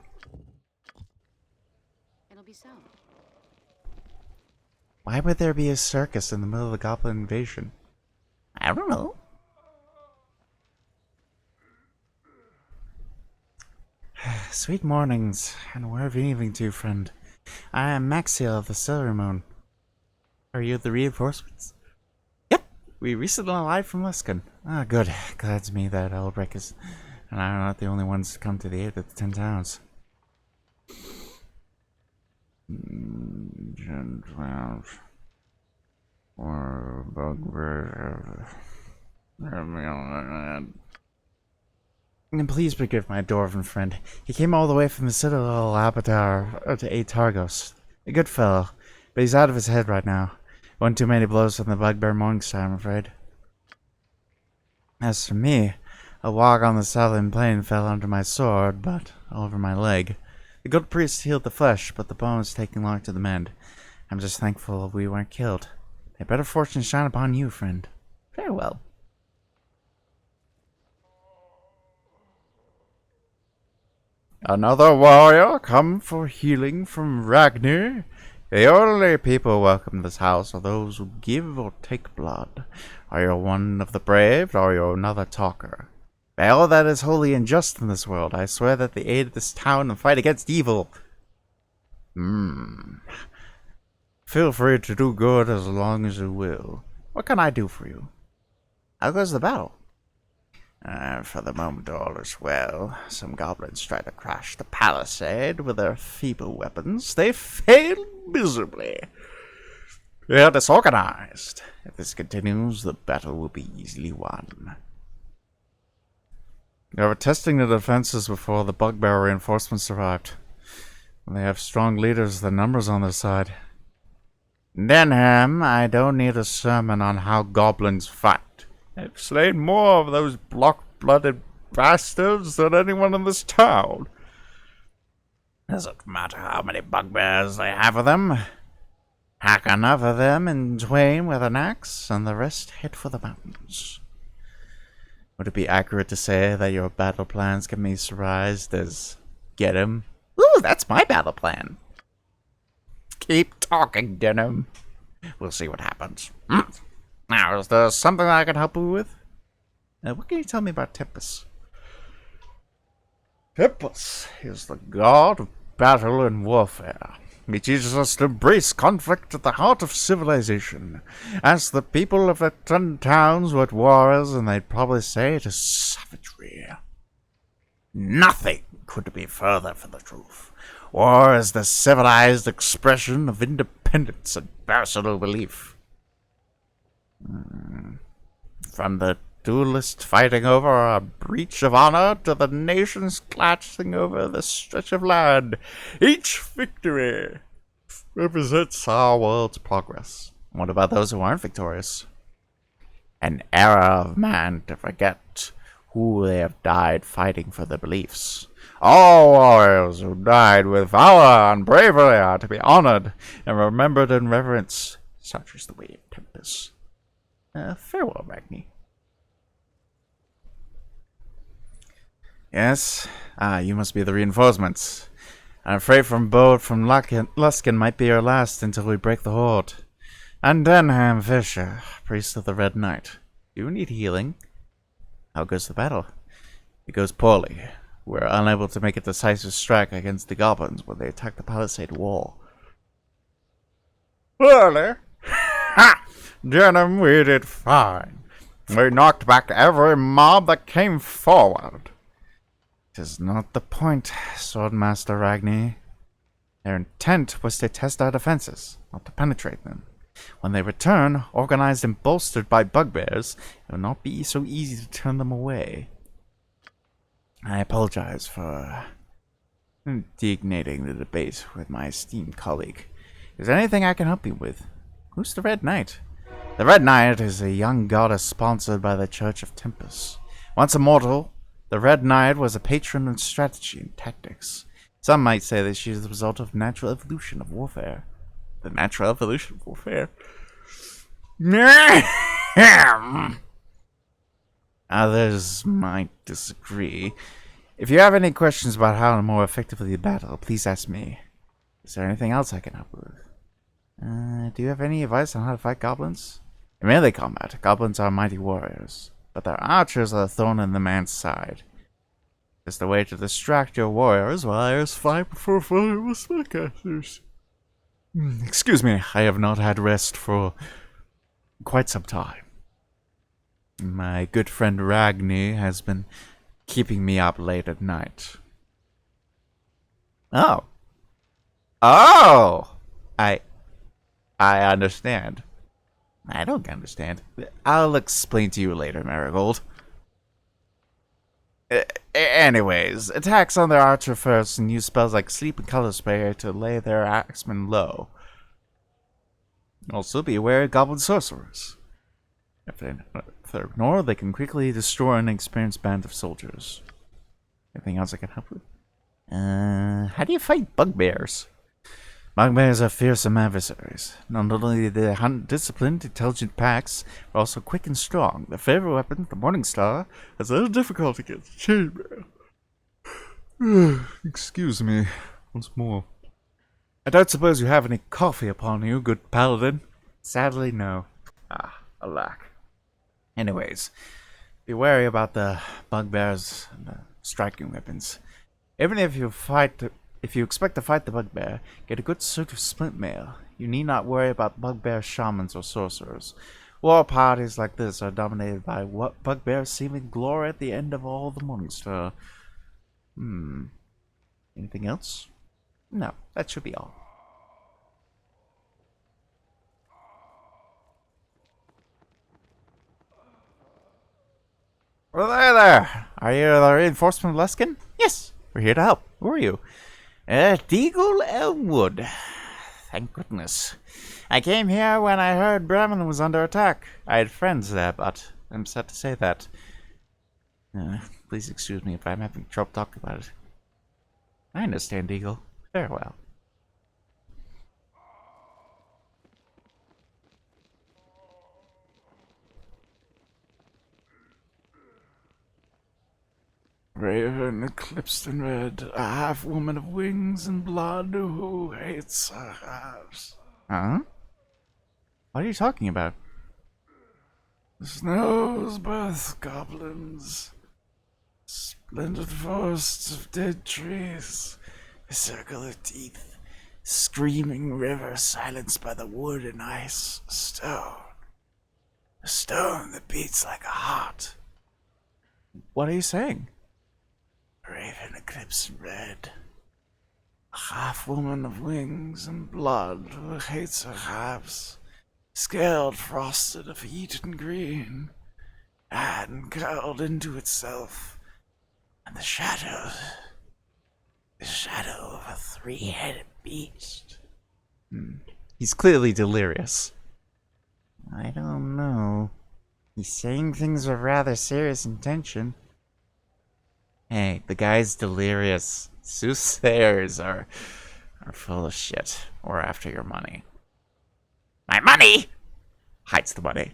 It'll be so. Why would there be a circus in the middle of a goblin invasion? I don't know. Sweet mornings, and where have you evening to, friend? I am Maxiel of the Silver Moon. Are you the reinforcements? Yep, we recently arrived from Luskan. Ah, good. Glads me that Elbrick is, and I'm not the only ones to come to the aid of the 10 towns. Or bugbear. And please forgive my dwarven friend. He came all the way from the Citadel Abatar to aid Targos. A good fellow, but he's out of his head right now. One too many blows from the bugbear Morningstar, I'm afraid. As for me, a walk on the southern plain fell under my sword, but over my leg. The good priest healed the flesh, but the bones taking long to mend. I'm just thankful we weren't killed. May better fortune shine upon you, friend. Farewell. Another warrior come for healing from Ragnar? The only people welcome to this house are those who give or take blood. Are you one of the brave, or are you another talker? By all that is holy and just in this world, I swear that the aid of this town and fight against evil. Feel free to do good as long as you will. What can I do for you? How goes the battle? For the moment all is well. Some goblins try to crash the palisade with their feeble weapons. They fail miserably. They are disorganized. If this continues, the battle will be easily won. They were testing the defenses before the bugbear reinforcements arrived. When they have strong leaders, the numbers on their side. Denham, I don't need a sermon on how goblins fight. I've slain more of those block-blooded bastards than anyone in this town. Doesn't matter how many bugbears they have of them. Hack enough of them in twain with an axe, and the rest head for the mountains. Would it be accurate to say that your battle plans can be summarized as get him? Ooh, that's my battle plan. Keep talking, Denham. We'll see what happens. Now, is there something I can help you with? What can you tell me about Tempest? Tempest is the god of battle and warfare. He teaches us to embrace conflict at the heart of civilization. As the people of the 10 towns were at wars, and they'd probably say it is savagery. Nothing could be further from the truth. War is the civilized expression of independence and personal belief. From the duelists fighting over a breach of honor to the nations clashing over the stretch of land, each victory represents our world's progress. What about those who aren't victorious? An error of man to forget who they have died fighting for their beliefs. All warriors who died with valor and bravery are to be honored and remembered in reverence. Such is the way of Tempest. Farewell, Ragni. Yes? You must be the reinforcements. I'm afraid boat from Luskin might be our last until we break the horde. And Denham Fisher, priest of the Red Knight. Do you need healing? How goes the battle? It goes poorly. We're unable to make a decisive strike against the goblins when they attack the palisade wall. Poorly? Ha! Denham, we did fine. We knocked back every mob that came forward. 'Tis not the point, Swordmaster Ragni. Their intent was to test our defenses, not to penetrate them. When they return, organized and bolstered by bugbears, it will not be so easy to turn them away. I apologize for deignating the debate with my esteemed colleague. Is there anything I can help you with? Who's the Red Knight? The Red Knight is a young goddess sponsored by the Church of Tempest. Once immortal, the Red Knight was a patron of strategy and tactics. Some might say that she is the result of natural evolution of warfare. The natural evolution of warfare? Others might disagree. If you have any questions about how to more effectively battle, please ask me. Is there anything else I can help with? Do you have any advice on how to fight goblins? In melee combat, goblins are mighty warriors, but their archers are a thorn in the man's side. It's the way to distract your warriors while others fight before following with spellcasters. Excuse me, I have not had rest for quite some time. My good friend Ragni has been keeping me up late at night. Oh. Oh! I understand. I don't understand. I'll explain to you later, Marigold. Anyways, attacks on their archer first and use spells like Sleep and Color Spray to lay their axemen low. Also, be aware of goblin sorcerers. If they're ignored, they can quickly destroy an experienced band of soldiers. Anything else I can help with? How do you fight bugbears? Bugbears are fearsome adversaries. Not only do they hunt disciplined, intelligent packs, but also quick and strong. Their favorite weapon, the Morning Star, has a little difficulty against chainmail. Excuse me, once more. I don't suppose you have any coffee upon you, good paladin? Sadly, no. Alack. Anyways, be wary about the bugbears and the striking weapons. Even if you expect to fight the bugbear, get a good suit of splint mail. You need not worry about bugbear shamans or sorcerers. War parties like this are dominated by what bugbears seeming glory at the end of all the Morningstar. Anything else? No, that should be all. Well, there! Are you the reinforcement of Luskin? Yes, we're here to help. Who are you? Deagle Elmwood. Thank goodness. I came here when I heard Bremen was under attack. I had friends there, but I'm sad to say that. Please excuse me if I'm having trouble talking about it. I understand, Deagle. Very well. Raven, eclipsed in red, a half-woman of wings and blood who hates her house. Huh? What are you talking about? The snows birth goblins. Splendid forests of dead trees. A circle of teeth. Screaming river silenced by the wood and ice. A stone. A stone that beats like a heart. What are you saying? Raven eclipse in red. A half-woman of wings and blood who hates her halves. Scaled, frosted of heat and green. And curled into itself. And the shadow of a three-headed beast. He's clearly delirious. I don't know. He's saying things with rather serious intention. Hey, the guy's delirious. Soothsayers are full of shit, or after your money. My money! Hides the money.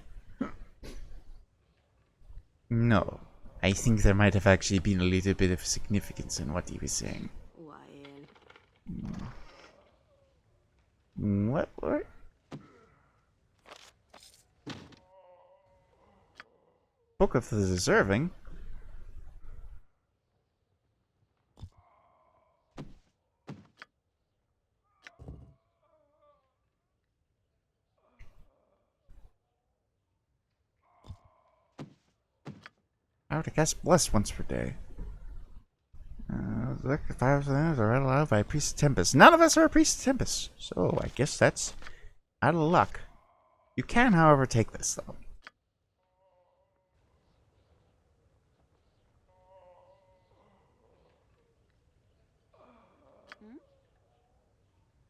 No. I think there might have actually been a little bit of significance in what he was saying. What? Book of the Deserving? How to cast Bless once per day. Look, if I was are read aloud by a Priest of Tempest. None of us are a Priest of Tempest, so I guess that's out of luck. You can, however, take this, though.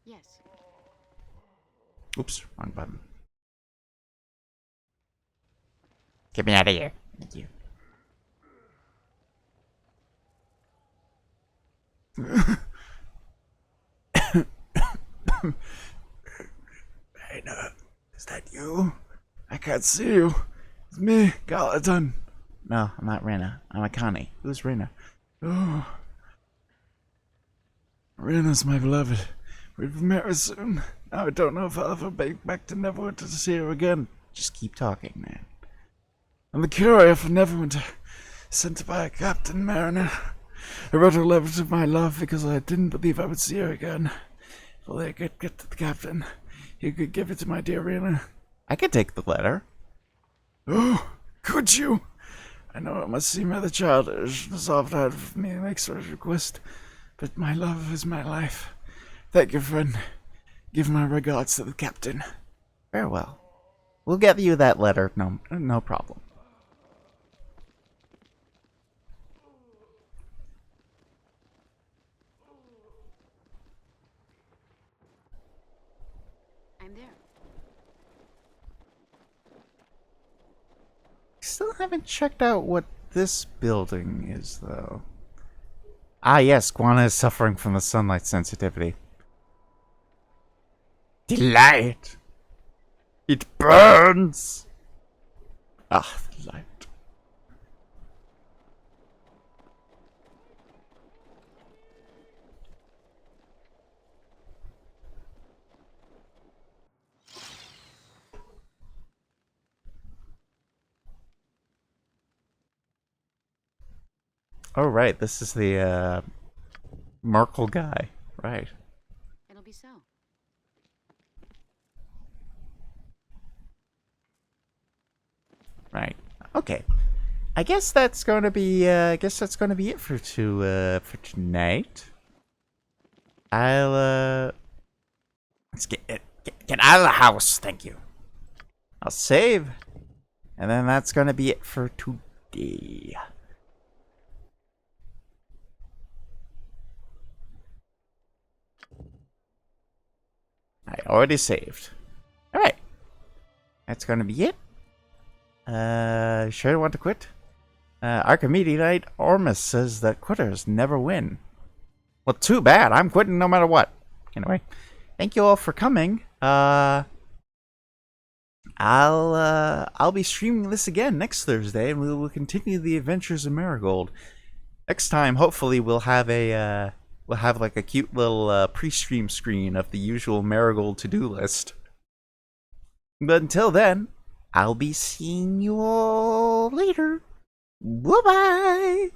Yes. Oops, wrong button. Get me out of here. Thank you. Reyna, is that you? I can't see you. It's me, Galadon. No, I'm not Reyna. I'm Akane. Who's Reyna? Oh. Reyna's my beloved. We'll be married soon. Now I don't know if I'll ever be back to Neverwinter to see her again. Just keep talking, man. I'm the courier for Neverwinter, sent by Captain Mariner. I wrote a letter to my love because I didn't believe I would see her again. Well, I could get to the captain. You could give it to my dear Rena. I could take the letter. Oh, could you? I know it must seem rather childish, soft out of me to make such a request, but my love is my life. Thank you, friend. Give my regards to the captain. Very well. We'll get you that letter. No problem. I'm there. Still haven't checked out what this building is, though. Ah, yes, Guana is suffering from the sunlight sensitivity. Delight! It burns! Ah, the light. Oh, right, this is the, Merkel guy. Right. It'll be so. Right. Okay. I guess that's gonna be it for tonight. I'll let's get out of the house, thank you. I'll save. And then that's gonna be it for today. I already saved. Alright. That's gonna be it. Sure want to quit? Archimedionite Ormus says that quitters never win. Well, too bad. I'm quitting no matter what. Anyway, thank you all for coming. I'll be streaming this again next Thursday, and we will continue the adventures of Marigold. Next time, hopefully, we'll have like a cute little pre-stream screen of the usual Marigold to-do list. But until then, I'll be seeing you all later. Bye-bye!